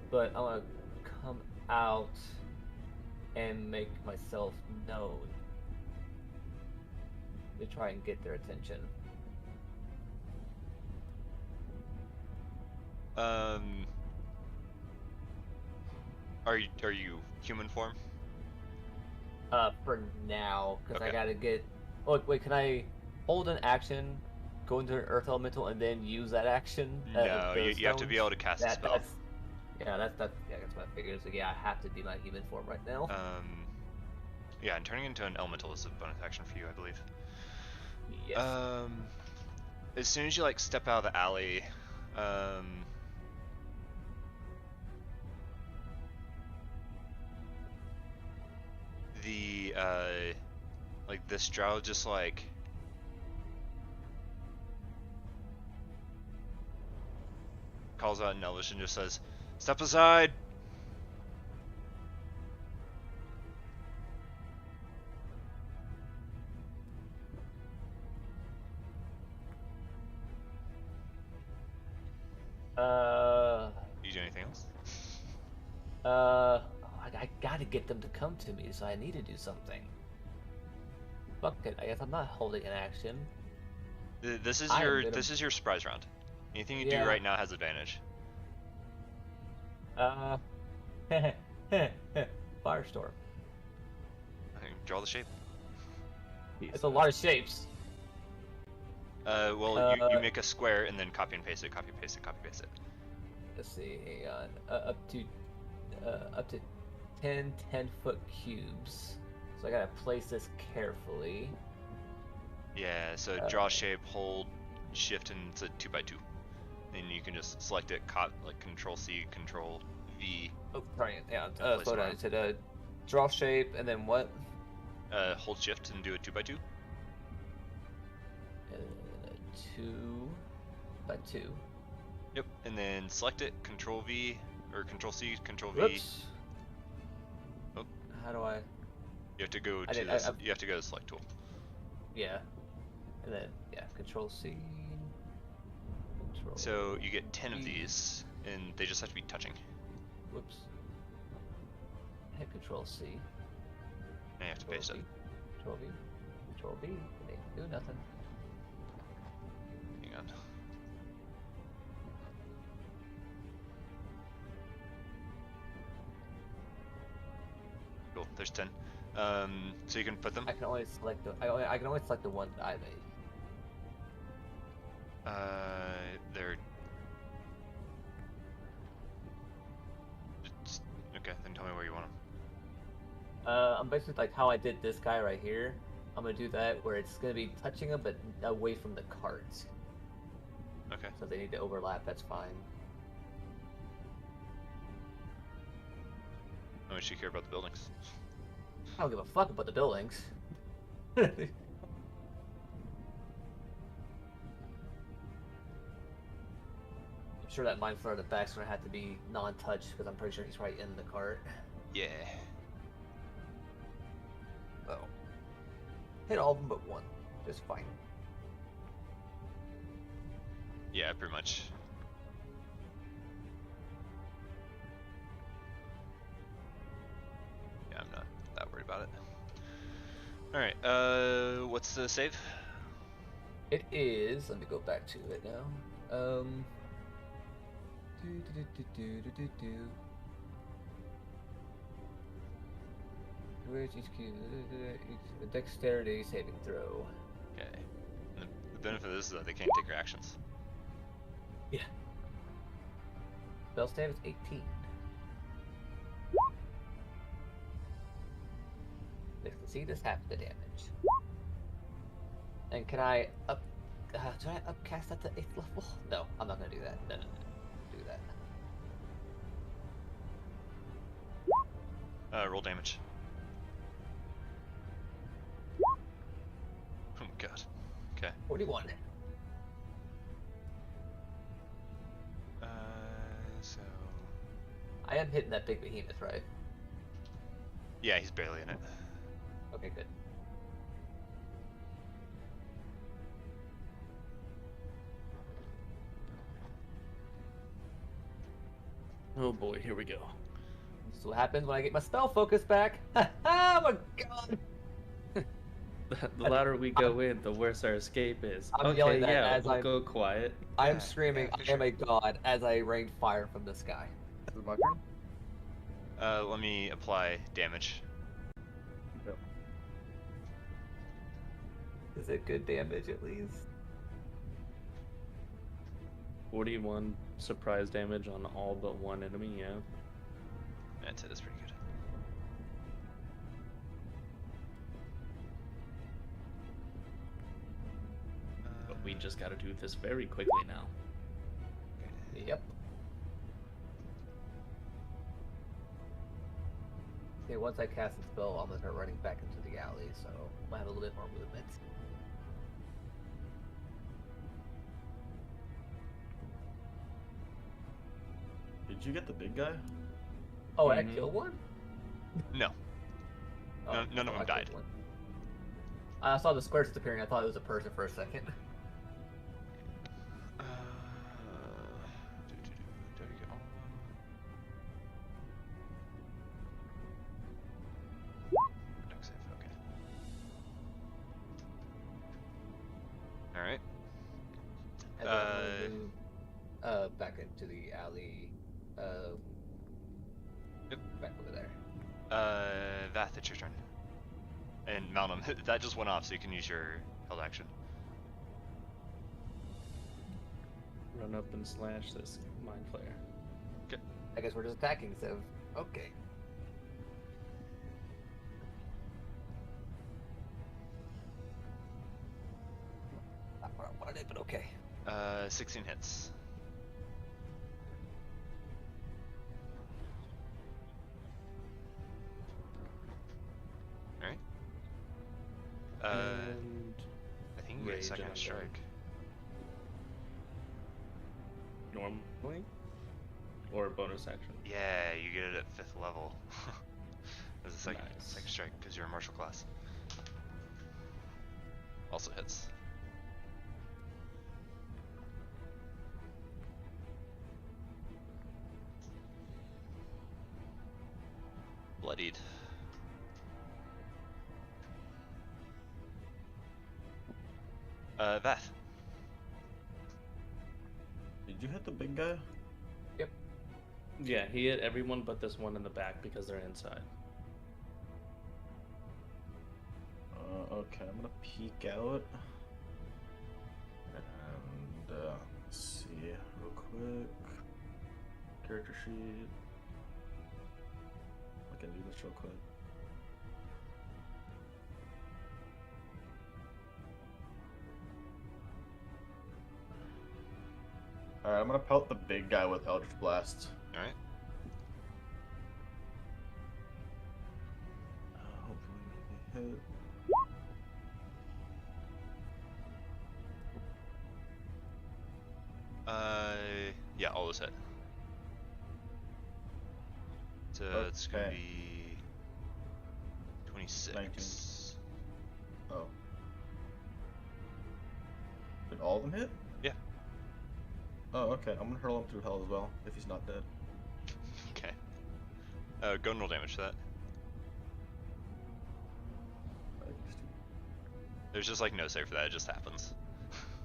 but I want to come out and make myself known to try and get their attention. Are you human form? For now, because I Okay. gotta get. Oh wait, can I hold an action, go into an earth elemental, and then use that action? No, the you have to be stones? able to cast a spell. That's that's what I figured. So yeah, I have to be my human form right now. Yeah, and turning into an elemental is a bonus action for you, I believe. Yes. As soon as you like step out of the alley, the like this drow just like calls out in Elvish and just says, "Step aside." You do anything else? I gotta get them to come to me, so I need to do something. Fuck it, I guess I'm not holding an action. This is I am your gonna- this is your surprise round. Anything you do Yeah. right now has advantage. Firestorm. Okay, draw the shape. It's a lot of shapes. Well, you make a square and then copy and paste it, copy paste it, copy paste it. Let's see, hang on. Up to 10 10-foot cubes. So I gotta place this carefully. Yeah, so draw shape, hold, shift, and it's a 2x2. And you can just select it, like Control C, Control V. Oh, sorry, yeah. place Slow it down. around. It said draw shape, and then what? Hold shift and do a 2x2. 2x2. Yep, and then select it, Control V, or Control C, Control V. Whoops. Oh. How do I? You have to go I to did- this. I- You have to go to select tool. Yeah. And then yeah, Control C. Control. So you get 10 of V. these, and they just have to be touching. Whoops. Hit Control C. And you have to Control paste it. V. Control V. Control V. It ain't do nothing. Hang on. Cool. There's 10. So you can put them. I can only select the. I can only select the one that I made. They're. Okay, then tell me where you want them. I'm basically like how I did this guy right here. I'm gonna do that where it's gonna be touching him, but away from the cart. Okay. So if they need to overlap, that's fine. How much do you care about the buildings? I don't give a fuck about the buildings. I'm sure that Mind Flayer at the back's gonna have to be non-touch because I'm pretty sure he's right in the cart. Yeah. Oh. Hit all of them but one. Just fine. Yeah, pretty much. Yeah, I'm not that worried about it. Alright, what's the save? It is. Let me go back to it now. Dexterity saving throw. Okay. And the benefit of this is that they can't take your actions. Yeah. Spell save is 18. They succeed is half the damage. And can I should I upcast at the 8th level? No, I'm not gonna do that. No. Do that. Roll damage. Oh my god. Okay. 41. So... I am hitting that big behemoth, right? Yeah, he's barely in it. Okay, good. Oh boy, here we go. This is what happens when I get my spell focus back. Oh my god! The louder we go in, the worse our escape is. I'm Okay, yelling that yeah, as we'll I'm- go quiet. I am Yeah, screaming, yeah, for I am a god, as I rain fire from the sky. Is it my turn? Let me apply damage. Yep. Is it good damage at least? 41 surprise damage on all but one enemy, yeah. That's it, that's pretty good. But we just gotta do this very quickly now. Yep. Okay, once I cast the spell, I'm gonna start running back into the alley, so I'll have a little bit more movement. Did you get the big guy? Oh, I Mhm. killed one? No. Oh, None of I them killed died. one. I saw the squares disappearing. I thought it was a person for a second. There we go. Dex save, okay. Alright. And then I'm gonna move back into the alley. Yep. Back over there. Vath, it's your turn. And Malnum, that just went off, so you can use your held action. Run up and slash this mind flare. I guess we're just attacking, so okay. Not what I wanted, but okay. 16 hits. Alright. And I think you get a rage second on strike. normally? Or bonus action? Yeah, you get it at 5th level. As a second Nice. strike, because you're a martial class. Also hits. Bloodied. Vath. Did you hit the big guy? Yeah, he hit everyone but this one in the back because they're inside. Okay, I'm gonna peek out. And, let's see real quick. Character sheet. I can do this real quick. Alright, I'm gonna pelt the big guy with Eldritch Blast. Alright. Hopefully he hit. Yeah, all those hit. So it's gonna Okay. be 26. Oh. Did all of them hit? Yeah. Oh, okay. I'm gonna hurl him through hell as well, if he's not dead. Okay. Go and roll damage for that. There's just like no save for that, it just happens.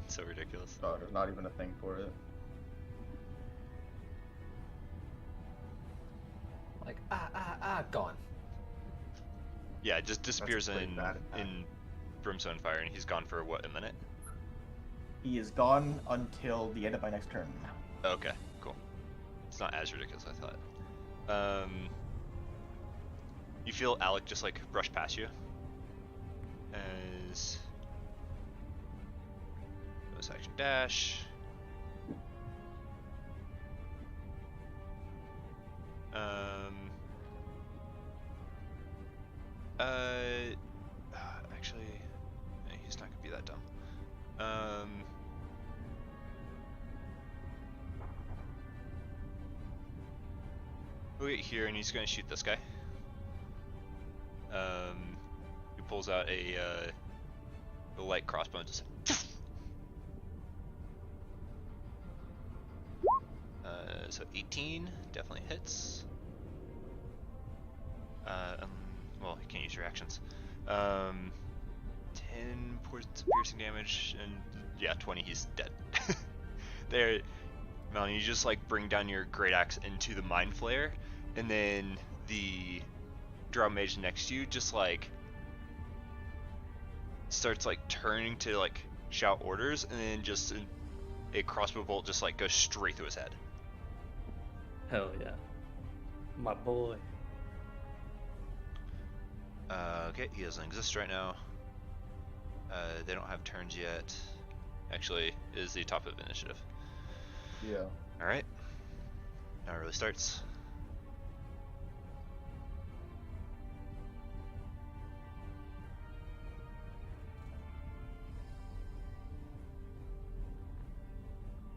It's so ridiculous. Oh, there's not even a thing for it. Like, gone. Yeah, it just disappears pretty in bad impact. brimstone fire, and he's gone for what, a minute? He is gone until the end of my next turn. Okay, cool. It's not as ridiculous as I thought. You feel Alec just like brush past you as bonus action dash. Actually, he's not gonna be that dumb. We'll get here, and he's gonna shoot this guy. He pulls out a light crossbow and just. So 18 definitely hits. Well, you can't use your actions. 10 points of piercing damage, and yeah, 20. He's dead. There, Melanie, you just like bring down your great axe into the mind flayer, and then the drow mage next to you just like starts like turning to like shout orders, and then just a crossbow bolt just like goes straight through his head. Hell yeah. My boy. Okay, he doesn't exist right now. They don't have turns yet. Actually, it is the top of initiative. Yeah. Alright. Now it really starts.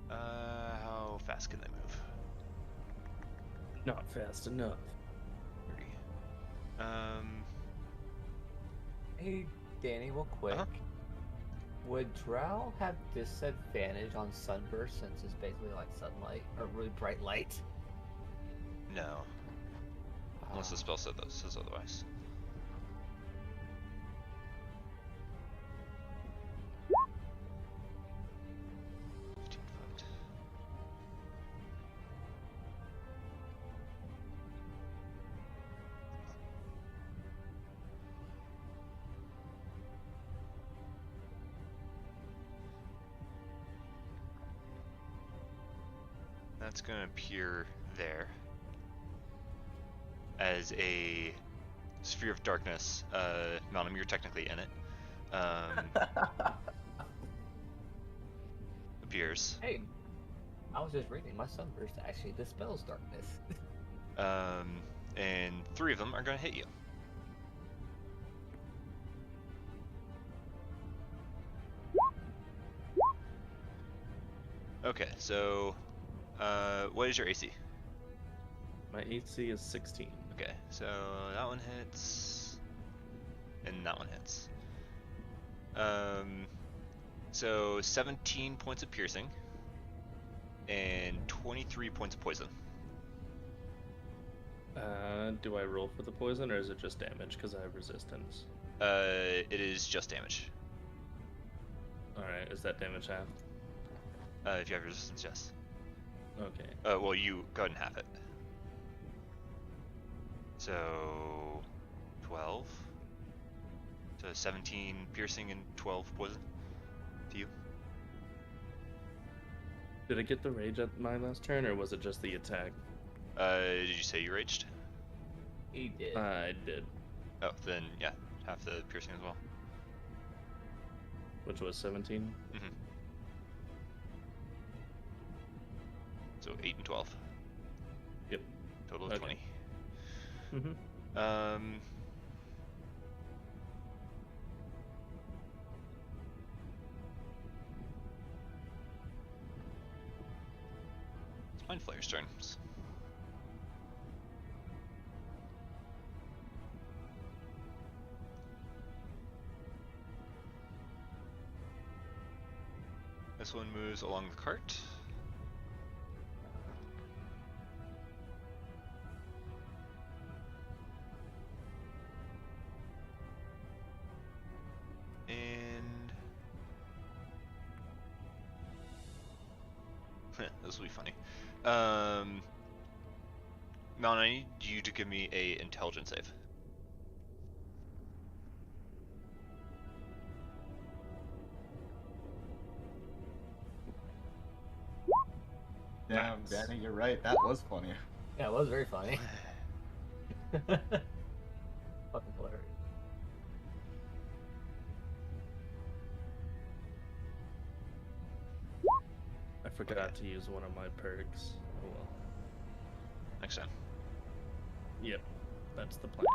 How fast can they move? Not fast enough. 30. Hey, Danny, real quick. Uh-huh. Would Drow have disadvantage on sunburst since it's basically like sunlight or really bright light? No. Unless the spell says otherwise. That's going to appear there as a sphere of darkness. Malcolm, you're technically in it. Appears. Hey, I was just reading. My sunburst actually dispels darkness. And 3 of them are going to hit you. Okay, so what is your AC? My AC is 16. Okay, so that one hits, and that one hits. So 17 points of piercing, and 23 points of poison. Do I roll for the poison, or is it just damage because I have resistance? It is just damage. Alright, is that damage half? If you have resistance, yes. Okay. Well, you go ahead and half it. So 12. So 17 piercing and 12 poison to you. Did I get the rage at my last turn, or was it just the attack? Did you say you raged? He did. I did, Oh, then yeah, half the piercing as well. which was 17. Mm-hmm. So 8 and 12. Yep. Total of Okay. 20. Mm-hmm. It's Mind Flayer's turn. This one moves along the cart. And this will be funny. Malin, I need you to give me a intelligence save. Damn, Nice. Danny, you're right. That was funny. Yeah, it was very funny. Fucking hilarious. I forgot to use one of my perks. Oh well. Next time. Yep, that's the plan.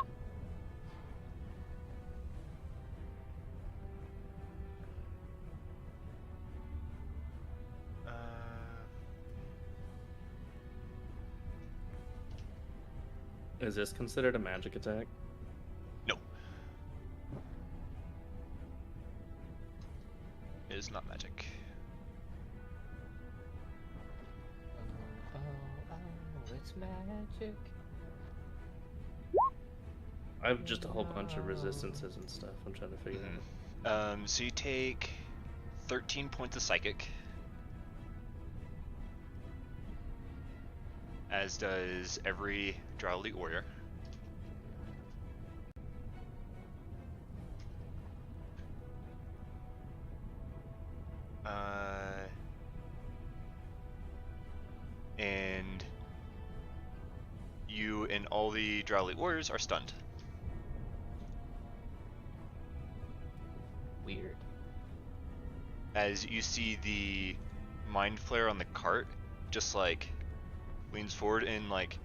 Is this considered a magic attack? No. It is not magic. Oh, it's magic. I have just a whole bunch of resistances and stuff. I'm trying to figure out. So you take 13 points of psychic. As does every Drow Elite Warrior. And you and all the Drow Elite Warriors are stunned. Weird. As you see the Mind Flare on the cart just like leans forward and like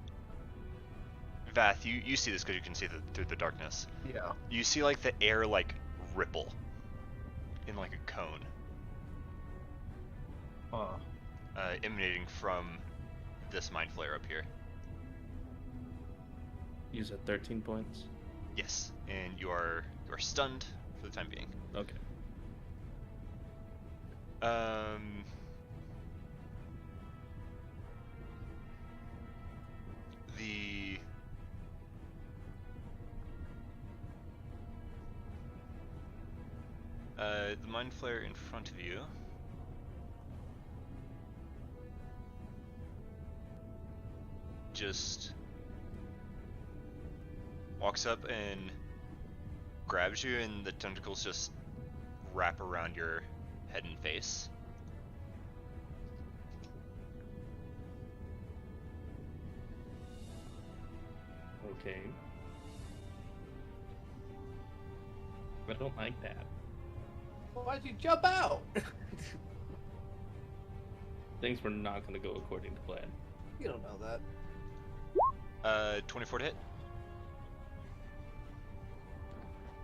Vath, you see this because you can see through the darkness. Yeah. You see like the air like ripple in like a cone, emanating from this Mind Flare up here. You said 13 points? Yes, and you are stunned for the time being. Okay. The Mind Flare in front of you just walks up and grabs you, and the tentacles just wrap around your head and face. Okay. I don't like that. Why'd you jump out? Things were not going to go according to plan. You don't know that. 24 to hit.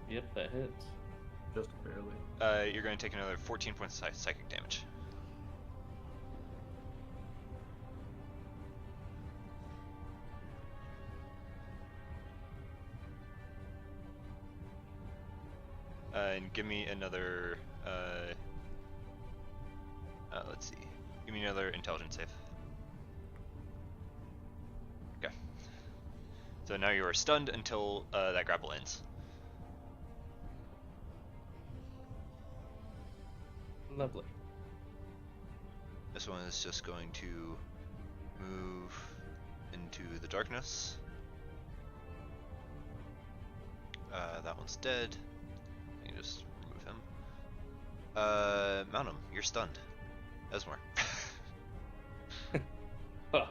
Yep, that hits. Just barely. You're going to take another 14 points of psychic damage. And give me another, let's see. Give me another intelligence save. Okay. So now you are stunned until that grapple ends. Lovely. This one is just going to move into the darkness. That one's dead. You can just remove him. Mount him. You're stunned. Esmore. Huh.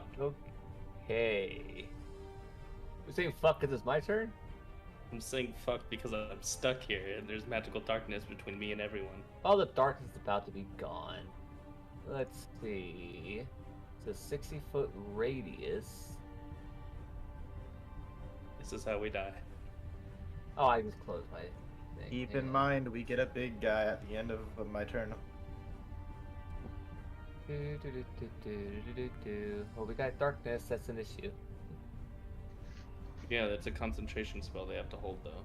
Okay. You're saying fuck because it's my turn? I'm saying fuck because I'm stuck here and there's magical darkness between me and everyone. All the darkness is about to be gone. Let's see. It's a 60-foot radius. This is how we die. Oh, I just closed my thing. Keep Hang in on. mind, we get a big guy at the end of my turn. Well, we got darkness. That's an issue. Yeah, that's a concentration spell they have to hold though.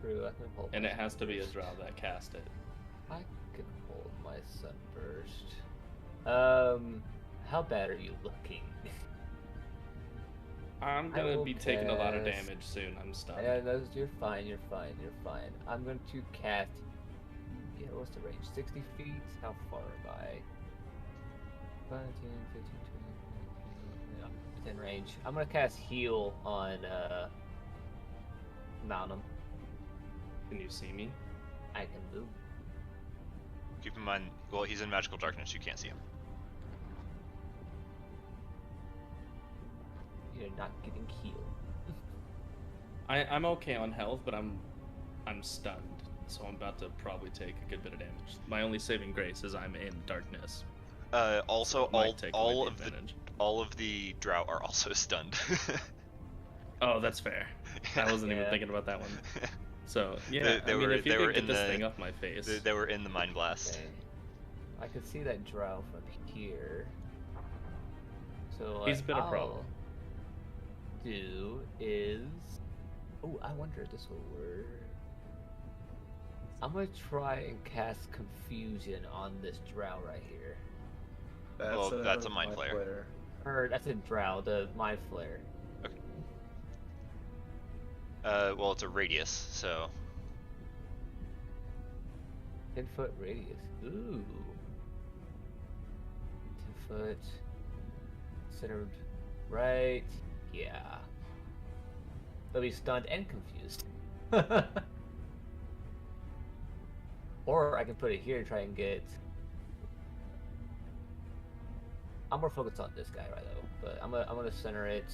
True, I can hold. And my it has to be a sunburst. drow that cast it. I can hold my sunburst. How bad are you looking? I'm I gonna will be taking a lot of cast- damage soon. I'm stunned. Yeah, no, you're fine. You're fine. You're fine. I'm going to cast. Yeah, what's the range? 60 feet. How far am I? 5, 10, 15, 20, 30, within range. I'm gonna cast heal on Malnum. Can you see me? I can move. Keep in mind, well, he's in magical darkness. You can't see him. you're not getting healed. I'm okay on health, but I'm stunned, so I'm about to probably take a good bit of damage. My only saving grace is I'm in darkness. Also, So it might take away the advantage. all of the drought are also stunned. Oh, that's fair. I wasn't even Yeah. thinking about that one. So yeah, They I mean, were- if you they were could get in this the- thing off my face, They were in the Mind Blast. Okay. I could see that drow from here. So He's been a problem. I'll do is, oh, I wonder if this will work. I'm gonna try and cast confusion on this drow right here. That's a mind flare. Or that's a drow, the mind flare. Well, it's a radius, so 10-foot radius. Ooh. 10 foot. Centered right. Yeah. They'll be stunned and confused. Or I can put it here and try and get. I'm more focused on this guy right though, but I'm gonna center it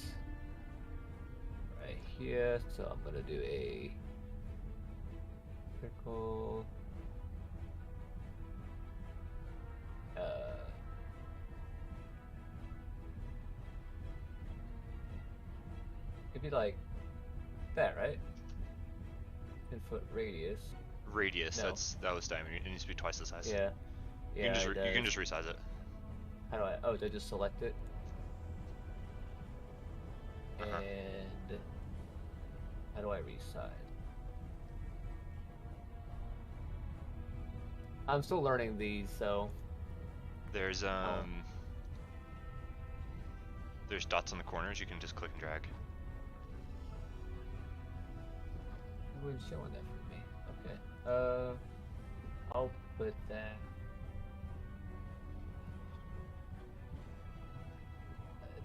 right here. So I'm gonna do a circle. It'd be like that, right? 10-foot radius. radius. No. That was diameter. It needs to be twice the size. Yeah. You Yeah. can just it you can does. just resize it. How do I? Oh, do I just select it? Uh-huh. And how do I resize? I'm still learning these, so There's there's dots on the corners. You can just click and drag. it wasn't showing that for me. Okay. I'll put that.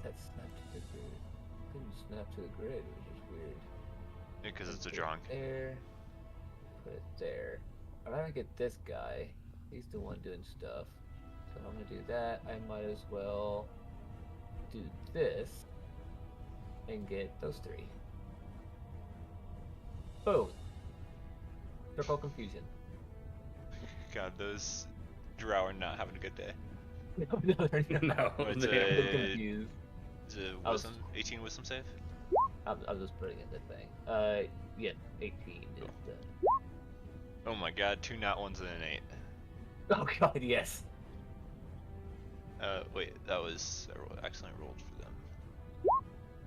That's snap to the grid. Couldn't snap to the grid, which is weird. Because it's a Put it drawing. there. Put it there. I'm gonna get this guy. He's the one doing stuff. So I'm gonna do that. I might as well do this and get those three. Boom. Circle confusion. God, those drow are not having a good day. No, they're not. No, It's they I'm are. confused. Is it I was- wisdom? 18 wisdom save? I'm just putting in the thing. Yeah, 18 is the. Oh my god, 2 nat ones and an 8. Oh god, yes. Wait, that was I accidentally rolled for them.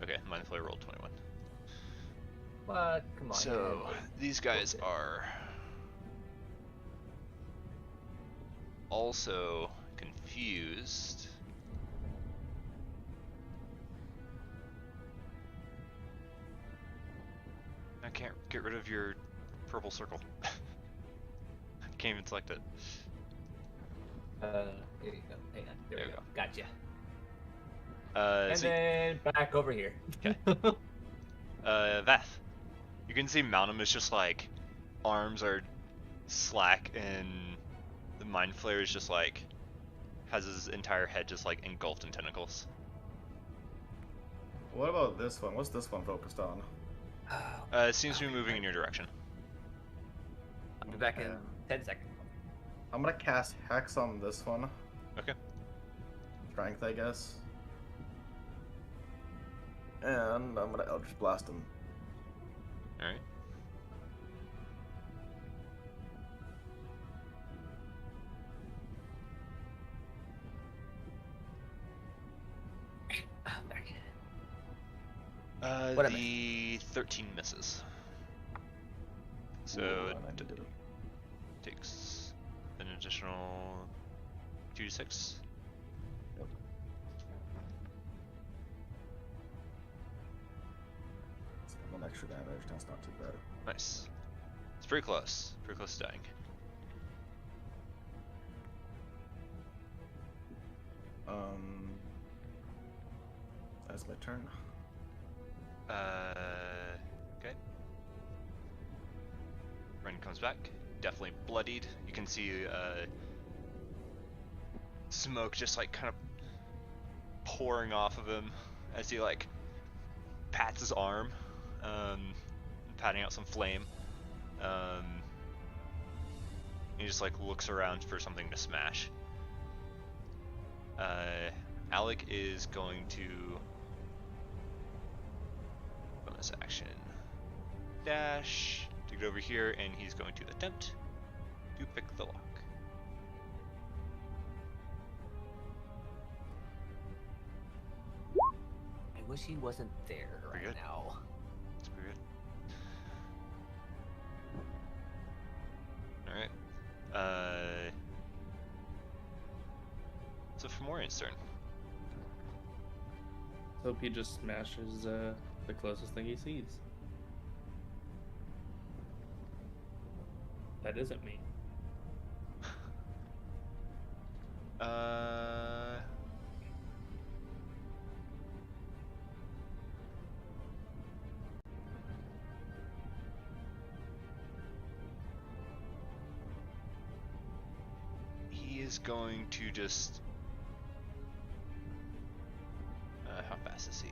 Okay, Mind Flare rolled 21. What? Come on. So man. these guys Okay. are also confused. I can't get rid of your purple circle. I can't even select it. Here you go. Hang on. There There we we go. Gotcha. And So, then back over here. Veth, you can see Malnum is just like, arms are slack and the Mind Flare is just like, has his entire head just like engulfed in tentacles. What about this one? What's this one focused on? It seems to be moving in your direction. I'll be back in Okay. 10 seconds. I'm gonna cast Hex on this one. Okay. Strength, I guess. And I'm gonna Eldritch Blast him. Alright. Back. Uh, What am I- the 13 misses. So Ooh, it I need to- takes an additional 2d6. Yep. One extra damage, that's not too bad. Nice. It's pretty close. Pretty close to dying. That's my turn. Okay. Ren comes back. Definitely bloodied. You can see smoke just like kind of pouring off of him as he like pats his arm, patting out some flame. He just like looks around for something to smash. Alec is going to bonus action dash to get over here, and he's going to attempt to pick the lock. I wish he wasn't there right Pretty good. now. That's pretty good. Alright. So Fomorian's turn. Hope he just smashes the closest thing he sees. That isn't me. He is going to just... how fast is he?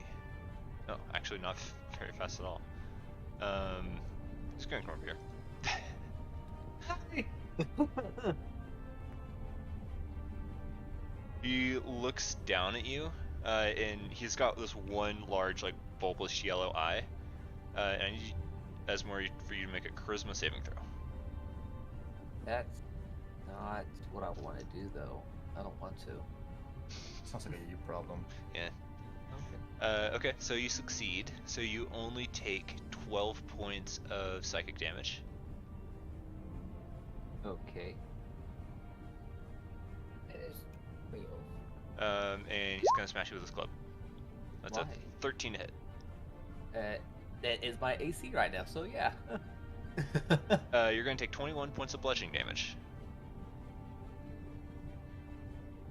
No, actually not very fast at all. He's going to come over here. He looks down at you, and he's got this one large, like, bulbous yellow eye. And I need Esmore for you to make a charisma saving throw. That's not what I want to do, though. I don't want to. Sounds like a you problem. Yeah. Okay. Okay, so you succeed. So you only take 12 points of psychic damage. Okay. It is real. And he's gonna smash you with his club. That's Why? a 13 to hit. That is my AC right now, so yeah. You're gonna take 21 points of bludgeoning damage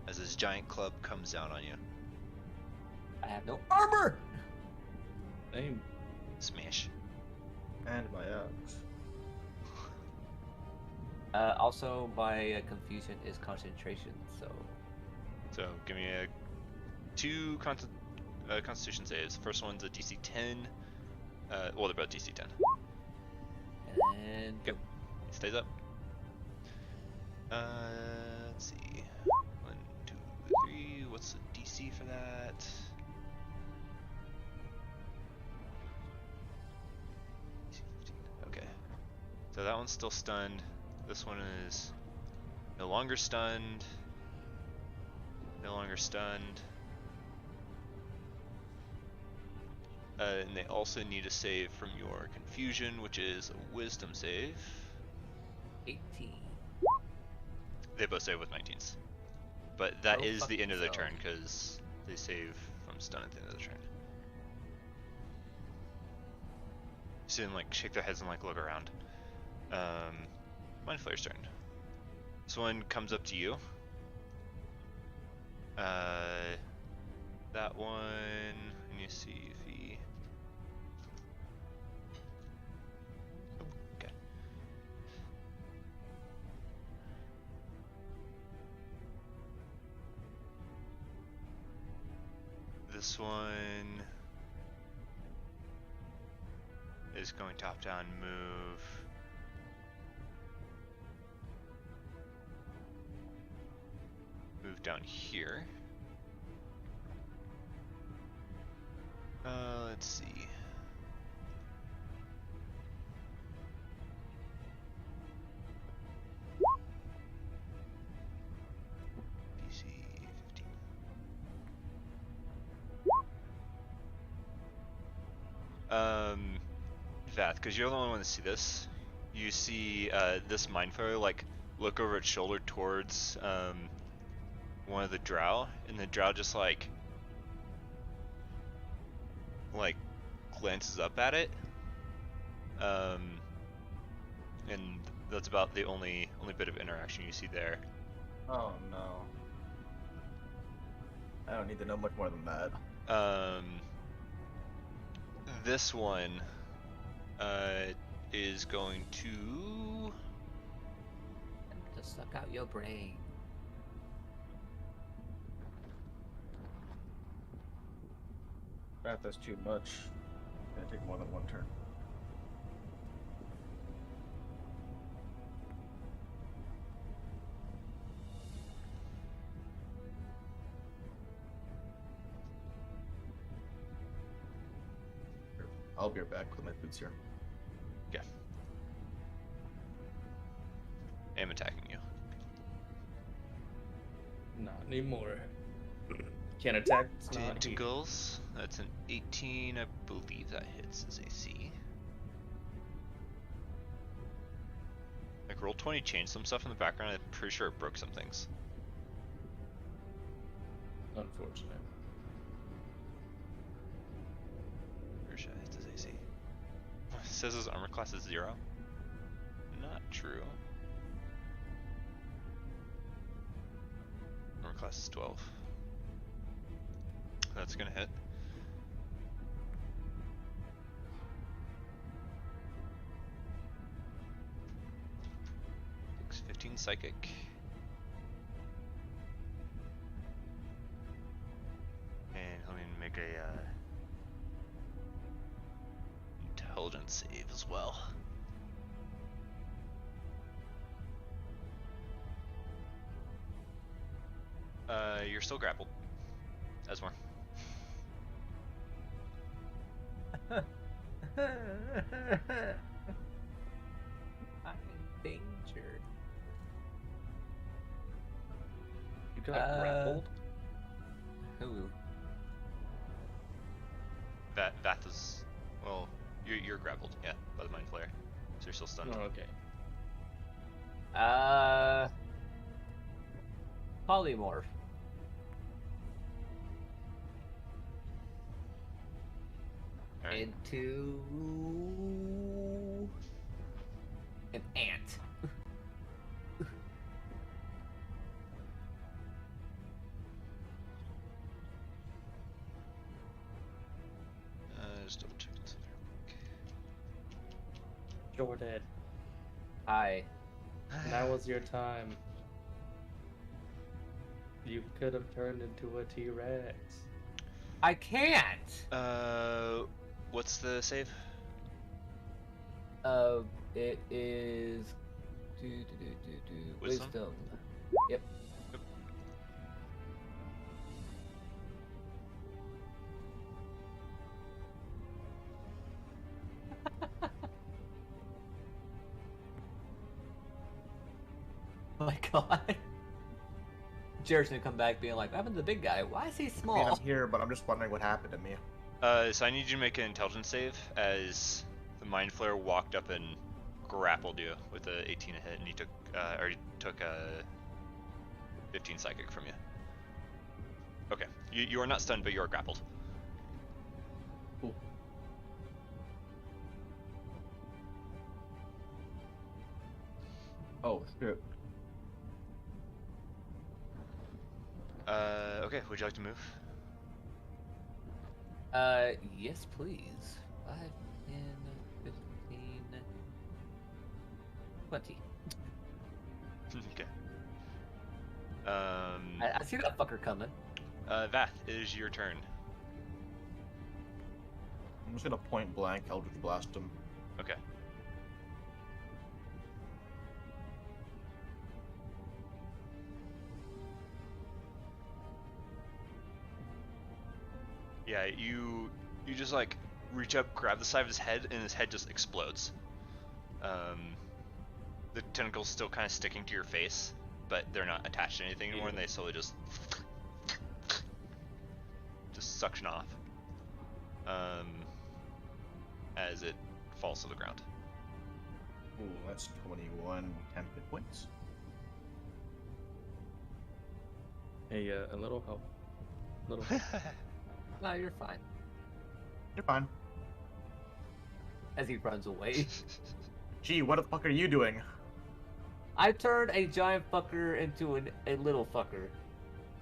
as this giant club comes down on you. I have no armor! Same. Smash. And my axe. Also, my confusion is concentration, so... So give me two Constitution saves. First one's a DC 10. Well, they're both DC 10. And... Yep. Stays up. Let's see. 1, 2, 3. What's the DC for that? DC 15. Okay. So that one's still stunned. This one is no longer stunned. No longer stunned. And they also need a save from your confusion, which is a wisdom save. 18. They both save with 19s. But that Oh, is fuck the end of their themselves. turn, because they save from stun at the end of the turn. You see them like shake their heads and like look around. Mind Flayer's turn. This one comes up to you. That one, and you see if he... Oh, okay. This one is going top down move. Move down here. Let's see. DC 15. Vath, because you're the only one to see this. You see this Mind Flayer like look over its shoulder towards one of the drow, and the drow just like glances up at it, and that's about the only bit of interaction you see there. Oh no. I don't need to know much more than that. This one is going to Just suck out your brain. That's too much. Gonna take more than one turn. I'll be right back with my boots here. Yeah. I'm attacking you. Not anymore. Can't attack. It's not here. Tentacles. That's an 18. I believe that hits his AC. Like, roll 20 changed some stuff in the background. I'm pretty sure it broke some things. Unfortunate. Pretty sure it hits his AC. It says his armor class is 0. Not true. Armor class is 12. That's gonna hit. Takes 15 psychic. And let me make a intelligence save as well. You're still grappled. Asmore. I'm in danger. You got grappled? Who? Vath is, well, you're grappled, yeah, by the mind flare, so you're still stunned. Oh, okay. Polymorph. All right. Into an ant. Just double check this real quick. Jordan, Hi. now was your time. You could have turned into a T-Rex. I can't. What's the save? It is Wisdom? wisdom. Yep. Oh my god. Jared's gonna come back being like, what happened to the big guy? Why is he I mean, small? I'm here, but I'm just wondering what happened to me. So I need you to make an intelligence save as the mind flare walked up and grappled you with a 18 a hit, and he took, already took a 15 psychic from you. Okay, you are not stunned, but you are grappled. Cool. Oh, shit. Okay, would you like to move? Yes, please. 5, 10, 15, 20. Okay. I see that fucker coming. Vath, it is your turn. I'm just gonna point blank Eldritch Blast him. Okay. Yeah, you just like reach up, grab the side of his head, and his head just explodes. The tentacles still kind of sticking to your face, but they're not attached to anything anymore, and they slowly just suction off as it falls to the ground. Ooh, that's 21 temp hit points. Hey, a little help. Little help. No, you're fine. You're fine. As he runs away. Gee, what the fuck are you doing? I turned a giant fucker into a little fucker.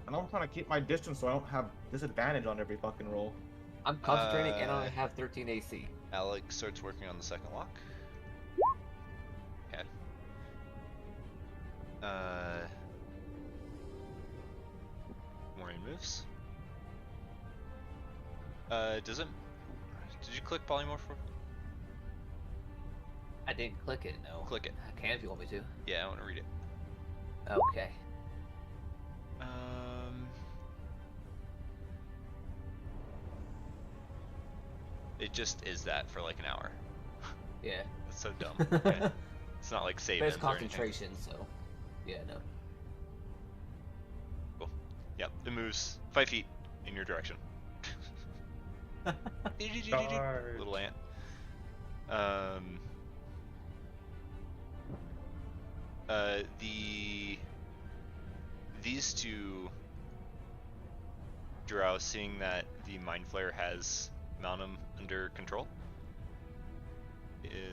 And I'm trying to keep my distance so I don't have disadvantage on every fucking roll. I'm concentrating and I have 13 AC. Alex starts working on the second lock. Okay. Maureen moves. Does it? Did Did you click polymorph? I didn't click it, no. Click it. I can if you want me to. Yeah, I want to read it. Okay. It just is that for like an hour. Yeah. That's so dumb. Okay. It's not like save But it's ends or anything. concentration, so. Yeah, no. Cool. Yep, it moves 5 feet in your direction. Charge. Little ant. These two drow, seeing that the mind flayer has Malnum under control.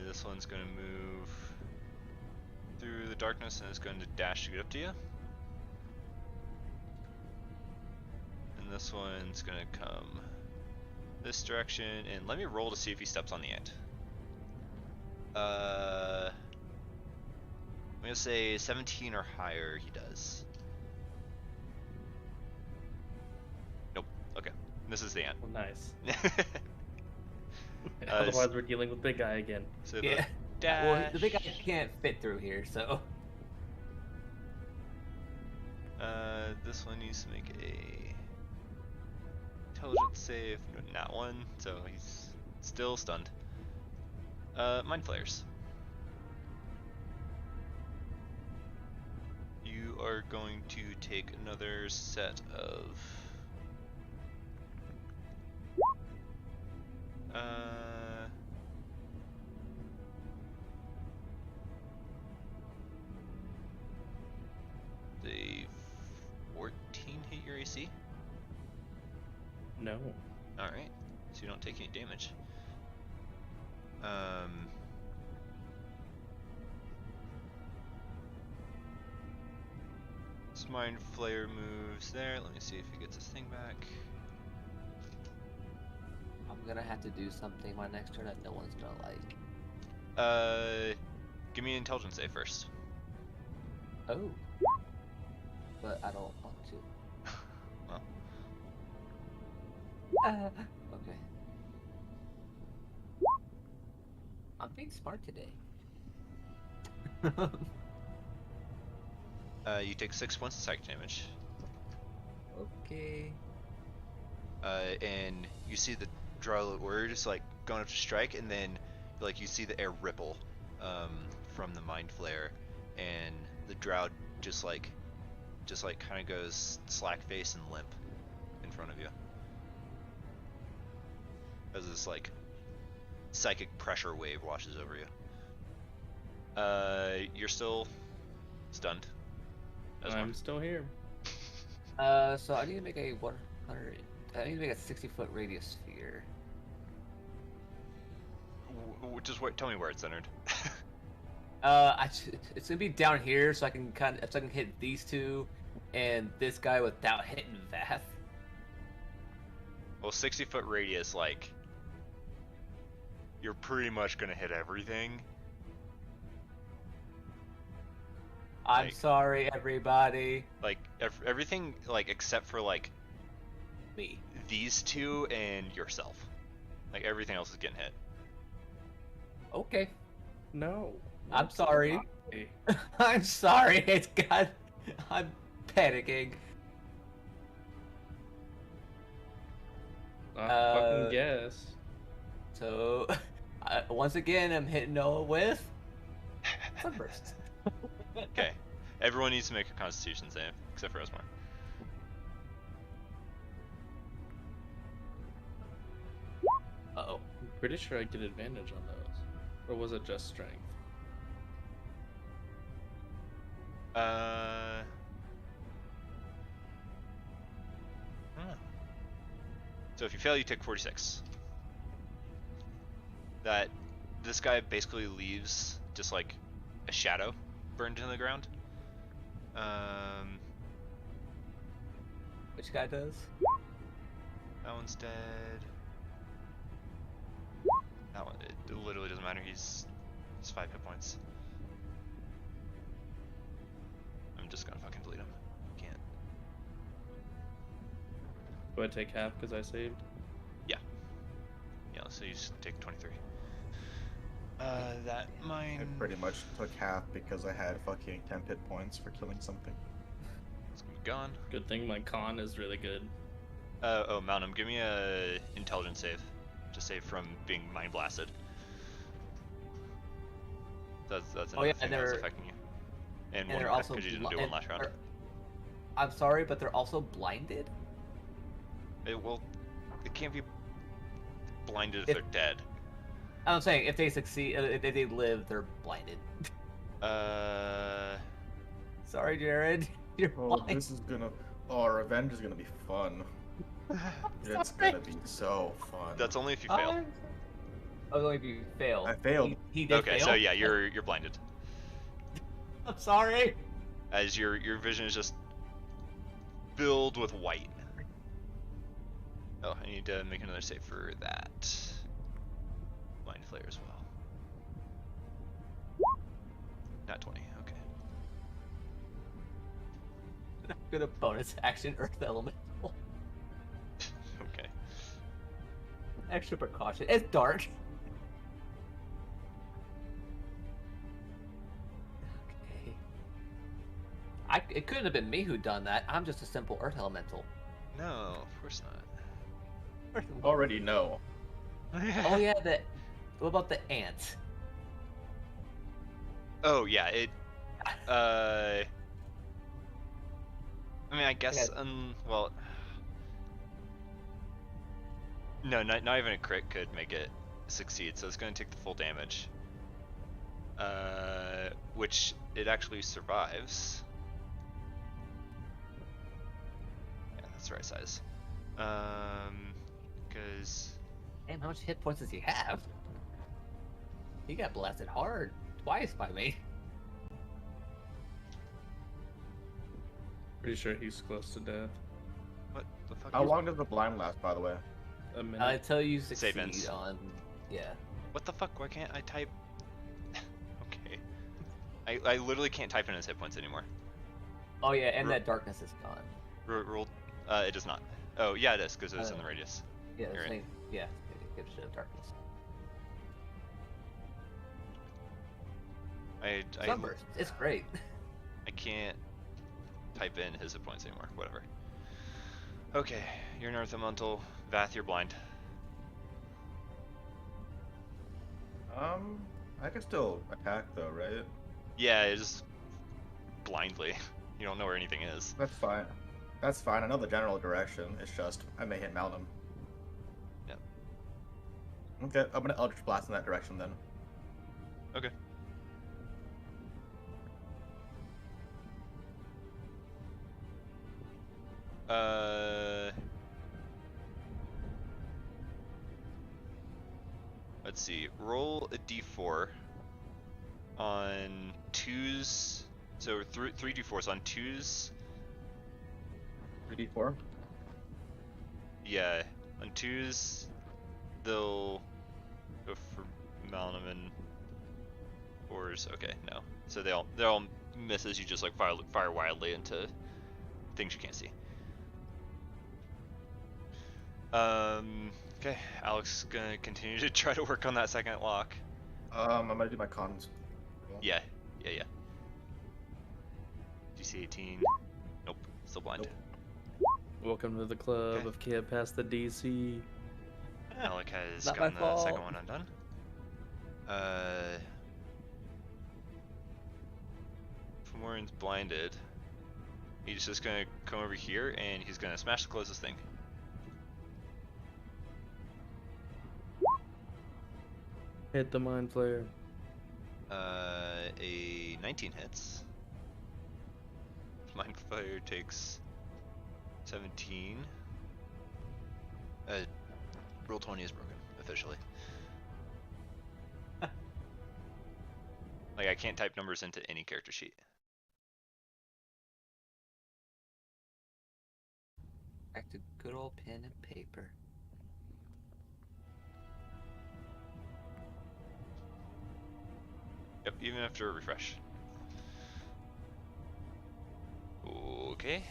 This one's going to move through the darkness and is going to dash to get up to you. And this one's going to come this direction, and let me roll to see if he steps on the ant. I'm going to say 17 or higher he does. Nope. Okay. This is the ant. Well, nice. Uh, Otherwise, we're dealing with big guy again. So Yeah. the dash. Well, the big guy can't fit through here, so. This one needs to make a intelligence save. Not one, so he's still stunned. Mind flayers. You are going to take another set of the 14 hit your AC? No. Alright, so you don't take any damage. This Mind Flayer moves there. Let me see if he gets his thing back. I'm gonna have to do something my next turn that no one's gonna like. Give me an intelligence save first. Oh. But I don't want to. Well, Okay. I'm being smart today. you take 6 points of psychic damage. Okay. And you see the drow were just like going up to strike, and then like you see the air ripple from the mind flare, and the drow just like kind of goes slack face and limp in front of you as this like psychic pressure wave washes over you. You're still stunned. I'm still here. So I need to make a 100. I need to make a 60-foot radius sphere. Just wait. Tell me where it's centered. It's gonna be down here, so I can hit these two, and this guy without hitting Vath. Well, 60-foot radius, like you're pretty much gonna hit everything. I'm Like- sorry, everybody. Like everything, like except for like Me. these two and yourself. Like everything else is getting hit. Okay. No. I'm sorry. Hey, I'm sorry. It's got. I'm panicking. I Uh, fucking guess. So, once again, I'm hitting Noah with Sunburst. Okay. Everyone needs to make a Constitution save, except for Osmar. Uh-oh. I'm pretty sure I get advantage on those. Or was it just strength? So if you fail, you take 46. This guy basically leaves just like a shadow burned into the ground. Which guy does? That one's dead. That one, it literally doesn't matter. He's 5 hit points. I'm just gonna fucking delete him. Can't. Do I take half because I saved? Yeah, so you just take 23. That I mine pretty much took half because I had fucking 10 hit points for killing something. is gonna be gone. Good thing my con is really good. Oh, Malnum, give me a intelligence save to save from being mind blasted. That's another yeah, thing and that was they're affecting you. And and one they're crit also because you didn't do bli- one last round. I'm sorry, but they're also blinded. Well, it can't be blinded if If- they're dead. I'm saying if they succeed, if they live, they're blinded. Sorry, Jared. You're Oh, blind. this is gonna. Oh, revenge is gonna be fun. It's Sorry. gonna be so fun. That's only if you fail. Oh, only if you fail. I failed. He did Okay, fail. so yeah, you're blinded. I'm sorry. As your vision is just filled with white. Oh, I need to make another save for that. Mind flare as well. Not 20. Okay. I'm gonna bonus action Earth Elemental. Okay. Extra precaution. It's dark. Okay. It couldn't have been me who done that. I'm just a simple Earth Elemental. No, of course not. Already know. Oh yeah, what about the ant? Oh yeah, it. I mean, I guess. Okay. Well. No, not even a crit could make it succeed. So it's going to take the full damage. Which it actually survives. Yeah, that's the right size. Because. Damn, how much hit points does he have? He got blasted hard twice by me. Pretty sure he's close to death. What the fuck? How long does the blind last, by the way? A minute. Until you succeed Savings. on, yeah. What the fuck? Why can't I type? Okay. I literally can't type in his hit points anymore. Oh yeah, and Ro- that darkness is gone. Roll. It does not. Oh yeah, it is because it's in the radius. Yeah, You're the right. same. Yeah, it gives you darkness. Sunburst. It's great. I can't type in his hit points anymore. Whatever. Okay, you're an Earth Elemental. Vath, you're blind. I can still attack though, right? Yeah, it's just blindly. You don't know where anything is. That's fine. That's fine. I know the general direction. It's just I may hit Malnum. Yep. Okay, I'm gonna Eldritch Blast in that direction then. Okay. Let's see. Roll a d4 on twos. So three d4s on twos. 3d4. Yeah, on twos, they'll go for Malnum and fours. Okay, no. So they all miss as you just like fire wildly into things you can't see. Okay, Alex is gonna continue to try to work on that second lock. I'm gonna do my cons. Yeah. DC 18. Nope, still blind. Welcome to the club Okay. of can't pass the DC. Alec has Not gotten my the fault. second one undone. Fomorian's blinded. He's just gonna come over here and he's gonna smash the closest thing. Hit the mind flare. A 19 hits. Mind Fire takes 17. Roll 20 is broken, officially. Like, I can't type numbers into any character sheet. Back to good old pen and paper. Yep, even after a refresh. Okay.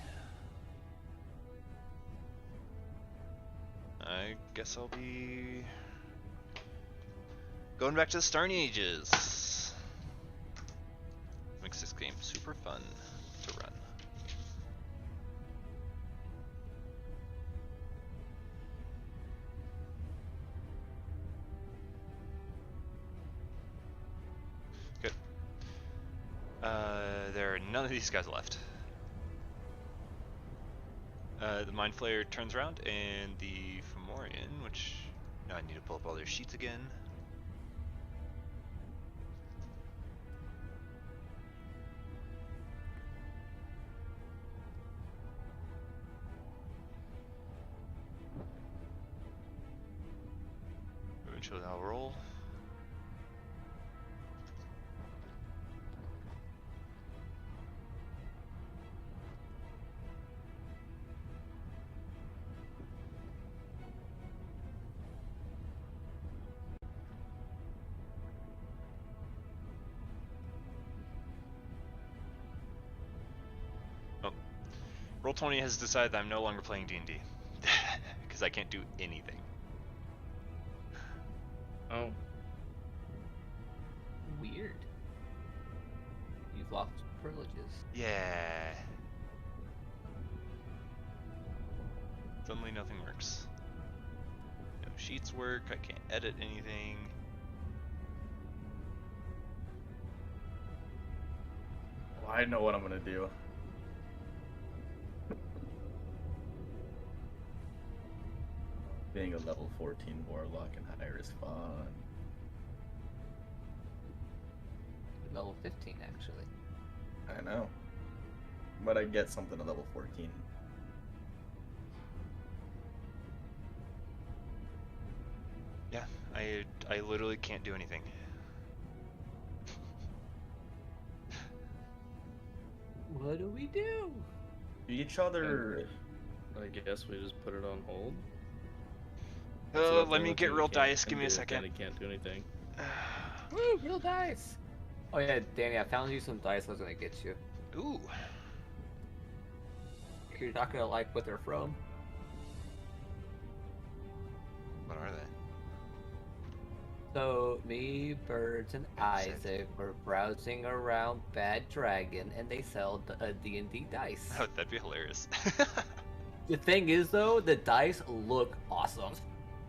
I guess I'll be Going back to the Stone Ages. Makes this game super fun to run. Good. There are none of these guys left. The Mind Flayer turns around, and the Fomorian, which now I need to pull up all their sheets again. Eventually I'll roll. Roll20 has decided that I'm no longer playing D&D because I can't do anything. Oh, Weird. You've lost privileges. Yeah. Suddenly nothing works. No sheets work, I can't edit anything. Well, I know what I'm gonna do. Being a level 14 warlock and higher is fun. Level 15, actually. I know. But I get something at level 14. Yeah, I literally can't do anything. What do we do? Each other. I guess we just put it on hold. Let me get real dice, give me a second. Danny can't do anything. Woo, real dice! Oh yeah, Danny, I found you some dice I was gonna get you. Ooh. You're not gonna like what they're from. What are they? So, me, Birds, and Isaac were browsing around Bad Dragon, and they sell D&D dice. Oh, that'd be hilarious. The thing is, though, the dice look awesome.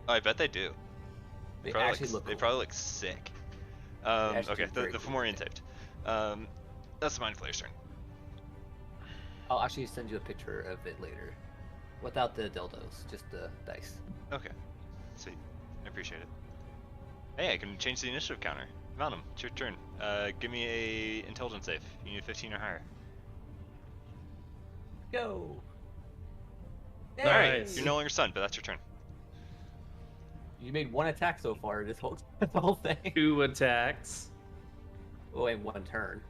Oh, I bet they do. They Probably actually look, look they cool. probably look sick. actually Okay, look the very cool. Fomorian typed. That's the Mind Flayer's turn. I'll actually send you a picture of it later. Without the dildos, just the dice. Okay, sweet. I appreciate it. Hey, I can change the initiative counter. Mount him. It's your turn. Give me a intelligence save. You need 15 or higher. Go! Alright, Nice. you're no longer stunned, but that's your turn. You made one attack so far this whole thing. 2 attacks. Oh, in one turn.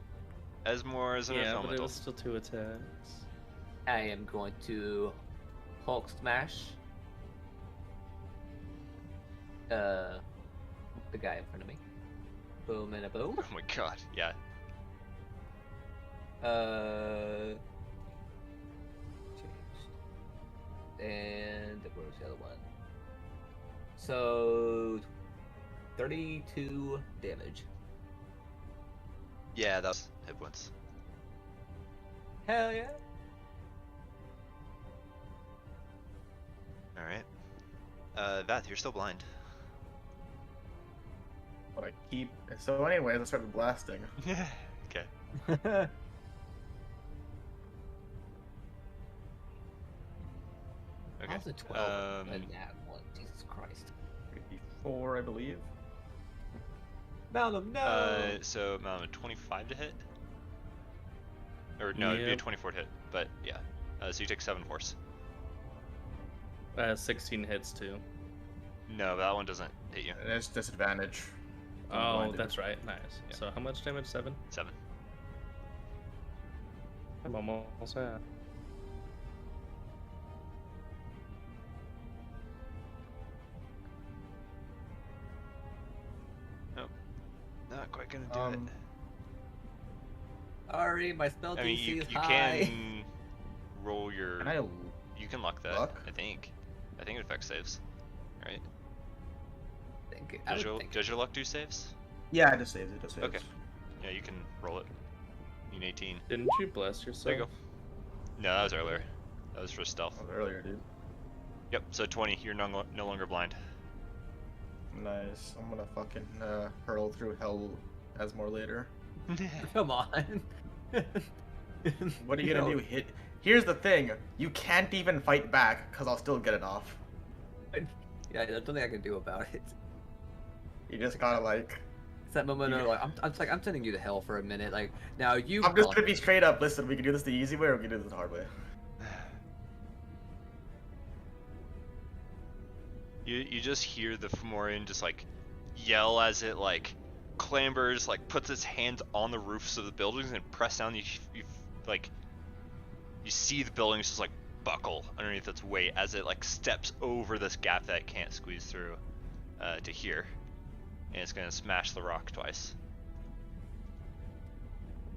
As more as an Yeah, but it elemental. was still 2 attacks. I am going to Hulk Smash. The guy in front of me. Boom and a boom. Oh my god, yeah. Changed. And where's the other one? So 32 damage. Yeah, that was hit points. Hell yeah. Alright. Vath, you're still blind. But I keep. So, anyways, I started blasting. Okay. Okay. How's a 12 and that one? Jesus Christ. 54, I believe. Mount him, no! So amount of 25 to hit? Or no, it'd be a Yep. 24 to hit, but yeah. So you take 7 force. 16 hits too. No, that one doesn't hit you. And it's disadvantage. I'm Oh, blinded. that's right. Nice. Yeah. So how much damage? 7? 7. I'm almost at. Nope. Not quite gonna do it. Sorry, my spell I mean, DC you is high. can roll your. Can I You can luck that. luck? I think. I think it affects saves, right? think. Does your luck do saves? Yeah, it just saves. It just saves. Okay. Yeah, you can roll it. You need 18. Didn't you bless yourself? There you go. No, that was earlier. That was for stealth. That was earlier, dude. Yep, so 20. You're no longer blind. Nice. I'm gonna fucking hurl through hell as more later. Come on. What are you gonna do? Hit? Here's the thing. You can't even fight back because I'll still get it off. Yeah, there's nothing I can do about it. You just gotta like. It's that moment of like, I'm sending you to hell for a minute. Like, now you. I'm just gonna be straight up. Listen, we can do this the easy way or we can do this the hard way. You just hear the Fomorian just like yell as it like clambers, like puts its hands on the roofs of the buildings and press down. You see the buildings just like buckle underneath its weight as it like steps over this gap that it can't squeeze through to here, and it's gonna smash the rock twice.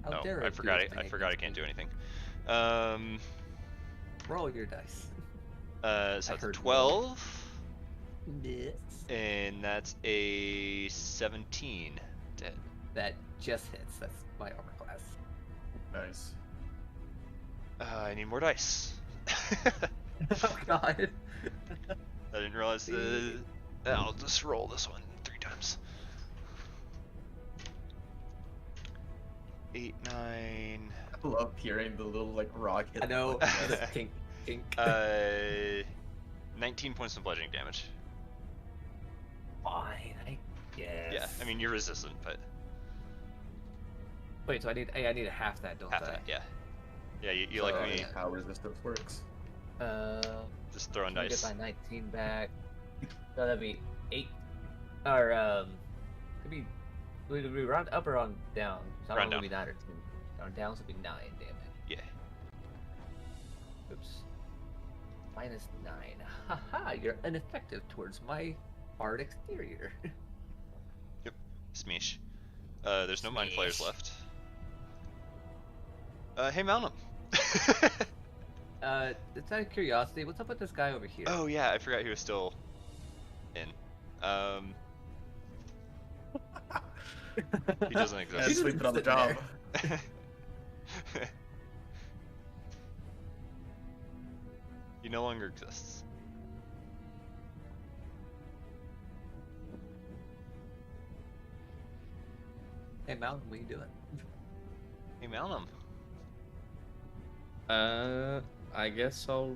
How dare I it do forgot its it. I thing forgot I against can't me. do anything. Roll your dice. So I that's a heard 12. Yes. And that's a 17 to hit. That just hits. That's my armor class. Nice. I need more dice. Oh god. I didn't realize the. I'll just roll this one 3 times. 8, 9. I love hearing the little like rock hit. I know. the Just button. kink, kink. 19 points of bludgeoning damage. Fine, I guess. Yeah, I mean you're resistant, but Wait, so I need a half that, don't half I? that, yeah. Yeah, you So, like me how resistance works. just throwing Let me dice. get my 19 back. So that'd be 8. Or could be. Would we round up or on down? So I Round don't know, down. it'd be 9 or 10. Round down, so it'd be 9 damage. Yeah. Oops. Minus 9. Haha, you're ineffective towards my hard exterior. Smeesh. There's no mind players Smeesh. left. Hey, mount him. It's out of curiosity, what's up with this guy over here? Oh yeah, I forgot he was still in. He doesn't Yeah, exist. He's sleeping on the sitting job. there. He no longer exists. Hey, Mountain, what are you doing? Hey, mount him. I guess I'll.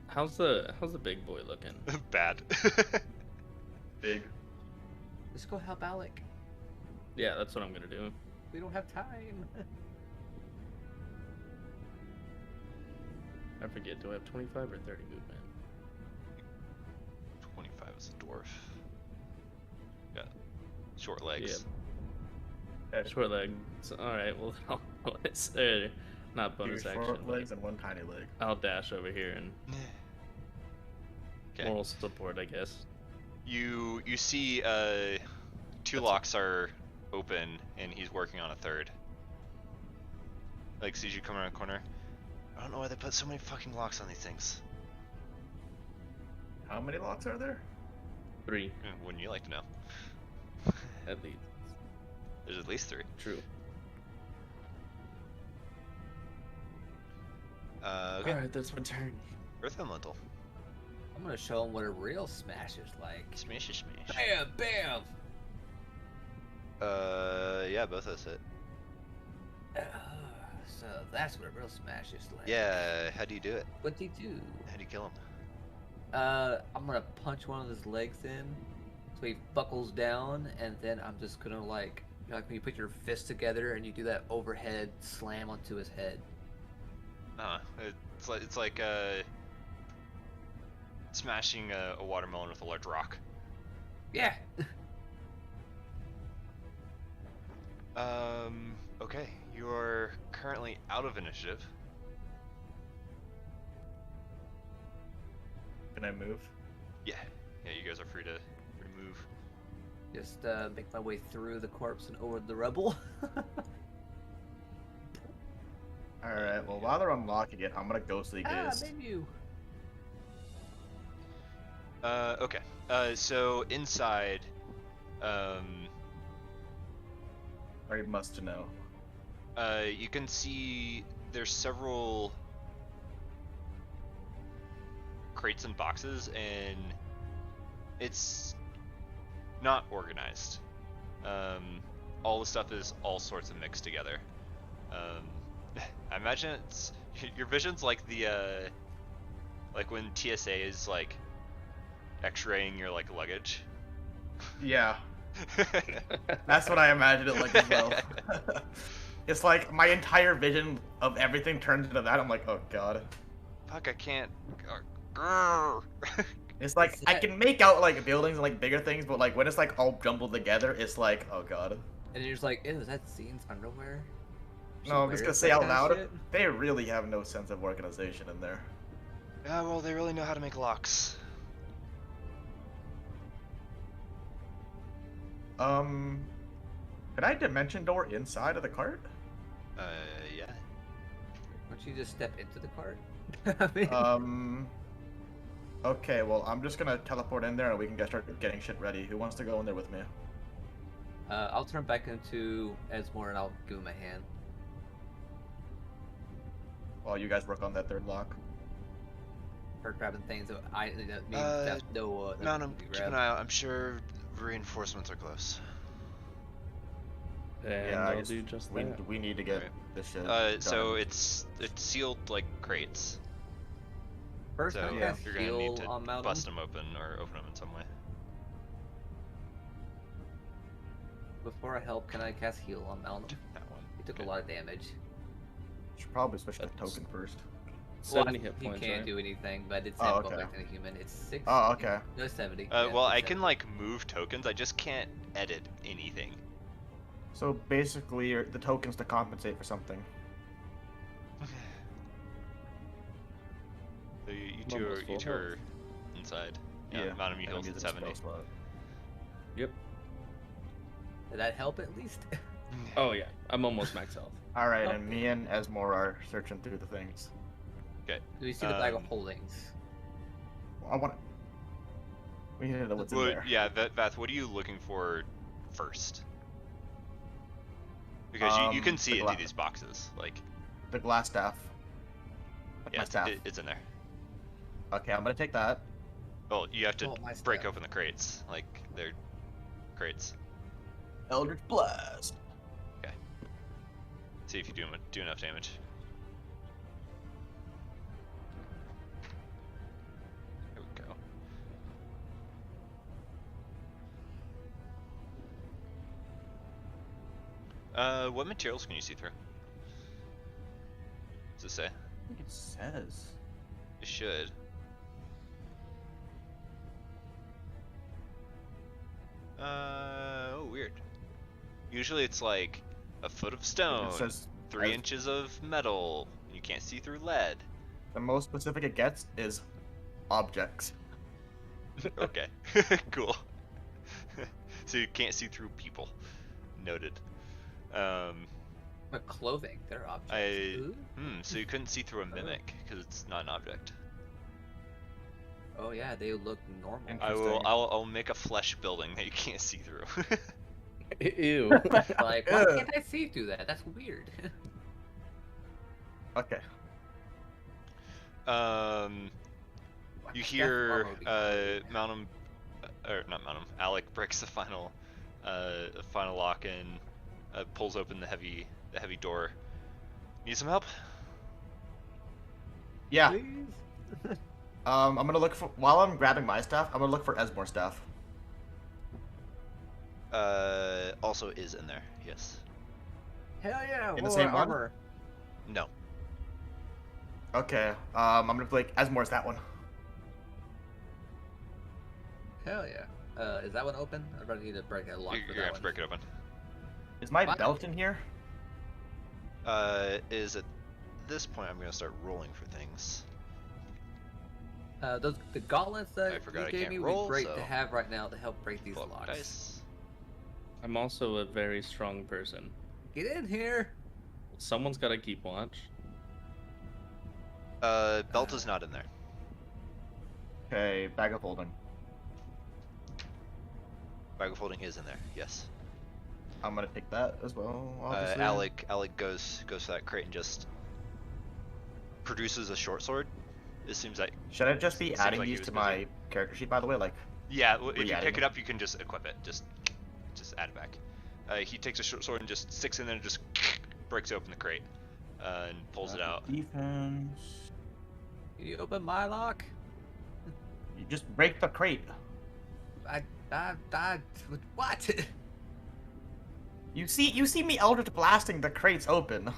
How's the big boy looking? Bad. Big. Let's go help Alec. Yeah, that's what I'm gonna do. We don't have time. I forget. Do I have 25 or 30 movement? 25 is a dwarf. Got short legs. Short legs. All right. Well, it's not bonus Two action. short but legs and one tiny leg. I'll dash over here and Okay. moral support, I guess. You see, 2 locks are open, and he's working on a third. Like, sees you come around the corner. I don't know why they put so many fucking locks on these things. How many locks are there? 3 Wouldn't you like to know? at least. There's at least 3. True. Okay. All right, that's my turn. Earth Elemental. I'm gonna show him what a real smash is like. Smash, smash. Bam, bam. Yeah, both of us hit. So that's what a real smash is like. Yeah, how do you do it? What'd he do? How do you kill him? I'm gonna punch one of his legs in, so he buckles down, and then I'm just gonna like when you put your fists together and you do that overhead slam onto his head. It's like smashing a watermelon with a large rock. Yeah. Okay, you are currently out of initiative. Can I move? Yeah, you guys are free to move. Just make my way through the corpse and over the rubble. Alright, well, while they're unlocking it, I'm gonna ghostly gaze. menu. Okay. So inside, um, Very must to know. you can see there's several crates and boxes, and it's not organized. All the stuff is all sorts of mixed together. I imagine it's your vision's like the like when TSA is like X-raying your like luggage. Yeah, that's what I imagined it like as well. It's like my entire vision of everything turns into that. I'm like, oh god. Fuck, I can't. Grrr. It's like I can make out like buildings and like bigger things, but like when it's like all jumbled together, it's like, oh god. And you're just like, ew, is that Scene's underwear? No, I'm just gonna say out loud, they really have no sense of organization in there. Yeah, well, they really know how to make locks. Can I dimension door inside of the cart? Yeah. Why don't you just step into the cart? I mean, Okay, well, I'm just gonna teleport in there and we can start getting shit ready. Who wants to go in there with me? I'll turn back into Esmore and I'll give him a hand. While you guys work on that third lock. Start grabbing things that no Mount 'em, keep an eye out. I'm sure reinforcements are close. And Yeah, I I'll guess do just we, that. we need to get Right. this shit So done. it's sealed like crates. First, So I you're cast gonna need heal to on Mountain. bust them open or open them in some way. Before I help, can I cast heal on Mountain? That one. He took Okay. a lot of damage. Should probably switch to That's- token first. 70 hit he points, can't right? do anything, but it's Oh, him going okay. back to the human. It's 6. Oh, okay. No, 70. Yeah, Well, it's I can 70. like move tokens. I just can't edit anything. So basically, the tokens to compensate for something. So you I'm two almost are full health. inside. Yeah. Mount 'em, you and I'm heals at using a 70. spell slot. Yep. Did that help at least? Oh yeah, I'm almost max health. All right, and me and Esmore are searching through the things. Okay. Do we see the bag of Um, holdings? I want. We need to know what's in Well, there. yeah, Vath, what are you looking for first? Because you can see the into gla- these boxes. Like, The glass staff. Like yeah, my staff. it's in there. Okay, I'm gonna take that. Well, you have to Oh, my break staff. open the crates. Like, they're crates. Eldritch Blast. See if you do enough damage. There we go. What materials can you see through? Does it say? I think it says. It should. Oh, weird. Usually it's like a foot of stone, It says 3 as- inches of metal. You can't see through lead. the most specific it gets is objects. Okay, cool. So you can't see through people. Noted. But clothing, they're objects. I- Ooh. So you couldn't see through a mimic because it's not an object. Oh yeah, they look normal. Interesting. I'll make a flesh building that you can't see through. Ew. Like, why Ugh. can't I see through that? That's weird. Okay. You Staff hear armor would be cool. Mountain, or not Mountain, Alec breaks the final lock and pulls open the heavy door. Need some help? Yeah. Please. I'm gonna look for while I'm grabbing my stuff. I'm gonna look for Esmore's stuff. Also is in there. Yes. Hell yeah! In the more same one? armor. No. Okay. I'm gonna be like Esmore's that one. Hell yeah. Is that one open? I probably need to break a lock You're for gonna that have to one. break it open. Is my What? belt in here? Is at this point I'm gonna start rolling for things. The gauntlets I that forgot I you gave can't me would roll, be great so- to have right now to help break these Pull up locks. dice. I'm also a very strong person. Get in here! Someone's got to keep watch. Belt is not in there. Okay, bag of holding. Bag of holding is in there. Yes. I'm gonna take that as well. Obviously. Alec goes for that crate and just produces a short sword. It seems like. Should I just be Seems adding like he these was to busy. my character sheet, by the way? Like, Yeah, if you re-adding pick it it? up, you can just equip it. Just add it back. He takes a short sword and just sticks in there and just breaks open the crate and pulls it out. Defense. Can you open my lock? You just break the crate. What? You see me Eldritch blasting the crates open.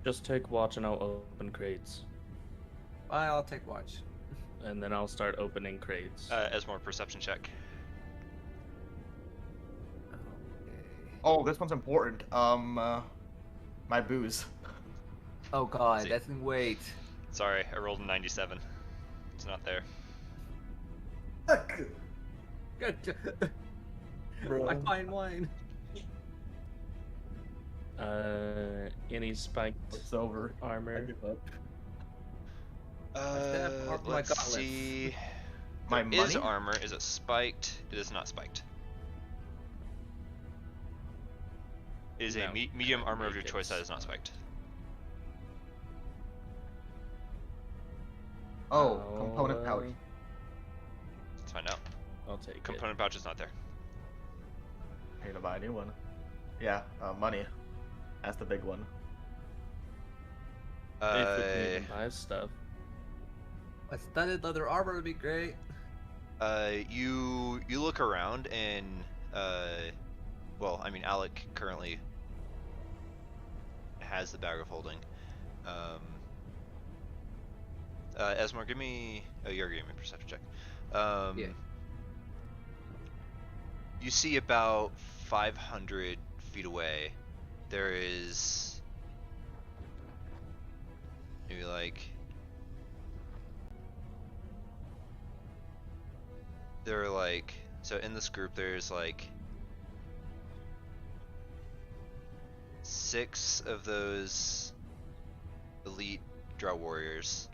Just take watch and I'll open crates. I'll take watch. And then I'll start opening crates. As more perception check. Oh, this one's important. My booze. Oh god, See. that's in wait. Sorry, I rolled a 97. It's not there. Good. I find wine. Any spiked It's over. I armor? give up. my Let's gauntlets. see. My There is money? armor. Is it spiked? It is not spiked. It is a No, medium I armor of your think choice that it's- is not spiked. Oh, component pouch. Let's find out. I'll take it. Component pouch is not there. I need to buy a new one. Yeah, money. That's the big one. If we can even buy stuff. A studded leather armor would be great. You look around and well, I mean, Alec currently has the bag of holding. Esmore, give me. Oh, you're giving me a perception check. Yeah. You see about 500 feet away, there is maybe like there are like so in this group there's like 6 of those elite drow warriors.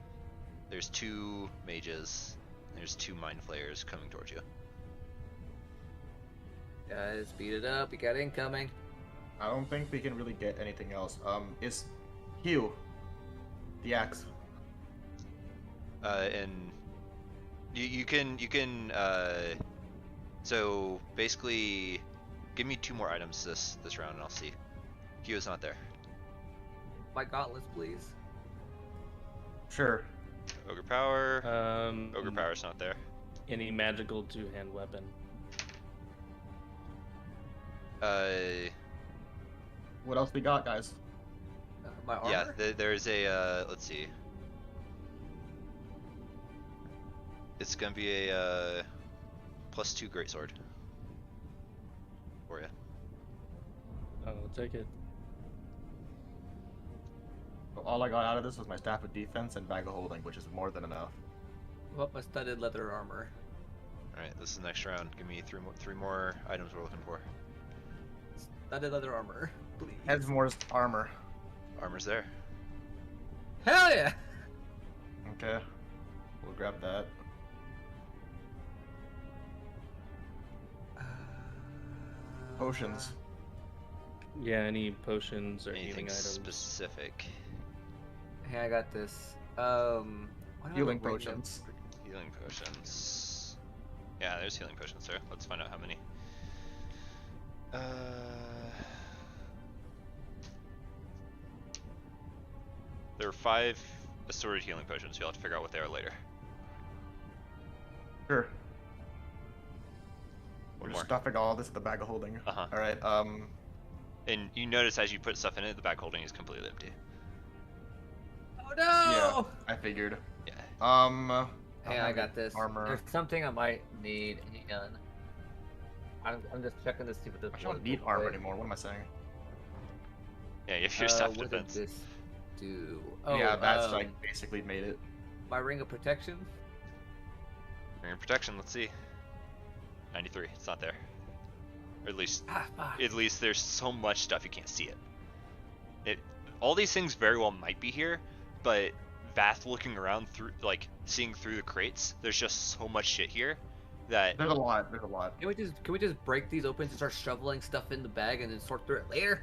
There's 2 mages. There's 2 mind flayers coming towards you. Guys, speed it up. We got incoming. I don't think we can really get anything else. Is Hugh the axe? And you can so basically give me 2 more items this round and I'll see. Hugh is not there. My gauntlets, please. Sure. Ogre power. Ogre Mm. power's not there. Any magical two-hand weapon? What else we got, guys? My armor? Yeah, there's a let's see. It's gonna be a +2 greatsword for you. I'll take it. All I got out of this was my staff of defense and bag of holding, which is more than enough. What my studded leather armor? All right, this is the next round. Give me 3 more items we're looking for. Studded leather armor, please. Edgemore's armor. Armor's there. Hell yeah! Okay. We'll grab that. Potions. Yeah, any potions or Anything healing items? specific? Hey, I got this. Why don't I Healing bring them? potions. Healing potions. Yeah, there's healing potions there. Let's find out how many. There are 5 assorted healing potions. You'll have to figure out what they are later. Sure. One We're more. stuffing all this in the bag of holding. Uh-huh. All right. And you notice as you put stuff in it, the bag holding is completely empty. Oh no! Yeah, I figured. Yeah. Hey, I got this. Armor. There's something I might need. Hang on. I'm just checking to see what this. I don't need armor anymore. What am I saying? Yeah, you have your staff What defense. did this do? Oh, yeah, that's like basically made it. my ring of protection. Ring of protection. Let's see. 93. It's not there. Or at least Fuck. there's so much stuff you can't see it. All these things very well might be here, but Vath looking around through, like seeing through the crates, there's just so much shit here that There's a lot. There's a lot. Can we just break these open and start shoveling stuff in the bag and then sort through it later?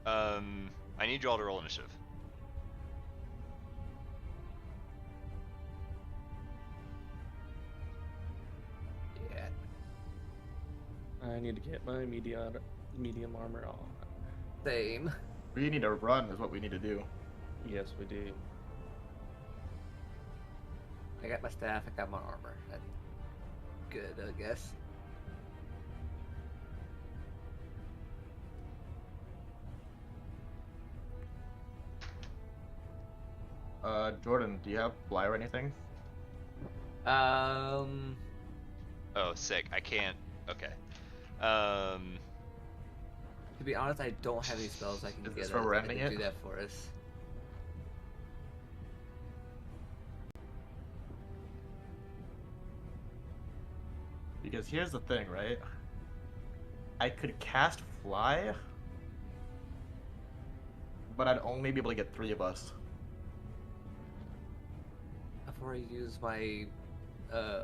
I need you all to roll initiative. Yeah. I need to get my medium armor on. Same. We need to run. Is what we need to do. Yes, we do. I got my staff. I got my armor. That's good, I guess. Jordan, do you have fly or anything? Oh, sick. I can't. Okay. To be honest, I don't have any spells I can Is get this where we're ending to it? do that for us. Because here's the thing, right? I could cast fly, but I'd only be able to get 3 of us. I've already used my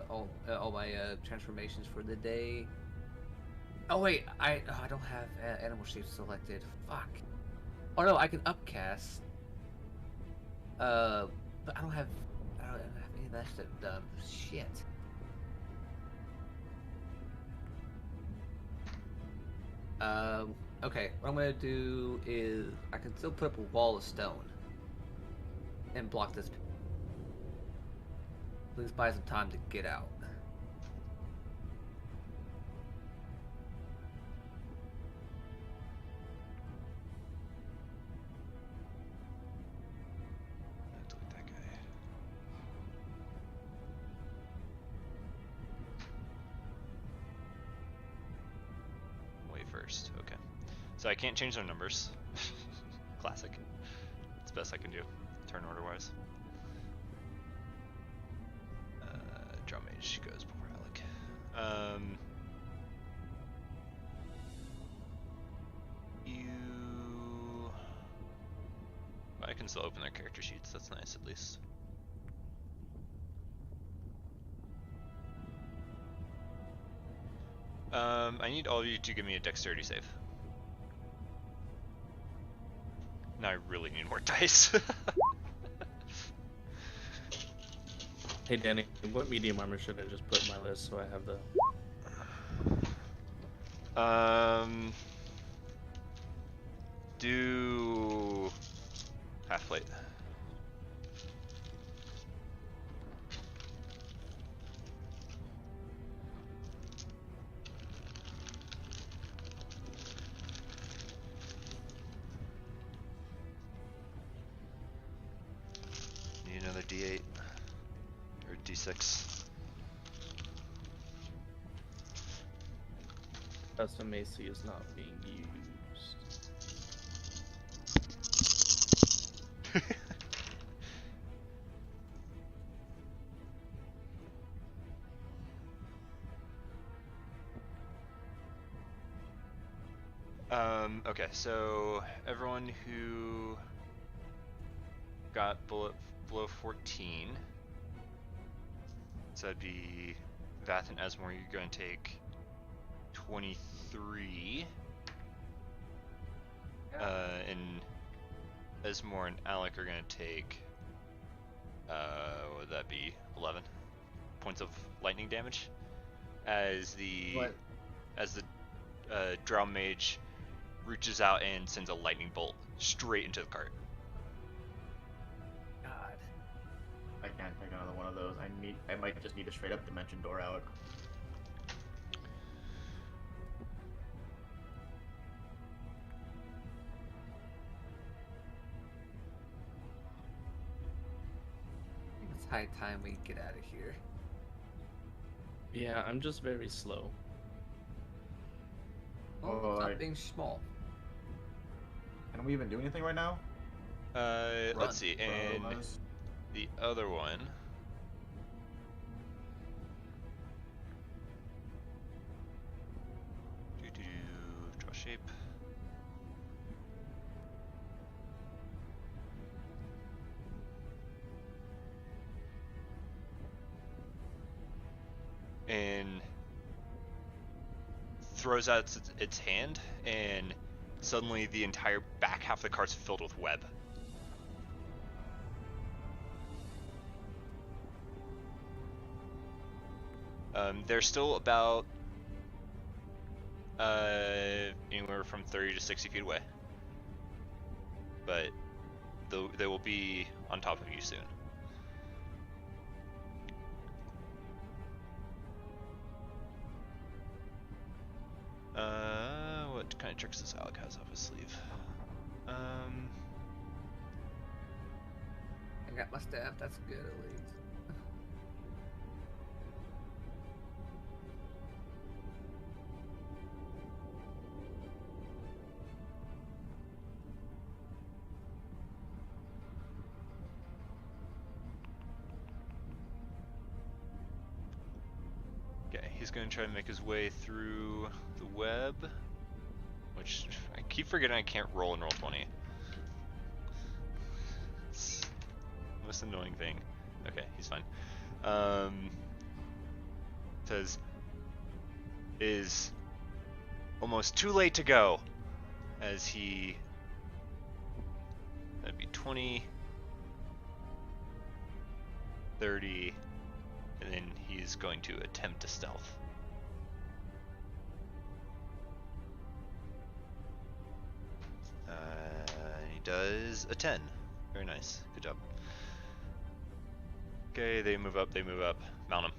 all my transformations for the day. Oh wait, I don't have animal shape selected. Fuck. Oh no, I can upcast. But I don't have any of that stuff done. Shit. Okay, what I'm gonna do is I can still put up a wall of stone and block this. Please buy some time to get out. Delete that guy. Wait first. Okay. So I can't change their numbers. Classic. It's the best I can do, turn order wise. Drum Mage goes before Alec. I can still open their character sheets. That's nice, at least. I need all of you to give me a dexterity save. Now I really need more dice. Hey Danny, what medium armor should I just put in my list so I have the... Do half plate. Need another D8 or D6. Custom AC is not being used. Okay, so everyone who got below 14, so that'd be Vath and Esmore, you're going to take 23. And Esmore and Alec are going to take, what would that be, 11 points of lightning damage, as the Drow Mage reaches out and sends a lightning bolt straight into the cart. God. I can't take another one of those. I might just need a straight up dimension door out. I think it's high time we get out of here. Yeah, I'm just very slow. Oh, stop being small. Can we even do anything right now? Let's see, and Otherwise- the other one. Draw shape. and throws out its hand, and suddenly the entire back half of the cart's filled with web. They're still about anywhere from 30 to 60 feet away, but they will be on top of you soon. What kind of tricks does Alec has up his sleeve? I got my staff. That's good at least. Okay, he's gonna try to make his way through the web, which I keep forgetting I can't roll in roll 20. It's the most annoying thing. Okay, he's fine. Says is almost too late to go, as that'd be 20, 30, and then he's going to attempt to stealth. He does a 10. Very nice. Good job. Okay, they move up, mount him.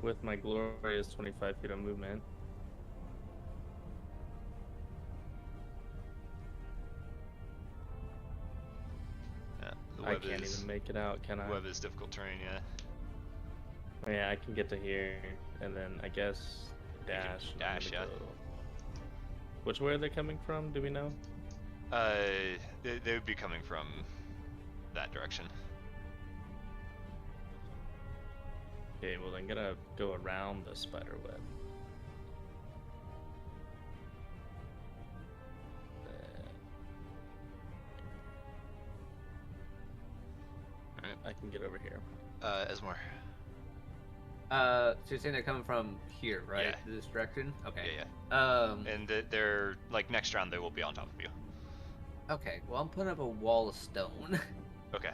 With my glorious 25 feet of movement. I can't even make it out, can I? Web is difficult terrain, yeah. Oh, yeah, I can get to here, and then I guess dash. Dash, yeah. Which way are they coming from? Do we know? They would be coming from that direction. Okay, well then gotta go around the spider web. Alright. I can get over here. Esmore. So you're saying they're coming from here, right? Yeah. This direction? Okay. Yeah. And they're like next round they will be on top of you. Okay. Well, I'm putting up a wall of stone. Okay.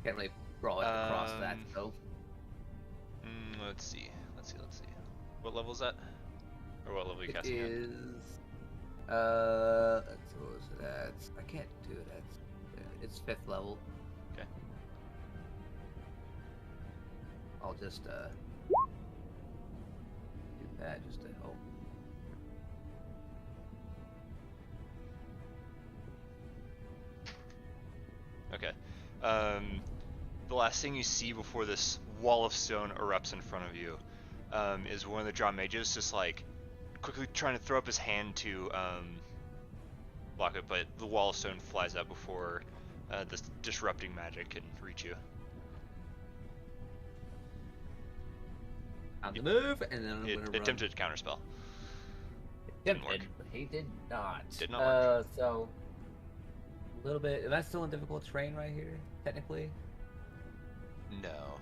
Can't really brawl it across that, though. Let's see. What level is that? Or what level are you casting at? It is. What was it at? I can't do it at. It's 5th level. Okay. I'll just do that just to help. Okay. The last thing you see before this wall of stone erupts in front of you is one of the draw mages just like quickly trying to throw up his hand to block it, but the wall of stone flies out before this disrupting magic can reach you. On the move, and then I'm It gonna run. attempted to counterspell. Didn't work. He did not. Did not work. So a little bit. Am I still in difficult terrain right here? Technically. No.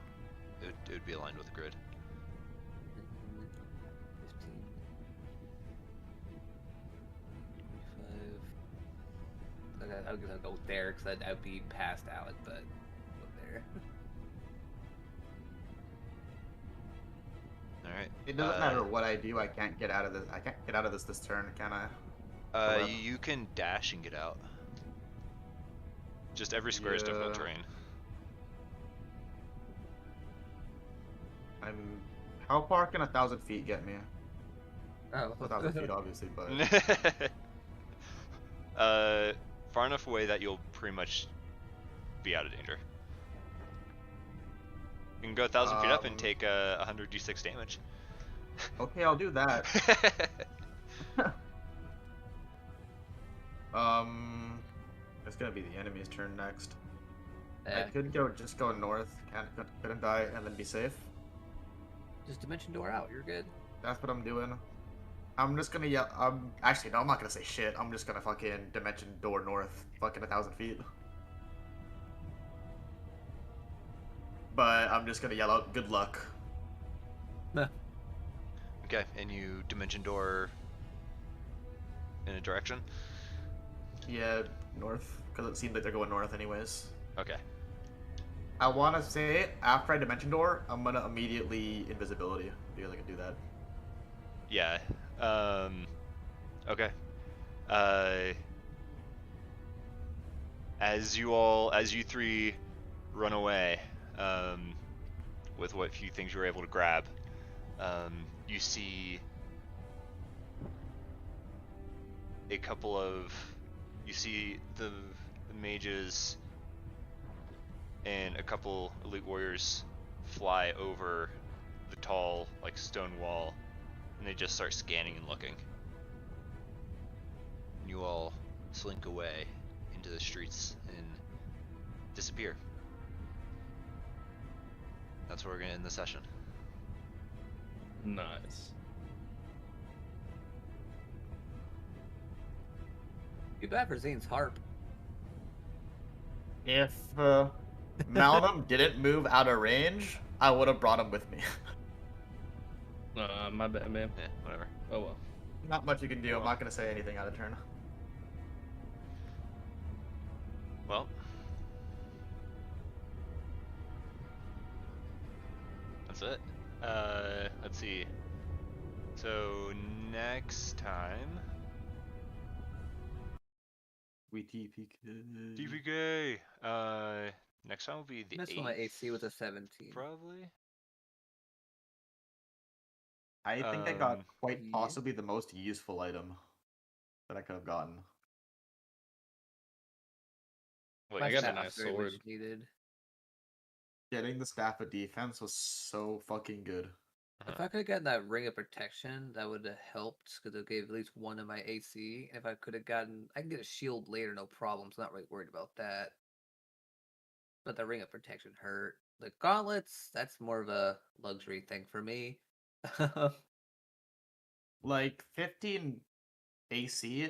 It would be aligned with the grid. 15. 25. I'm gonna go there because that would be past Alec, but go there. Alright. It doesn't matter what I do. I can't get out of this. I can't get out of this turn, can I? You can dash and get out. Just every square is difficult Yeah. terrain. How far can 1,000 feet get me? Oh, 1,000 feet, obviously, but Far enough away that you'll pretty much be out of danger. You can go 1,000 feet up and take 100 d6 damage. okay, I'll do that. It's gonna be the enemy's turn next. I could just go north, couldn't die, and then be safe. Just dimension door out. You're good. That's what I'm doing. I'm just gonna yell. Actually, no, I'm not gonna say shit. I'm just gonna fucking dimension door north, fucking 1,000 feet. But I'm just gonna yell out, "Good luck." Okay, and you dimension door in a direction? Yeah, north, because it seems like they're going north anyways. Okay. I want to say after I dimension door, I'm gonna immediately invisibility because I can do that. Yeah. Okay. As you three run away, with what few things you were able to grab, you see you see the mages and a couple elite warriors fly over the tall, like, stone wall, and they just start scanning and looking. And you all slink away into the streets and disappear. That's where we're gonna end the session. Nice. Too bad for Zane's harp. If Malnum didn't move out of range, I would have brought him with me. My bad, man. Yeah, whatever. Oh well. Not much you can do. I'm Well. not gonna say anything out of turn. Well, that's it. Let's see. So next time, We TPK. DPK. Next time will be the This one, my 8th, AC was a 17. probably. I think I got quite yeah. possibly the most useful item that I could have gotten. Wait, My I got a staff nice very much sword. needed. Getting the staff of defense was so fucking good. If I could have gotten that ring of protection, that would have helped because it gave at least one of my AC. And if I could have gotten, I can get a shield later, no problems. Not really worried about that. But the ring of protection hurt. The gauntlets, that's more of a luxury thing for me. Like 15 AC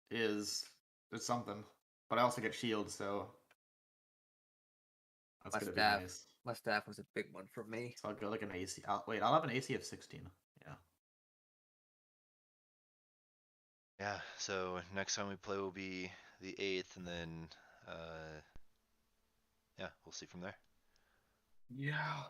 is something, but I also get shield, so that's My gonna staff, be nice. my staff was a big one for me. So I'll go like an AC. Wait, I'll have an AC of 16. Yeah. yeah. So next time we play will be the 8th, and then yeah, we'll see from there. Yeah.